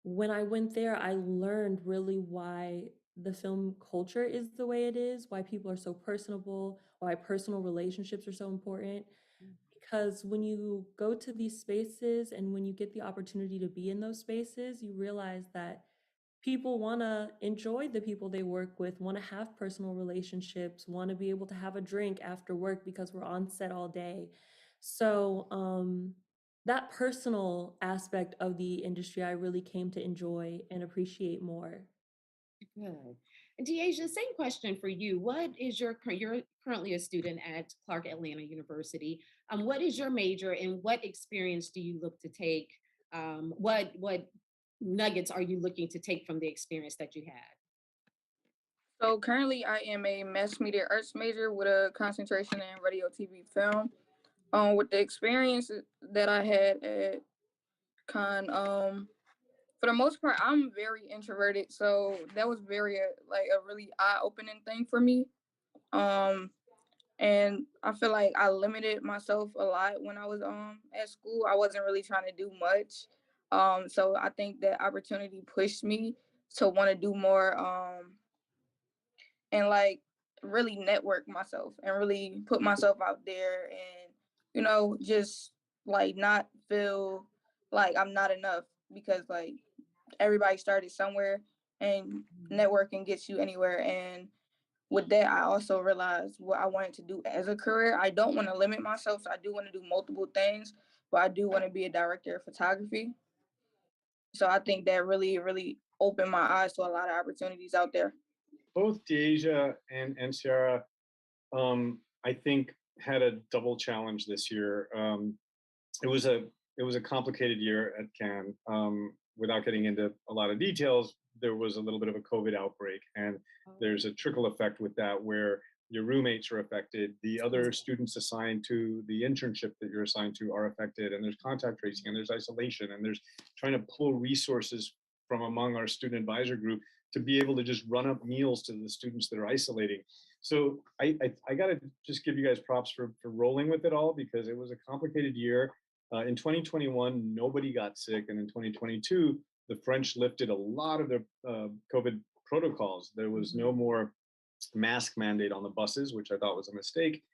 when I went there, I learned really why the film culture is the way it is, why people are so personable, why personal relationships are so important. Because when you go to these spaces and when you get the opportunity to be in those spaces, you realize that people want to enjoy the people they work with, want to have personal relationships, want to be able to have a drink after work because we're on set all day. So that personal aspect of the industry I really came to enjoy and appreciate more. Good. And Deasia, same question for you. What is you're currently a student at Clark Atlanta University. What is your major and what experience do you look to take? What nuggets are you looking to take from the experience that you had? So currently, I am a mass media arts major with a concentration in radio, TV, film. With the experience that I had at Con, for the most part, I'm very introverted, so that was very like a really eye-opening thing for me. Um, and I feel like I limited myself a lot when I was at school. I wasn't really trying to do much. So I think that opportunity pushed me to want to do more and like really network myself and really put myself out there and just like not feel like I'm not enough because like everybody started somewhere and networking gets you anywhere. And with that, I also realized what I wanted to do as a career. I don't want to limit myself. So I do want to do multiple things, but I do want to be a director of photography. So I think that really, really opened my eyes to a lot of opportunities out there. Both Deasia and Sarah, I think, had a double challenge this year. It was a complicated year at Cannes. Without getting into a lot of details, there was a little bit of a COVID outbreak, and there's a trickle effect with that where your roommates are affected, the other students assigned to the internship that you're assigned to are affected, and there's contact tracing, and there's isolation, and there's trying to pull resources from among our student advisor group to be able to just run up meals to the students that are isolating. So I got to just give you guys props for rolling with it all because it was a complicated year. In 2021, nobody got sick, and in 2022, the French lifted a lot of their COVID protocols. There was no more mask mandate on the buses, which I thought was a mistake.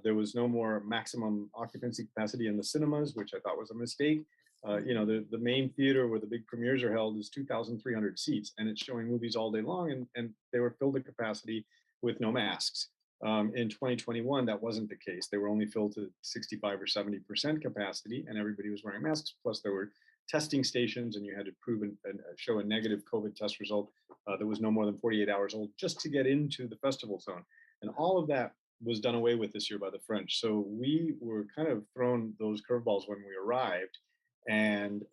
There was no more maximum occupancy capacity in the cinemas, which I thought was a mistake. The main theater where the big premieres are held is 2,300 seats, and it's showing movies all day long, and they were filled to capacity with no masks. In 2021, that wasn't the case. They were only filled to 65 or 70% capacity, and everybody was wearing masks. Plus, there were testing stations, and you had to prove and show a negative COVID test result that was no more than 48 hours old just to get into the festival zone. And all of that was done away with this year by the French. So we were kind of thrown those curveballs when we arrived. And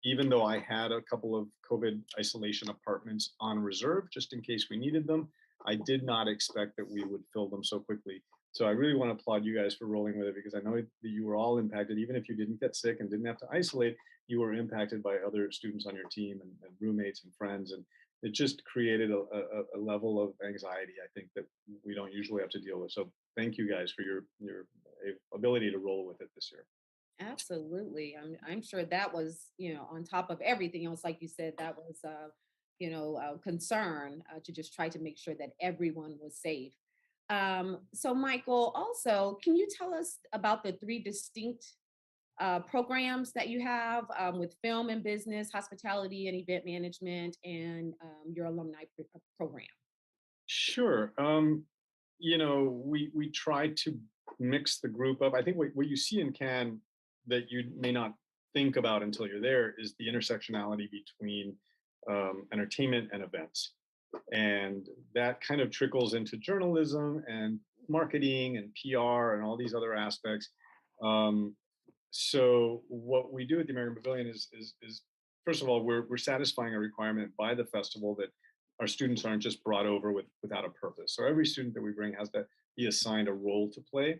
even though I had a couple of COVID isolation apartments on reserve, just in case we needed them, I did not expect that we would fill them so quickly. So I really want to applaud you guys for rolling with it because I know that you were all impacted. Even if you didn't get sick and didn't have to isolate, you were impacted by other students on your team and roommates and friends. And it just created a level of anxiety, I think, that we don't usually have to deal with. So thank you guys for your ability to roll with it this year. Absolutely. I'm sure that was, on top of everything else, like you said, that was, concern to just try to make sure that everyone was safe. So Michael, also, can you tell us about the three distinct programs that you have with film and business, hospitality and event management, and your alumni program? Sure. We try to mix the group up. I think what you see in Cannes that you may not think about until you're there is the intersectionality between entertainment and events. And that kind of trickles into journalism and marketing and PR and all these other aspects. So what we do at the American Pavilion is first of all, we're satisfying a requirement by the festival that our students aren't just brought over without a purpose. So every student that we bring has to be assigned a role to play.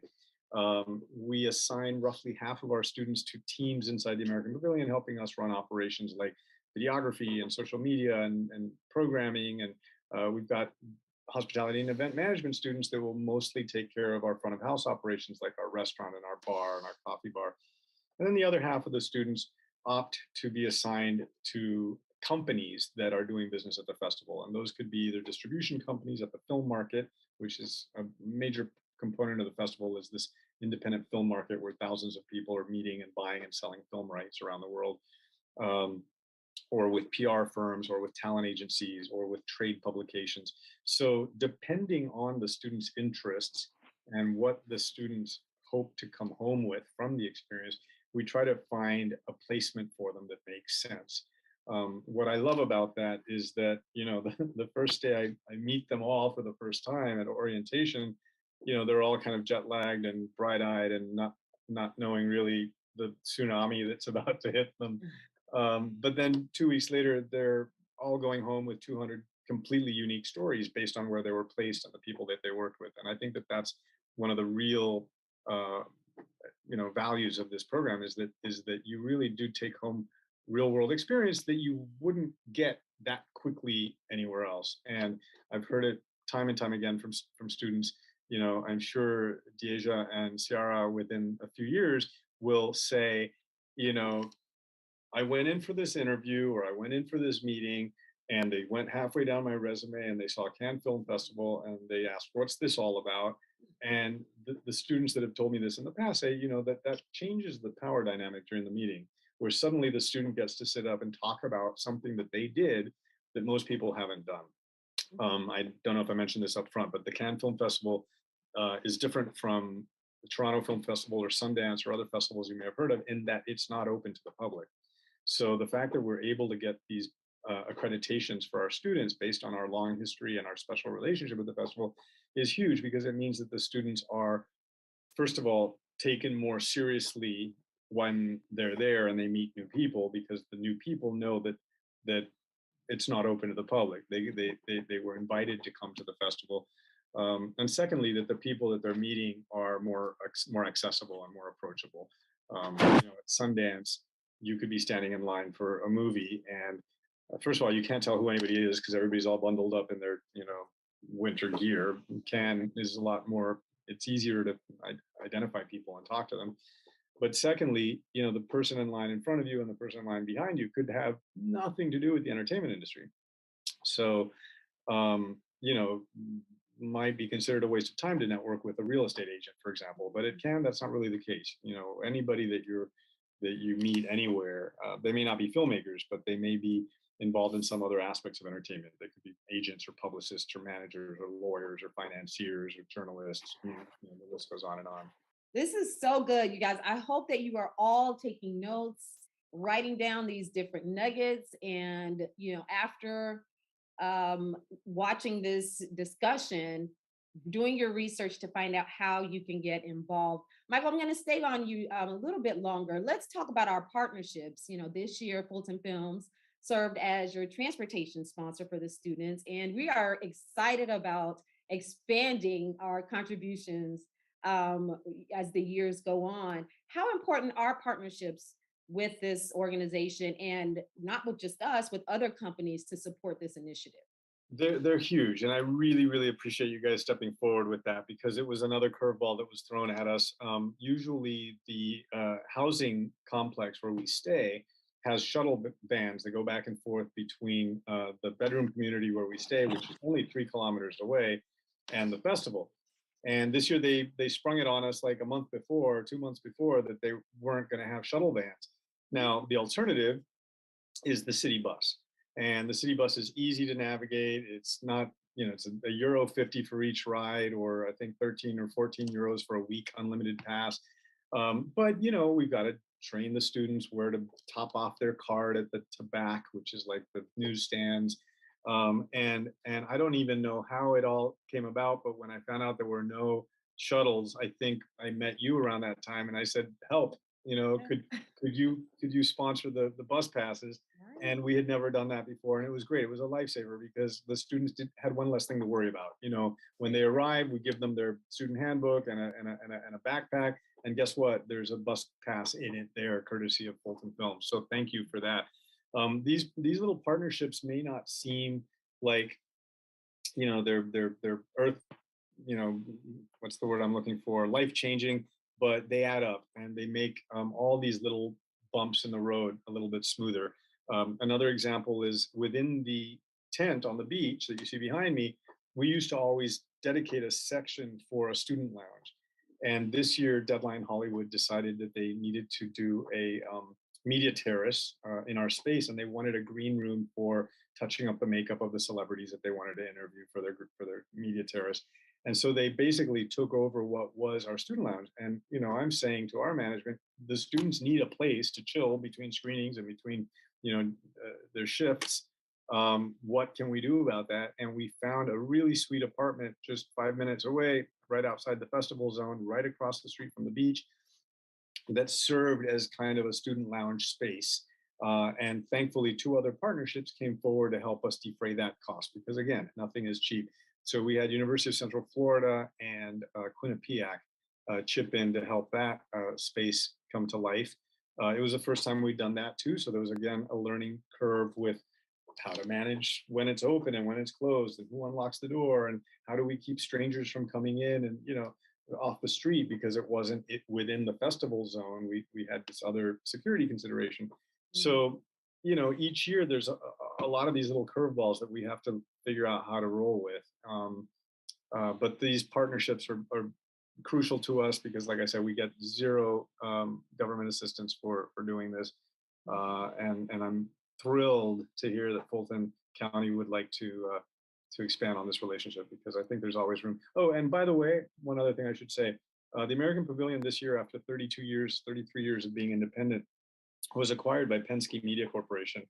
We assign roughly half of our students to teams inside the American Pavilion, helping us run operations like videography and social media and programming. And we've got hospitality and event management students that will mostly take care of our front of house operations like our restaurant and our bar and our coffee bar. And then the other half of the students opt to be assigned to companies that are doing business at the festival. And those could be either distribution companies at the film market, which is a major component of the festival, is this independent film market where thousands of people are meeting and buying and selling film rights around the world. or with PR firms, or with talent agencies, or with trade publications. So depending on the students' interests and what the students hope to come home with from the experience, we try to find a placement for them that makes sense. What I love about that is that, the first day I meet them all for the first time at orientation, they're all kind of jet lagged and bright eyed and not knowing really the tsunami that's about to hit them. But then 2 weeks later, they're all going home with 200 completely unique stories based on where they were placed and the people that they worked with. And I think that that's one of the real values of this program, is that you really do take home real world experience that you wouldn't get that quickly anywhere else. And I've heard it time and time again from students. I'm sure Deja and Ciara within a few years will say, I went in for this interview, or I went in for this meeting, and they went halfway down my resume and they saw Cannes Film Festival and they asked, what's this all about? And the students that have told me this in the past say, that changes the power dynamic during the meeting, where suddenly the student gets to sit up and talk about something that they did that most people haven't done. I don't know if I mentioned this up front, but the Cannes Film Festival is different from the Toronto Film Festival or Sundance or other festivals you may have heard of, in that it's not open to the public. So the fact that we're able to get these accreditations for our students based on our long history and our special relationship with the festival is huge, because it means that the students are, first of all, taken more seriously when they're there and they meet new people, because the new people know that it's not open to the public. They were invited to come to the festival. And secondly, that the people that they're meeting are more accessible and more approachable. At Sundance, you could be standing in line for a movie, and first of all, you can't tell who anybody is because everybody's all bundled up in their winter gear. Cannes is a lot more, it's easier to identify people and talk to them. But secondly, the person in line in front of you and the person in line behind you could have nothing to do with the entertainment industry. So, might be considered a waste of time to network with a real estate agent, for example. But at Cannes, that's not really the case. Anybody that you meet anywhere, they may not be filmmakers, but they may be involved in some other aspects of entertainment. They could be agents or publicists or managers or lawyers or financiers or journalists. The list goes on and on. This is so good, you guys. I hope that you are all taking notes, writing down these different nuggets, and after watching this discussion, doing your research to find out how you can get involved. Michael, I'm going to stay on you a little bit longer. Let's talk about our partnerships. This year, Fulton Films served as your transportation sponsor for the students, and we are excited about expanding our contributions as the years go on. How important are partnerships with this organization, and not with just us, with other companies, to support this initiative? They're huge, and I really, really appreciate you guys stepping forward with that, because it was another curveball that was thrown at us. Usually the housing complex where we stay has shuttle vans that go back and forth between the bedroom community where we stay, which is only 3 kilometers away, and the festival. And this year they sprung it on us like a month before, 2 months before, that they weren't going to have shuttle vans. Now, the alternative is the city bus. And the city bus is easy to navigate. It's not, it's a euro 50 for each ride, or I think 13 or 14 euros for a week unlimited pass. But, we've got to train the students where to top off their card at the Tabac, which is like the newsstands. And I don't even know how it all came about, but when I found out there were no shuttles, I think I met you around that time, and I said, help, could you sponsor the bus passes? And we had never done that before, and it was great. It was a lifesaver, because the students had one less thing to worry about. When they arrive, we give them their student handbook and a backpack, and guess what? There's a bus pass in it there, courtesy of Fulton Films. So thank you for that. These little partnerships may not seem like, they're earth, what's the word I'm looking for? Life-changing, but they add up, and they make all these little bumps in the road a little bit smoother. Another example is within the tent on the beach that you see behind me, we used to always dedicate a section for a student lounge. And this year, Deadline Hollywood decided that they needed to do a media terrace in our space, and they wanted a green room for touching up the makeup of the celebrities that they wanted to interview for their media terrace. And so they basically took over what was our student lounge. And I'm saying to our management, the students need a place to chill between screenings and between their shifts. What can we do about that? And we found a really sweet apartment just 5 minutes away, right outside the festival zone, right across the street from the beach, that served as kind of a student lounge space. And thankfully, 2 other partnerships came forward to help us defray that cost, because again, nothing is cheap. So we had University of Central Florida and Quinnipiac chip in to help that space come to life. It was the first time we'd done that too. So there was, again, a learning curve with how to manage when it's open and when it's closed, and who unlocks the door, and how do we keep strangers from coming in and off the street, because it wasn't within the festival zone. We had this other security consideration. So each year there's a lot of these little curveballs that we have to figure out how to roll with. But these partnerships are crucial to us because, like I said, we get zero government assistance for doing this. And I'm thrilled to hear that Fulton County would like to expand on this relationship, because I think there's always room. Oh, and by the way, one other thing I should say, the American Pavilion this year, after 33 years of being independent, was acquired by Penske Media Corporation.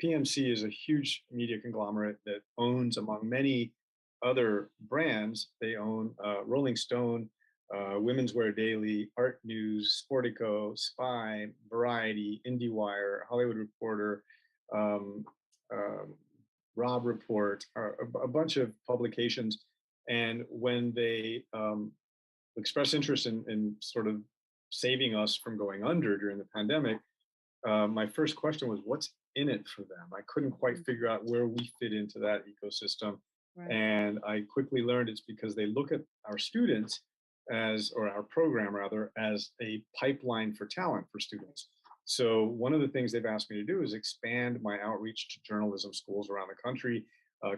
PMC is a huge media conglomerate that owns, among many other brands, they own Rolling Stone, Women's Wear Daily, Art News, Sportico, Spy, Variety, IndieWire, Hollywood Reporter, Rob Report, a bunch of publications. And when they expressed interest in sort of saving us from going under during the pandemic, my first question was, what's in it for them? I couldn't quite figure out where we fit into that ecosystem. Right. And I quickly learned it's because they look at our students or our program rather, as a pipeline for talent for students. So one of the things they've asked me to do is expand my outreach to journalism schools around the country,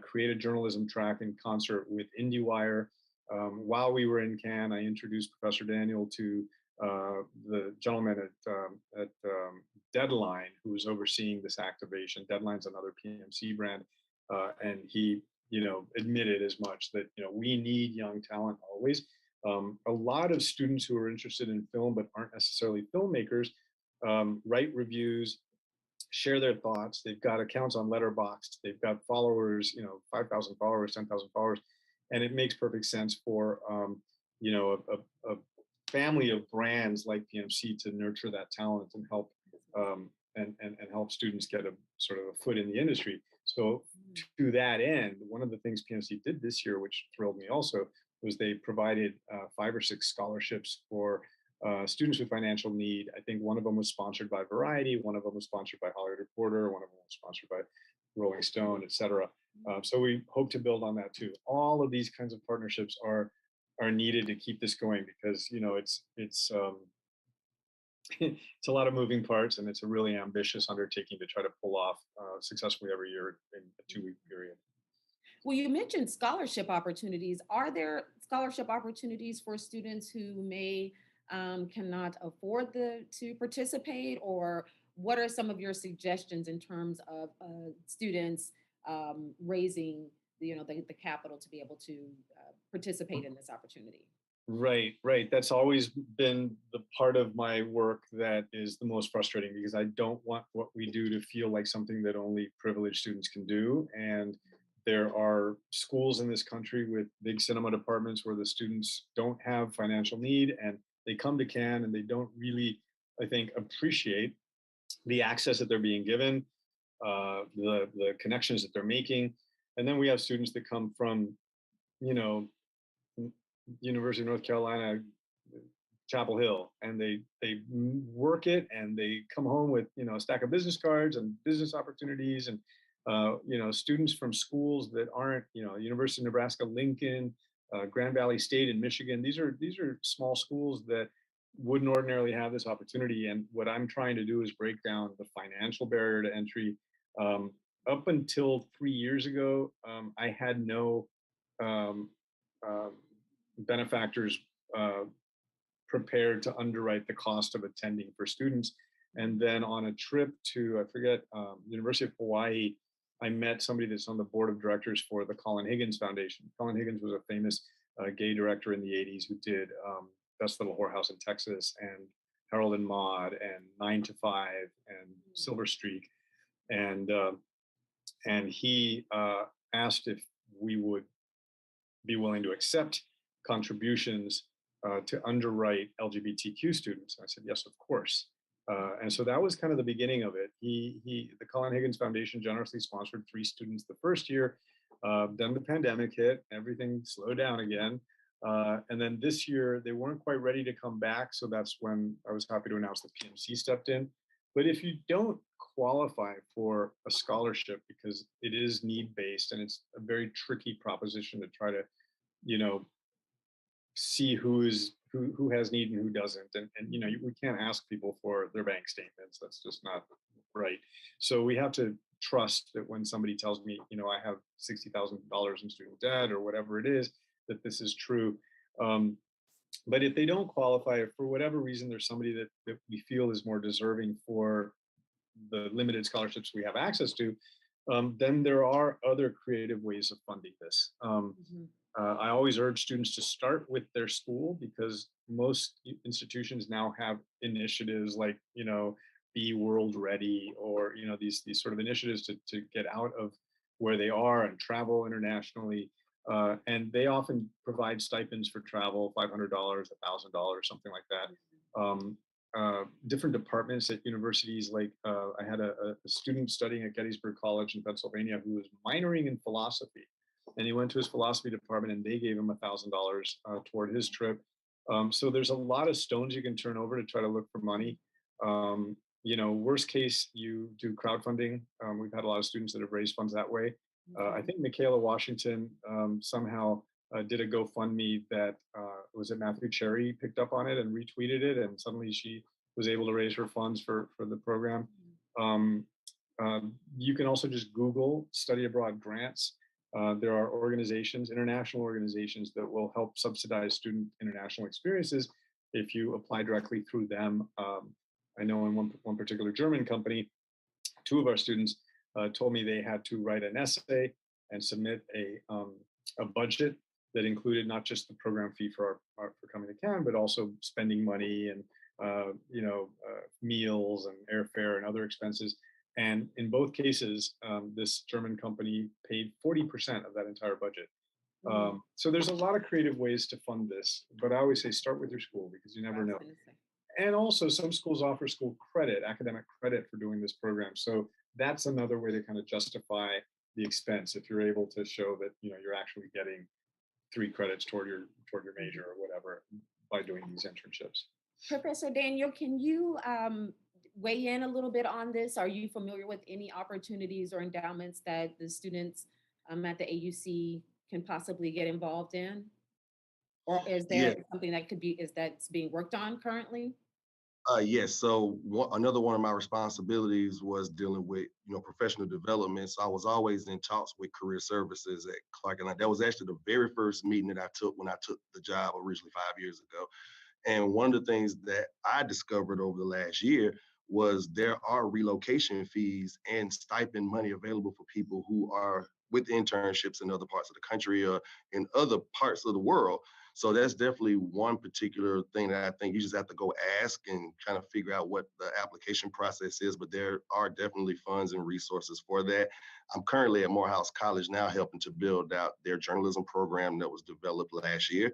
create a journalism track in concert with IndieWire. While we were in Cannes, I introduced Professor Daniel to the gentleman at Deadline, who was overseeing this activation. Deadline's another PMC brand, and he, admitted as much that we need young talent always. A lot of students who are interested in film but aren't necessarily filmmakers write reviews, share their thoughts. They've got accounts on Letterboxd. They've got followers, 5,000 followers, 10,000 followers, and it makes perfect sense for a family of brands like PMC to nurture that talent and help and help students get a sort of a foot in the industry. So to that end, one of the things PMC did this year, which thrilled me also, was they provided 5 or 6 scholarships for students with financial need. I think one of them was sponsored by Variety, one of them was sponsored by Hollywood Reporter, one of them was sponsored by Rolling Stone, et cetera. So we hope to build on that too. All of these kinds of partnerships are needed to keep this going, because it's it's a lot of moving parts, and it's a really ambitious undertaking to try to pull off successfully every year in a 2-week period. Well, you mentioned scholarship opportunities. Are there scholarship opportunities for students who may cannot afford to participate, or what are some of your suggestions in terms of students raising the capital to be able to participate in this opportunity? Right. That's always been the part of my work that is the most frustrating, because I don't want what we do to feel like something that only privileged students can do. And there are schools in this country with big cinema departments where the students don't have financial need, and they come to Cannes and they don't really, I think, appreciate the access that they're being given, the connections that they're making. And then we have students that come from, University of North Carolina, Chapel Hill, and they work it, and they come home with a stack of business cards and business opportunities, and students from schools that aren't University of Nebraska Lincoln, Grand Valley State in Michigan. These are small schools that wouldn't ordinarily have this opportunity. And what I'm trying to do is break down the financial barrier to entry. Up until 3 years ago, I had no benefactors prepared to underwrite the cost of attending for students. And then on a trip to, I forget, University of Hawaii, I met somebody that's on the board of directors for the Colin Higgins Foundation. Colin Higgins was a famous gay director in the 80s who did Best Little Whorehouse in Texas and Harold and Maude and 9 to 5 and Silver Streak. And he asked if we would be willing to accept contributions to underwrite LGBTQ students. And I said, yes, of course. And so that was kind of the beginning of it. The Colin Higgins Foundation generously sponsored 3 students the first year. Then the pandemic hit, everything slowed down again. And then this year, they weren't quite ready to come back. So that's when I was happy to announce that PMC stepped in. But if you don't qualify for a scholarship, because it is need-based and it's a very tricky proposition to try to, see who has need and who doesn't. And we can't ask people for their bank statements. That's just not right. So we have to trust that when somebody tells me, I have $60,000 in student debt or whatever it is, that this is true. But if they don't qualify, if for whatever reason there's somebody that we feel is more deserving for the limited scholarships we have access to, then there are other creative ways of funding this. I always urge students to start with their school, because most institutions now have initiatives like, Be World Ready, or, these sort of initiatives to get out of where they are and travel internationally. And they often provide stipends for travel, $500, $1,000, something like that. Different departments at universities, like I had a student studying at Gettysburg College in Pennsylvania who was minoring in philosophy. And he went to his philosophy department and they gave him $1,000 toward his trip. So there's a lot of stones you can turn over to try to look for money. Worst case, you do crowdfunding. We've had a lot of students that have raised funds that way. I think Michaela Washington somehow did a GoFundMe that was it Matthew Cherry picked up on it and retweeted it, and suddenly she was able to raise her funds for the program. You can also just Google study abroad grants. There are organizations, international organizations, that will help subsidize student international experiences if you apply directly through them. I know in one particular German company, 2 of our students told me they had to write an essay and submit a budget that included not just the program fee for coming to Cannes, but also spending money and meals and airfare and other expenses. And in both cases, this German company paid 40% of that entire budget. So there's a lot of creative ways to fund this, but I always say start with your school, because you never know. And also some schools offer school credit, academic credit, for doing this program. So that's another way to kind of justify the expense, if you're able to show that you're actually getting 3 credits toward your major or whatever by doing these internships. Professor Daniel, can you weigh in a little bit on this? Are you familiar with any opportunities or endowments that the students at the AUC can possibly get involved in? Or is there something that's being worked on currently? Yes. So another one of my responsibilities was dealing with, professional development. So I was always in talks with career services at Clark, and that was actually the very first meeting that I took when I took the job originally 5 years ago. And one of the things that I discovered over the last year was there are relocation fees and stipend money available for people who are with internships in other parts of the country or in other parts of the world. So that's definitely one particular thing that I think you just have to go ask and kind of figure out what the application process is. But there are definitely funds and resources for that. I'm currently at Morehouse College now helping to build out their journalism program that was developed last year.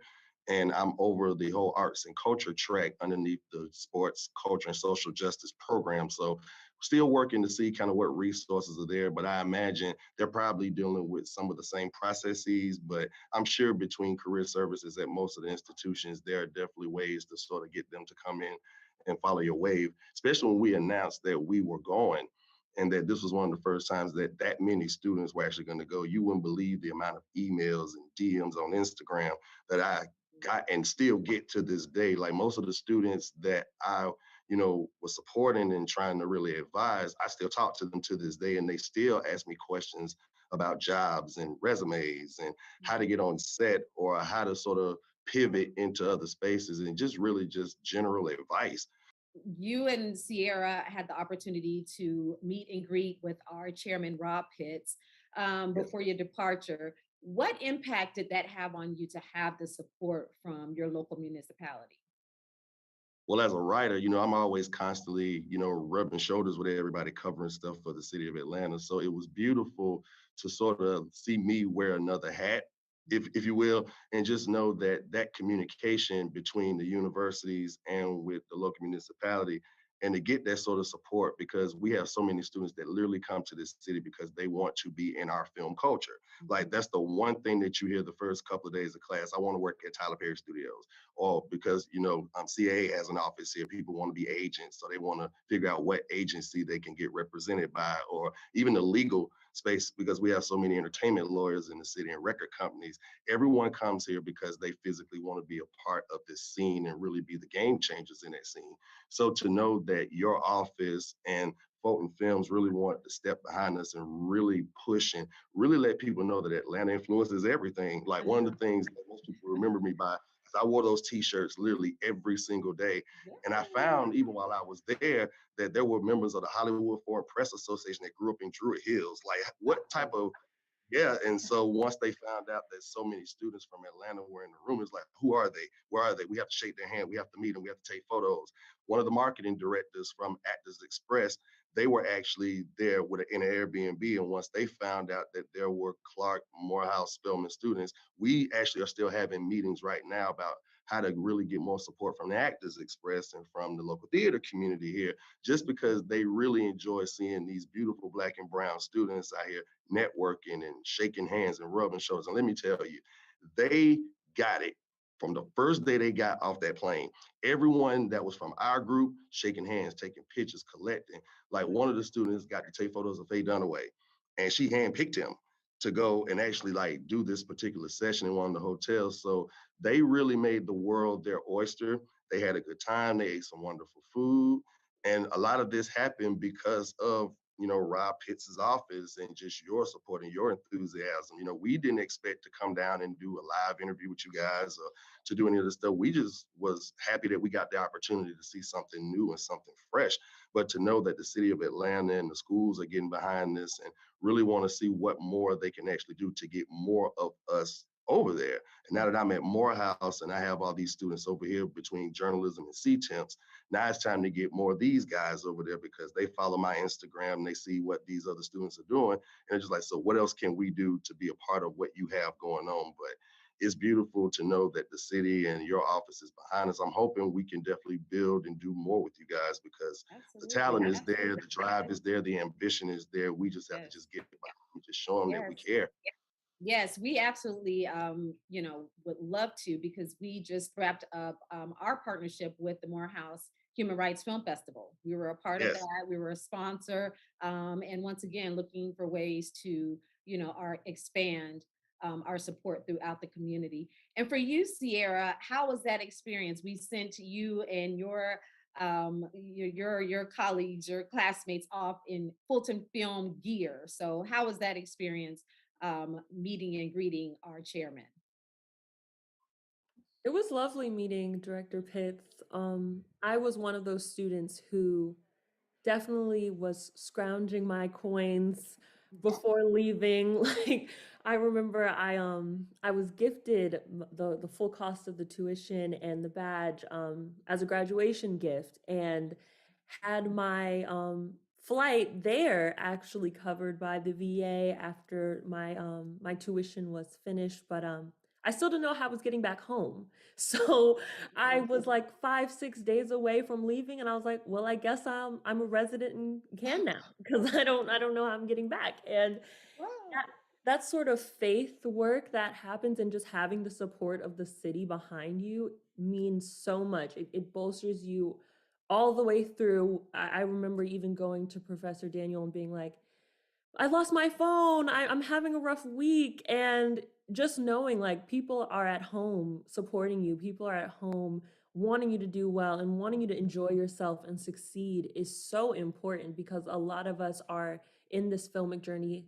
And I'm over the whole arts and culture track underneath the sports, culture, and social justice program. So still working to see kind of what resources are there, but I imagine they're probably dealing with some of the same processes, but I'm sure between career services at most of the institutions, there are definitely ways to sort of get them to come in and follow your wave, especially when we announced that we were going and that this was one of the first times that many students were actually going to go. You wouldn't believe the amount of emails and DMs on Instagram that I got and still get to this day. Like most of the students that I was supporting and trying to really advise, I still talk to them to this day, and they still ask me questions about jobs and resumes and how to get on set or how to sort of pivot into other spaces and just really just general advice. you and Sierra had the opportunity to meet and greet with our chairman, Rob Pitts, before your departure. What impact did that have on you to have the support from your local municipality? Well, as a writer, I'm always constantly, rubbing shoulders with everybody covering stuff for the city of Atlanta. So it was beautiful to sort of see me wear another hat, if you will, and just know that that communication between the universities and with the local municipality, and to get that sort of support because we have so many students that literally come to this city because they want to be in our film culture. Like that's the one thing that you hear the first couple of days of class. I want to work at Tyler Perry Studios, or because CAA has an office here. People want to be agents, so they want to figure out what agency they can get represented by, or even the legal space because we have so many entertainment lawyers in the city and record companies. Everyone comes here because they physically want to be a part of this scene and really be the game changers in that scene. So to know that your office and Fulton Films really want to step behind us and really push and really let people know that Atlanta influences everything. Like one of the things that most people remember me by is I wore those t-shirts literally every single day. And I found even while I was there that there were members of the Hollywood Foreign Press Association that grew up in Druid Hills. Like what type of yeah, and so once they found out that so many students from Atlanta were in the room, it's like, who are they? Where are they? We have to shake their hand. We have to meet them. We have to take photos. One of the marketing directors from Actors Express, they were actually there in an Airbnb. And once they found out that there were Clark Morehouse Spelman students, we actually are still having meetings right now about how to really get more support from the Actors Express and from the local theater community here, just because they really enjoy seeing these beautiful Black and brown students out here networking and shaking hands and rubbing shoulders. And let me tell you, they got it from the first day they got off that plane. Everyone that was from our group shaking hands, taking pictures, collecting. Like one of the students got to take photos of Faye Dunaway, and she handpicked him to go and actually like do this particular session in one of the hotels. So they really made the world their oyster. They had a good time. They ate some wonderful food. And a lot of this happened because of Rob Pitts' office and just your support and your enthusiasm. We didn't expect to come down and do a live interview with you guys or to do any of this stuff. We just was happy that we got the opportunity to see something new and something fresh. But to know that the city of Atlanta and the schools are getting behind this and really want to see what more they can actually do to get more of us over there. And now that I'm at Morehouse and I have all these students over here between journalism and C-Temps, now it's time to get more of these guys over there because they follow my Instagram and they see what these other students are doing. And it's just like, so what else can we do to be a part of what you have going on? But it's beautiful to know that the city and your office is behind us. I'm hoping we can definitely build and do more with you guys because the talent is there, the drive is there, the ambition is there. We just have to just get behind and just show them that we care. Yes, we absolutely, would love to because we just wrapped up our partnership with the Morehouse Human Rights Film Festival. We were a part of that. We were a sponsor, and once again, looking for ways to, expand our support throughout the community. And for you, Sierra, how was that experience? We sent you and your colleagues, your classmates off in Fulton film gear. So how was that experience? Meeting and greeting our chairman. It was lovely meeting Director Pitts. I was one of those students who definitely was scrounging my coins before leaving. Like I remember I was gifted the full cost of the tuition and the badge as a graduation gift, and had my flight there actually covered by the VA after my tuition was finished. But I still didn't know how I was getting back home. So I was like 5-6 days away from leaving, and I was like, well, I guess I'm a resident in Cannes now because I don't know how I'm getting back. And that sort of faith work that happens and just having the support of the city behind you means so much. It bolsters you all the way through. I remember even going to Professor Daniel and being like, I lost my phone. I'm having a rough week. And just knowing like people are at home supporting you, people are at home wanting you to do well and wanting you to enjoy yourself and succeed is so important because a lot of us are in this filmic journey,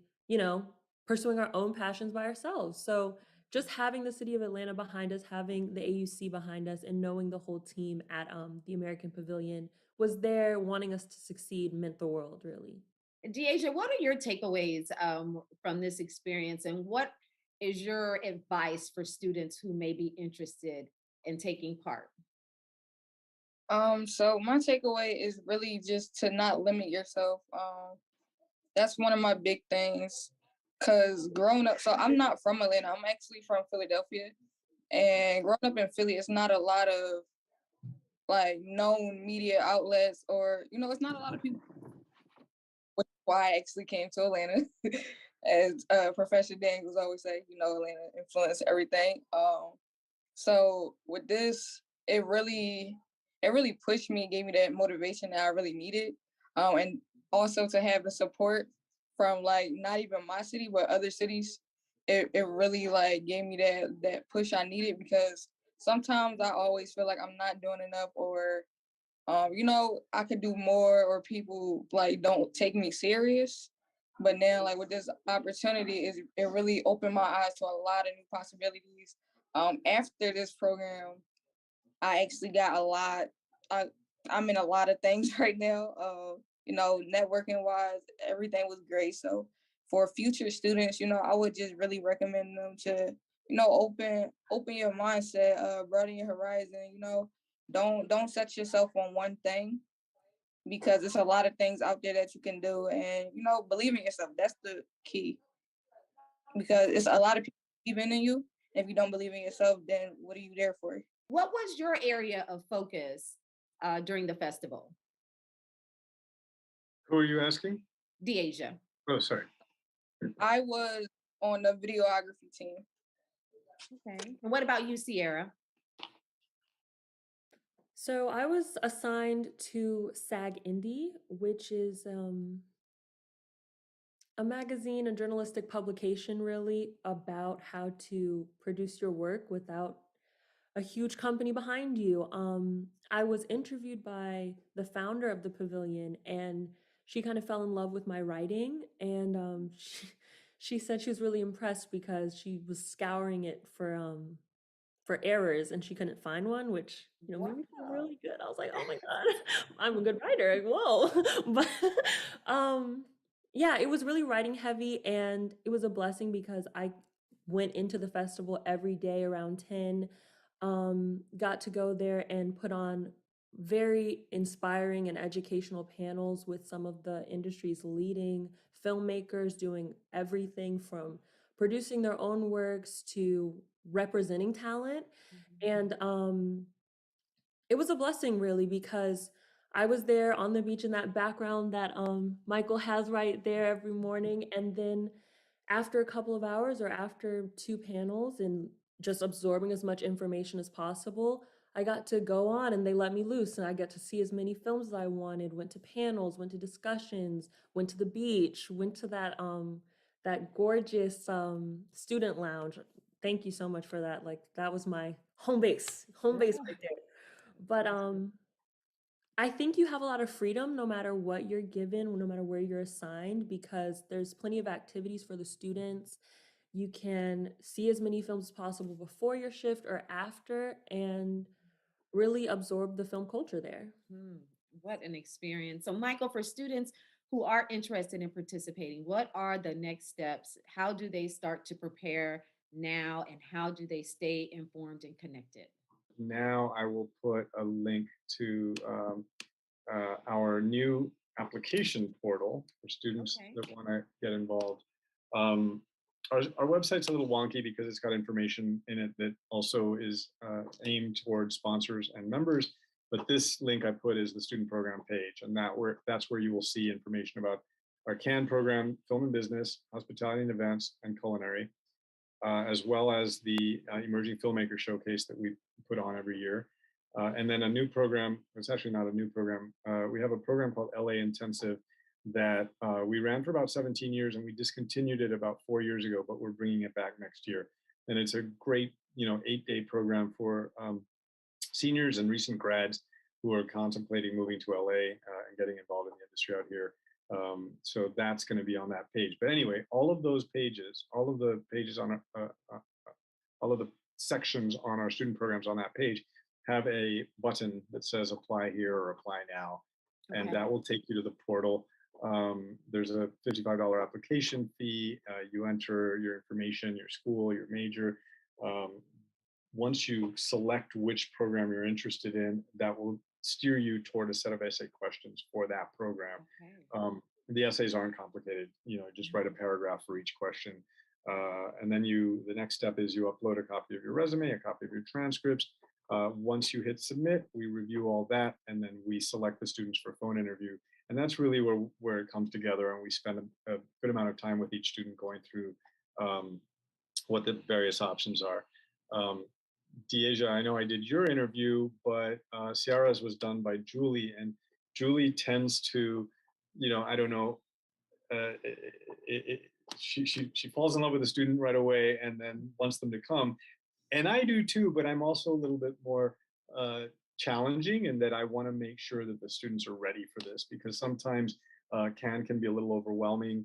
pursuing our own passions by ourselves. So just having the city of Atlanta behind us, having the AUC behind us, and knowing the whole team at the American Pavilion was there wanting us to succeed meant the world, really. Deasia, what are your takeaways from this experience, and what is your advice for students who may be interested in taking part? So my takeaway is really just to not limit yourself. That's one of my big things. Cause growing up, so I'm not from Atlanta. I'm actually from Philadelphia, and growing up in Philly, it's not a lot of like known media outlets, or it's not a lot of people. Which is why I actually came to Atlanta, as Professor Daniels always say, Atlanta influenced everything. So with this, it really pushed me, gave me that motivation that I really needed, and also to have the support from like not even my city but other cities. It really like gave me that push I needed, because sometimes I always feel like I'm not doing enough, or I could do more, or people like don't take me serious. But now, like with this opportunity, it really opened my eyes to a lot of new possibilities. After this program, I actually got a lot. I, I'm in a lot of things right now. Networking wise, everything was great. So for future students, I would just really recommend them to, open your mindset, broaden your horizon. Don't set yourself on one thing, because there's a lot of things out there that you can do, and believe in yourself. That's the key, because it's a lot of people believing in you. If you don't believe in yourself, then what are you there for? What was your area of focus during the festival? Who are you asking? Deasia. Oh, sorry. I was on the videography team. Okay. And what about you, Sierra? So I was assigned to SAG Indie, which is a magazine, a journalistic publication, really about how to produce your work without a huge company behind you. I was interviewed by the founder of the pavilion, and she kind of fell in love with my writing, and she said she was really impressed because she was scouring it for errors and she couldn't find one, which made me feel really good. I was like, oh my god, I'm a good writer. Whoa. But yeah, it was really writing heavy, and it was a blessing because I went into the festival every day around 10, got to go there and put on very inspiring and educational panels with some of the industry's leading filmmakers doing everything from producing their own works to representing talent. And it was a blessing, really, because I was there on the beach in that background that Michael has right there every morning. And then after a couple of hours, or after 2 panels and just absorbing as much information as possible, I got to go on and they let me loose, and I got to see as many films as I wanted, went to panels, went to discussions, went to the beach, went to that gorgeous student lounge. Thank you so much for that. Like, that was my home base right there. But I think you have a lot of freedom no matter what you're given, no matter where you're assigned, because there's plenty of activities for the students. You can see as many films as possible before your shift or after, and really absorb the film culture there. What an experience. So, Michael, for students who are interested in participating, what are the next steps? How do they start to prepare now, and how do they stay informed and connected? Now I will put a link to our new application portal for students that want to get involved. Our website's a little wonky because it's got information in it that also is aimed towards sponsors and members. But this link I put is the student program page, and that's where you will see information about our CAN program, film and business, hospitality and events, and culinary, as well as the emerging filmmaker showcase that we put on every year. And then a new program, it's actually not a new program. We have a program called LA Intensive that we ran for about 17 years, and we discontinued it about 4 years ago, but we're bringing it back next year. And it's a great, 8-day program for seniors and recent grads who are contemplating moving to LA and getting involved in the industry out here. So that's going to be on that page. But anyway, all of the pages on all of the sections on our student programs on that page have a button that says apply here or apply now. And Okay. that will take you to the portal. There's a $55 application fee. You enter your information, your school, your major. Um, Once you select which program you're interested in, that will steer you toward a set of essay questions for that program. The essays aren't complicated. Just write a paragraph for each question. And then the next step is you upload a copy of your resume, a copy of your transcripts. Once you hit submit, we review all that, and then we select the students for a phone interview. And that's really where it comes together. And we spend a good amount of time with each student going through what the various options are. Deasia, I know I did your interview, but Ciara's was done by Julie, and Julie tends to, I don't know, she falls in love with the student right away and then wants them to come, and I do too. But I'm also a little bit more challenging in that I want to make sure that the students are ready for this, because sometimes can be a little overwhelming.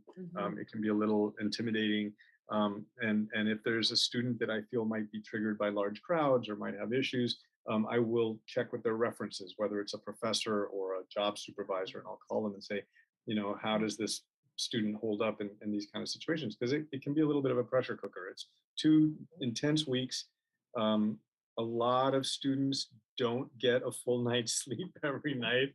It can be a little intimidating. And if there's a student that I feel might be triggered by large crowds or might have issues, I will check with their references, whether it's a professor or a job supervisor, and I'll call them and say, how does this student hold up in these kind of situations? Because it can be a little bit of a pressure cooker. It's 2 intense weeks. A lot of students don't get a full night's sleep every night.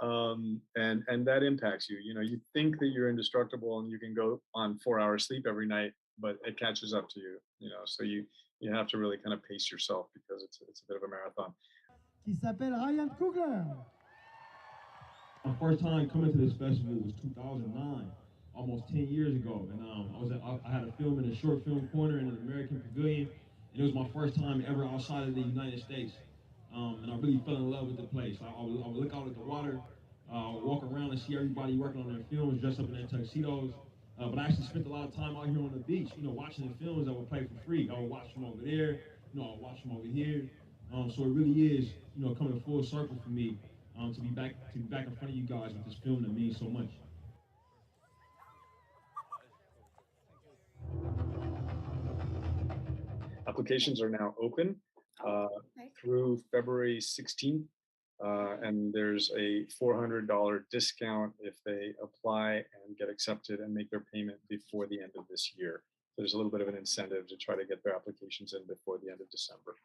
And that impacts you. You think that you're indestructible and you can go on 4 hours sleep every night, but it catches up to you. So you have to really kind of pace yourself, because it's a bit of a marathon. Qui s'appelle Ryan Coogler. My first time coming to this festival was 2009, almost 10 years ago, and I had a film in a short film corner in an American Pavilion, and it was my first time ever outside of the United States, and I really fell in love with the place. I would look out at the water, walk around and see everybody working on their films, dressed up in their tuxedos, but I actually spent a lot of time out here on the beach, watching the films that would play for free. I would watch them over there, I would watch them over here, so it really is, coming full circle for me. To be back in front of you guys with this film that means so much. Applications are now open through February 16th, and there's a $400 discount if they apply and get accepted and make their payment before the end of this year. There's a little bit of an incentive to try to get their applications in before the end of December.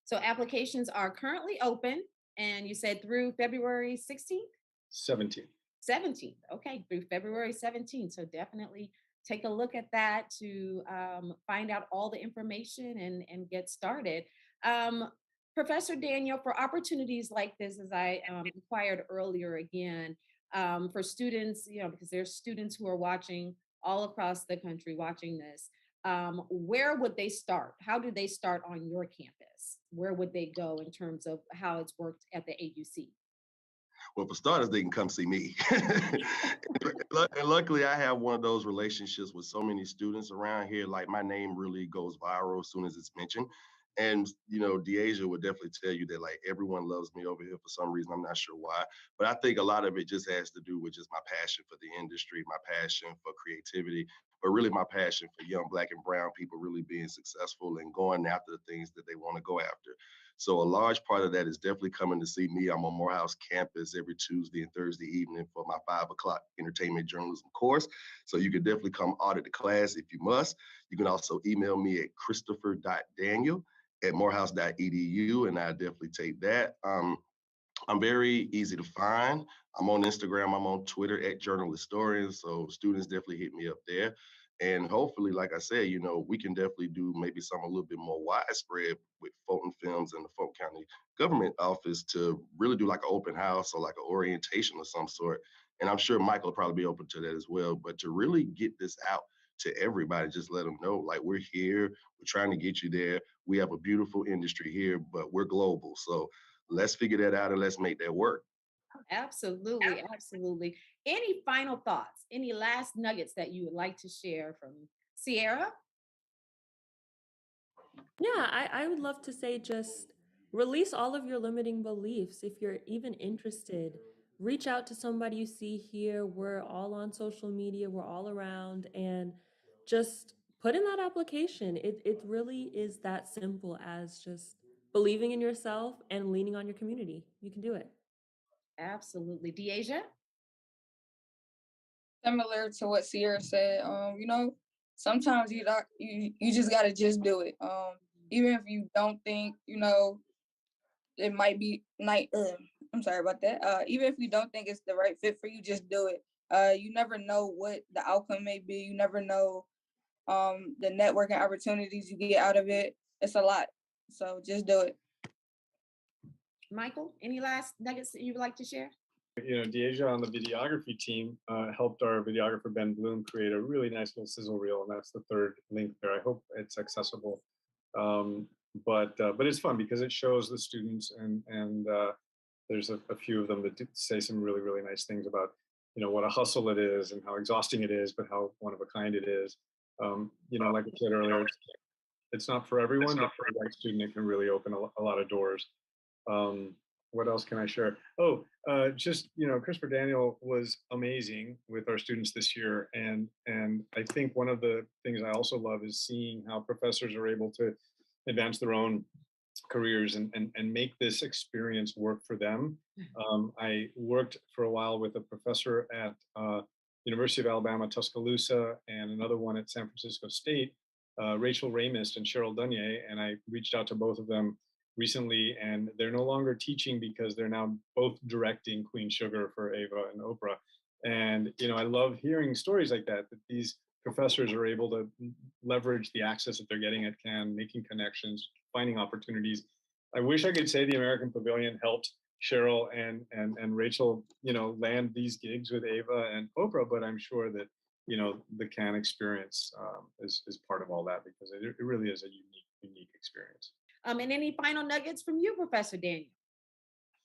So applications are currently open, and you said through February 16th? 17th. 17th. Okay, through February 17th. So definitely take a look at that to find out all the information and get started. Professor Daniel, for opportunities like this, as I inquired earlier again, for students, because there's students who are watching all across the country watching this, where would they start? How do they start on your campus? Where would they go in terms of how it's worked at the AUC? Well, for starters, they can come see me. And luckily, I have one of those relationships with so many students around here. Like, my name really goes viral as soon as it's mentioned. And, Deasia would definitely tell you that, like, everyone loves me over here for some reason. I'm not sure why. But I think a lot of it just has to do with just my passion for the industry, my passion for creativity, but really my passion for young Black and brown people really being successful and going after the things that they want to go after. So a large part of that is definitely coming to see me. I'm on Morehouse campus every Tuesday and Thursday evening for my 5 o'clock entertainment journalism course. So you can definitely come audit the class if you must. You can also email me at christopher.daniel@morehouse.edu, and I definitely take that. I'm very easy to find. I'm on Instagram. I'm on Twitter @journalistorian. So students definitely hit me up there. And hopefully, like I said, we can definitely do maybe some a little bit more widespread with Fulton Films and the Fulton County Government Office to really do like an open house or like an orientation of some sort. And I'm sure Michael will probably be open to that as well. But to really get this out to everybody, just let them know, like, we're here. We're trying to get you there. We have a beautiful industry here, but we're global. So let's figure that out and let's make that work. Absolutely, absolutely. Any final thoughts? Any last nuggets that you would like to share from Ciara? Yeah, I would love to say just release all of your limiting beliefs. If you're even interested, reach out to somebody you see here. We're all on social media, we're all around, and just put in that application. It really is that simple as just believing in yourself and leaning on your community. You can do it. Absolutely. Deasia? Similar to what Sierra said, sometimes you just gotta just do it. Even if you don't think, it might be night. I'm sorry about that. Even if you don't think it's the right fit for you, just do it. You never know what the outcome may be. You never know the networking opportunities you get out of it. It's a lot. So just do it. Michael, any last nuggets that you would like to share? Deasia on the videography team helped our videographer Ben Bloom create a really nice little sizzle reel, and that's the third link there. I hope it's accessible, but it's fun because it shows the students, and there's a few of them that say some really, really nice things about what a hustle it is and how exhausting it is, but how one of a kind it is. Like I said earlier, it's not for everyone, but for the right student, it can really open a lot of doors. What else can I share? Christopher Daniel was amazing with our students this year. And I think one of the things I also love is seeing how professors are able to advance their own careers and make this experience work for them. I worked for a while with a professor at University of Alabama, Tuscaloosa, and another one at San Francisco State, Rachel Ramist and Cheryl Dunier, and I reached out to both of them recently, and they're no longer teaching because they're now both directing Queen Sugar for Ava and Oprah. And I love hearing stories like that these professors are able to leverage the access that they're getting at Cannes, making connections, finding opportunities. I wish I could say the American Pavilion helped Cheryl and Rachel, land these gigs with Ava and Oprah, but I'm sure that the Cannes experience is part of all that, because it really is a unique experience. And any final nuggets from you, Professor Daniel?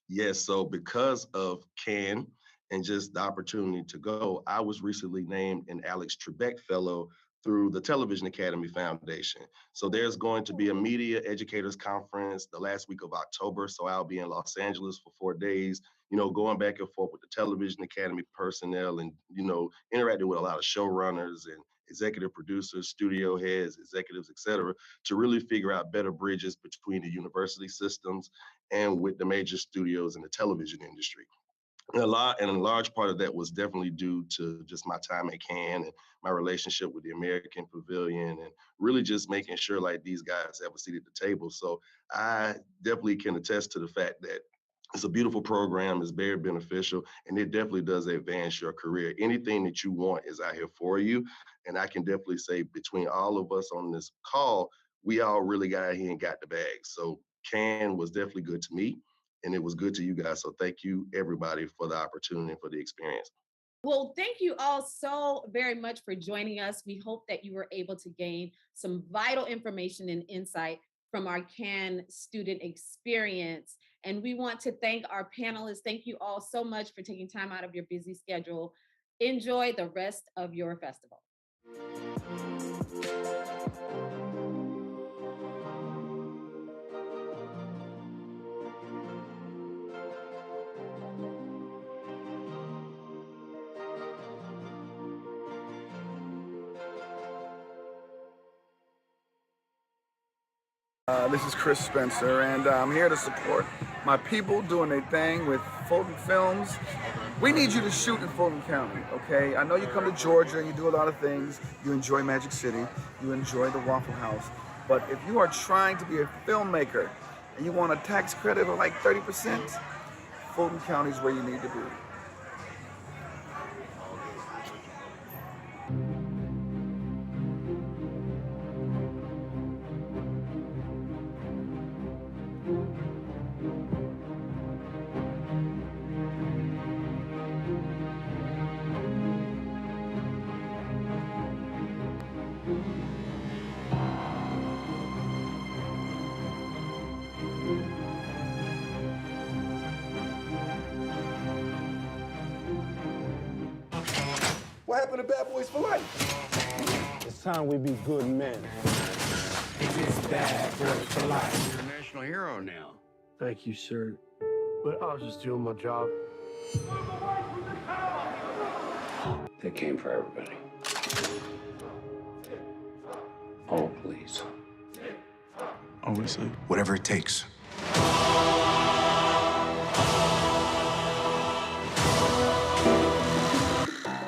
Yes, so because of Cannes and just the opportunity to go, I was recently named an Alex Trebek Fellow through the Television Academy Foundation. So there's going to be a media educators conference the last week of October. So I'll be in Los Angeles for 4 days, going back and forth with the Television Academy personnel and, interacting with a lot of showrunners and executive producers, studio heads, executives, et cetera, to really figure out better bridges between the university systems and with the major studios in the television industry. And a large part of that was definitely due to just my time at Cannes and my relationship with the American Pavilion, and really just making sure like these guys have a seat at the table. So I definitely can attest to the fact that it's a beautiful program, it's very beneficial, and it definitely does advance your career. Anything that you want is out here for you. And I can definitely say between all of us on this call, we all really got out here and got the bag. So Cannes was definitely good to me, and it was good to you guys. So thank you, everybody, for the opportunity and for the experience. Well, thank you all so very much for joining us. We hope that you were able to gain some vital information and insight from our Cannes student experience. And we want to thank our panelists. Thank you all so much for taking time out of your busy schedule. Enjoy the rest of your festival. This is Chris Spencer, and I'm here to support my people doing their thing with Fulton Films. We need you to shoot in Fulton County, okay? I know you come to Georgia and you do a lot of things. You enjoy Magic City, you enjoy the Waffle House, but if you are trying to be a filmmaker and you want a tax credit of like 30%, Fulton County is where you need to be. What happened to Bad Boys for Life? It's time we be good men. It's Bad Boys for Life. You're a national hero now. Thank you, sir. But I was just doing my job. They came for everybody. Oh, please. Obviously. Whatever it takes.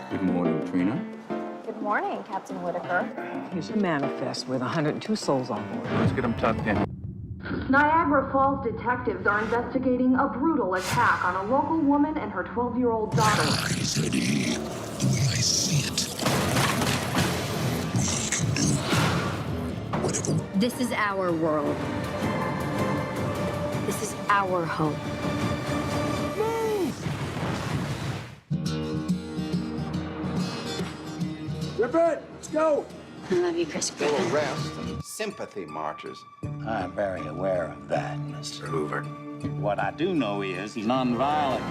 Good morning, Trina. Good morning, Captain Whitaker. Here's a manifest with 102 souls on board. Let's get them tucked in. Niagara Falls detectives are investigating a brutal attack on a local woman and her 12-year-old daughter. Tragedy, the way I see it. We can do whatever. This is our world. This is our home. Ripper, let's go. I love you, Chris. Arrest and sympathy marches. I'm very aware of that, Mr. Hoover. What I do know is he's nonviolent.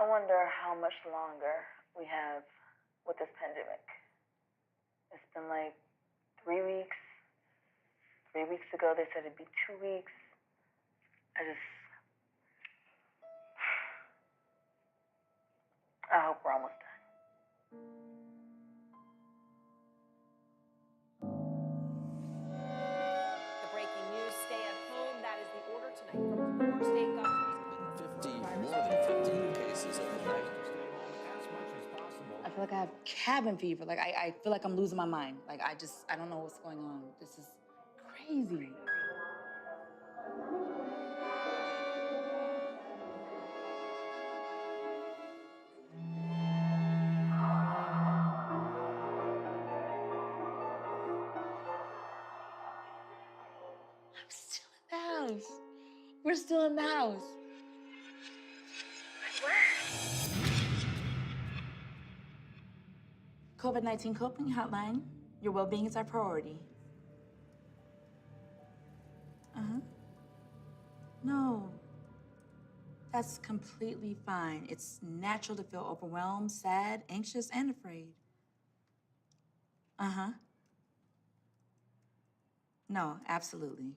I wonder how much longer we have with this pandemic. It's been like 3 weeks. 3 weeks ago, they said it'd be 2 weeks. I hope we're almost done. The breaking news, stay at home. That is the order tonight from 4 state governors. More than 15 cases overnight. I feel like I have cabin fever. Like, I feel like I'm losing my mind. Like, I don't know what's going on. This is crazy. I'm still in the house. We're still in the house. COVID-19 coping hotline. Your well-being is our priority. No, that's completely fine. It's natural to feel overwhelmed, sad, anxious, and afraid. No, absolutely.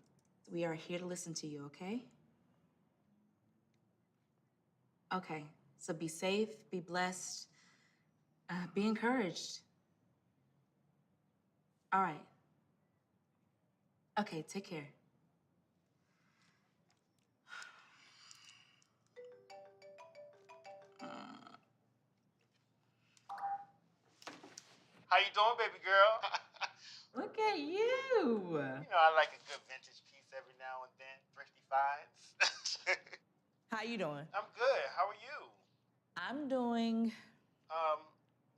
We are here to listen to you, okay? Okay, so be safe, be blessed, be encouraged. All right. Okay, take care. How you doing, baby girl? Look at you. You know I like a good vintage piece every now and then, thrifty finds. How you doing? I'm good. How are you? I'm doing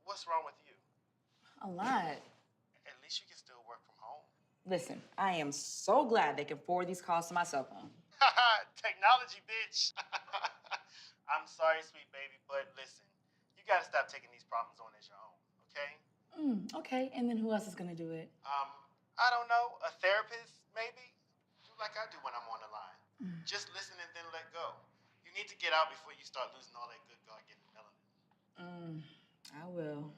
What's wrong with you? A lot. At least you can still work from home. Listen, I am so glad they can forward these calls to my cell phone. Technology, bitch. I'm sorry, sweet baby, but listen, you gotta stop taking these problems on as your own, okay? Okay, and then who else is gonna do it? I don't know, a therapist, maybe? Do like I do when I'm on the line. Just listen and then let go. You need to get out before you start losing all that good God-given melanin. I will.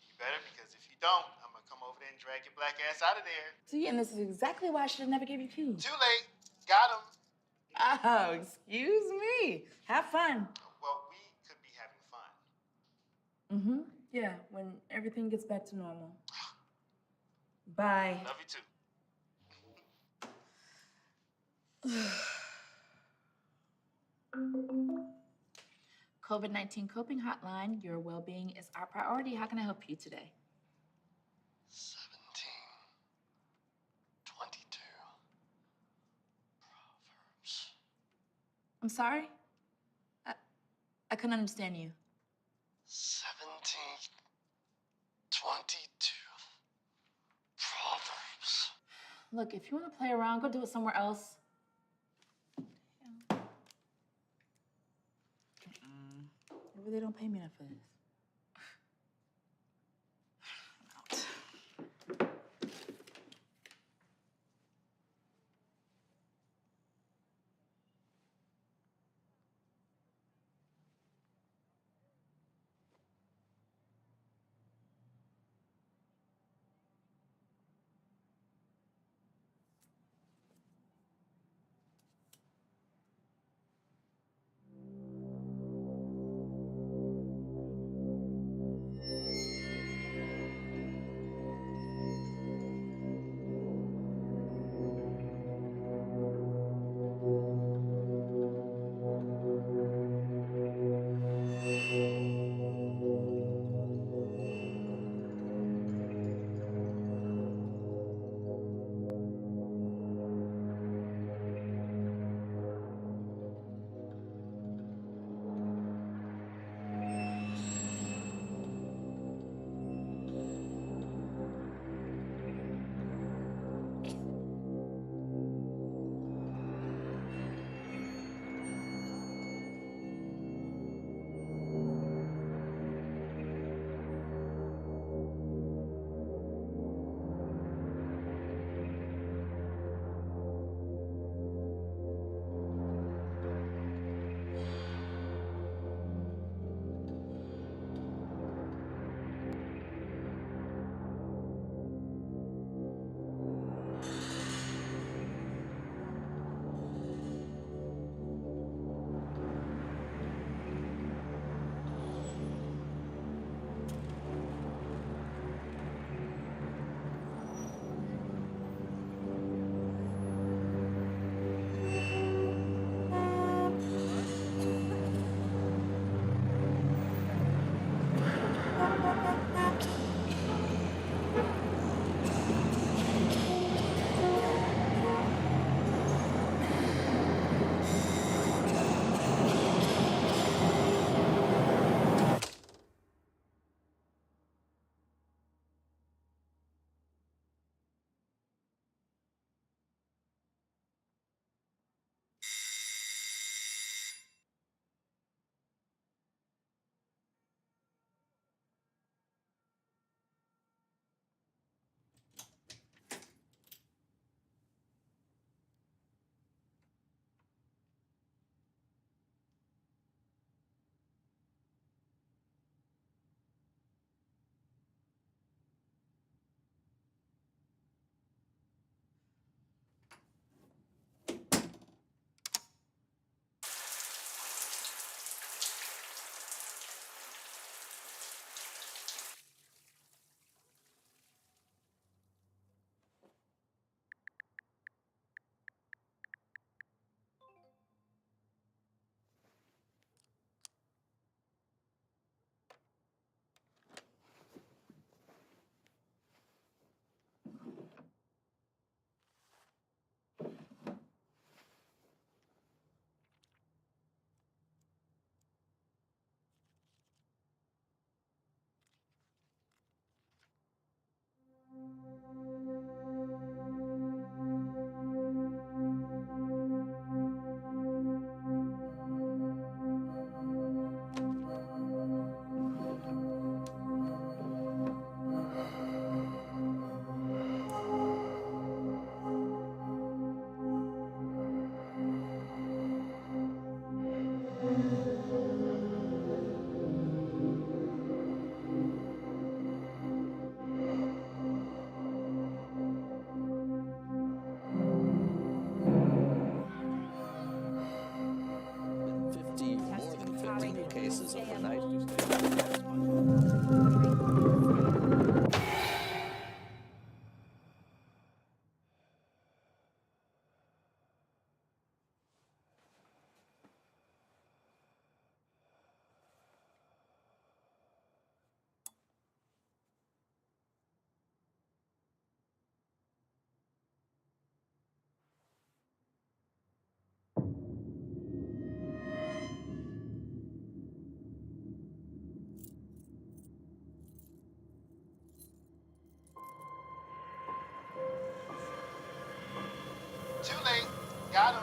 You better, because if you don't, I'm gonna come over there and drag your black ass out of there. See, and this is exactly why I should have never gave you keys. Too late. Got him. Oh, excuse me. Have fun. Well, we could be having fun. Yeah, when everything gets back to normal. Bye. Love you too. COVID-19 coping hotline. Your well-being is our priority. How can I help you today? 1722 Proverbs. I'm sorry? I couldn't understand you. 1722 Proverbs. Look, if you want to play around, go do it somewhere else. They really don't pay me enough for this. cases overnight due to the fact that Too late. Got him.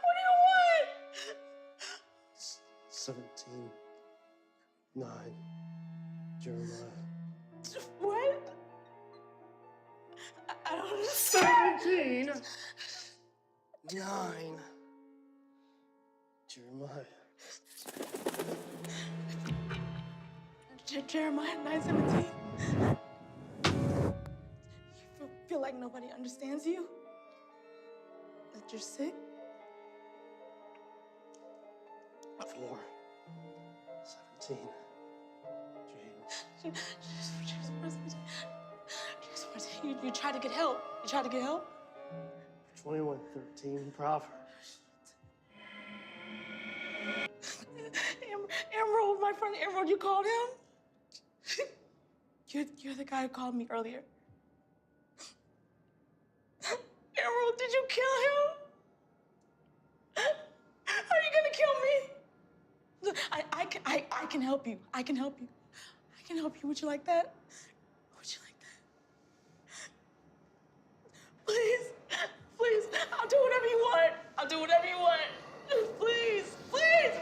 What do you want? 17, 9, Jeremiah. What? I don't understand. 17, 9, Jeremiah. Jeremiah 9:17. You feel like nobody understands you? That you're sick? 4, 17, James. You tried to get help. You tried to get help? 21, 13, Proverbs. Emerald, my friend Emerald, you called him? You're the guy who called me earlier. Emerald, did you kill him? Are you gonna kill me? Look, I can help you. I can help you. I can help you. Would you like that? Would you like that? Please, please, I'll do whatever you want. I'll do whatever you want. Please, please, please.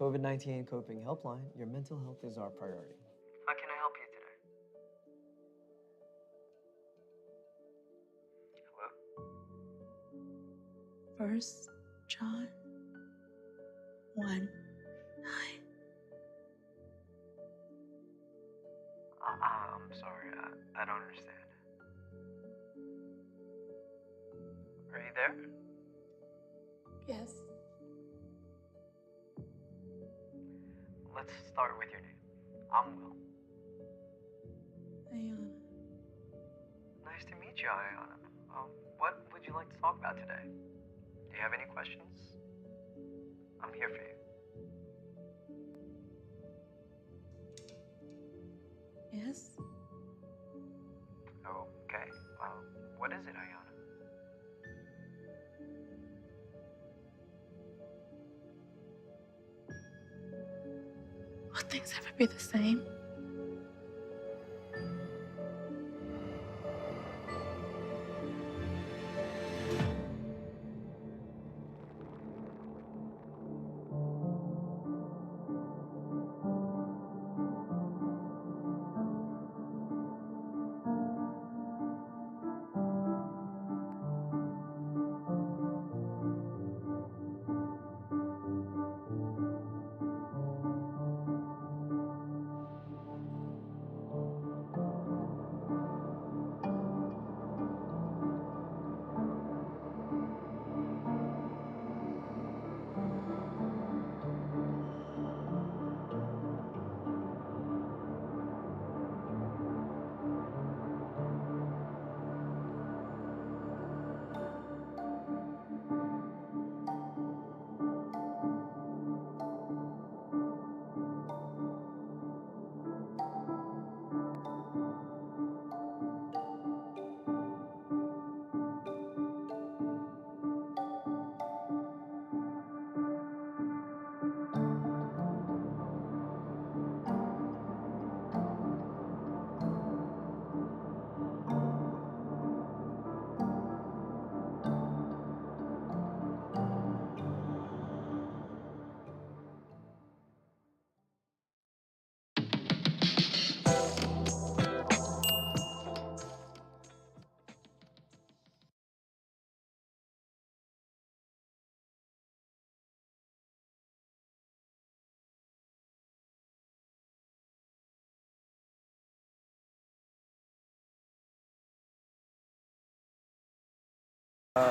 COVID-19 Coping Helpline, your mental health is our priority. How can I help you today? Hello? 1 John 1:9. I'm sorry, I don't understand. Are you there? Yes. let's start with your name. I'm Will. Ayana. Nice to meet you, Ayana. What would you like to talk about today? Do you have any questions? I'm here for you. Yes? Okay. What is it, Ayana? Will things ever be the same?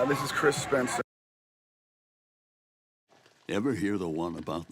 This is Chris Spencer. Ever hear the one about the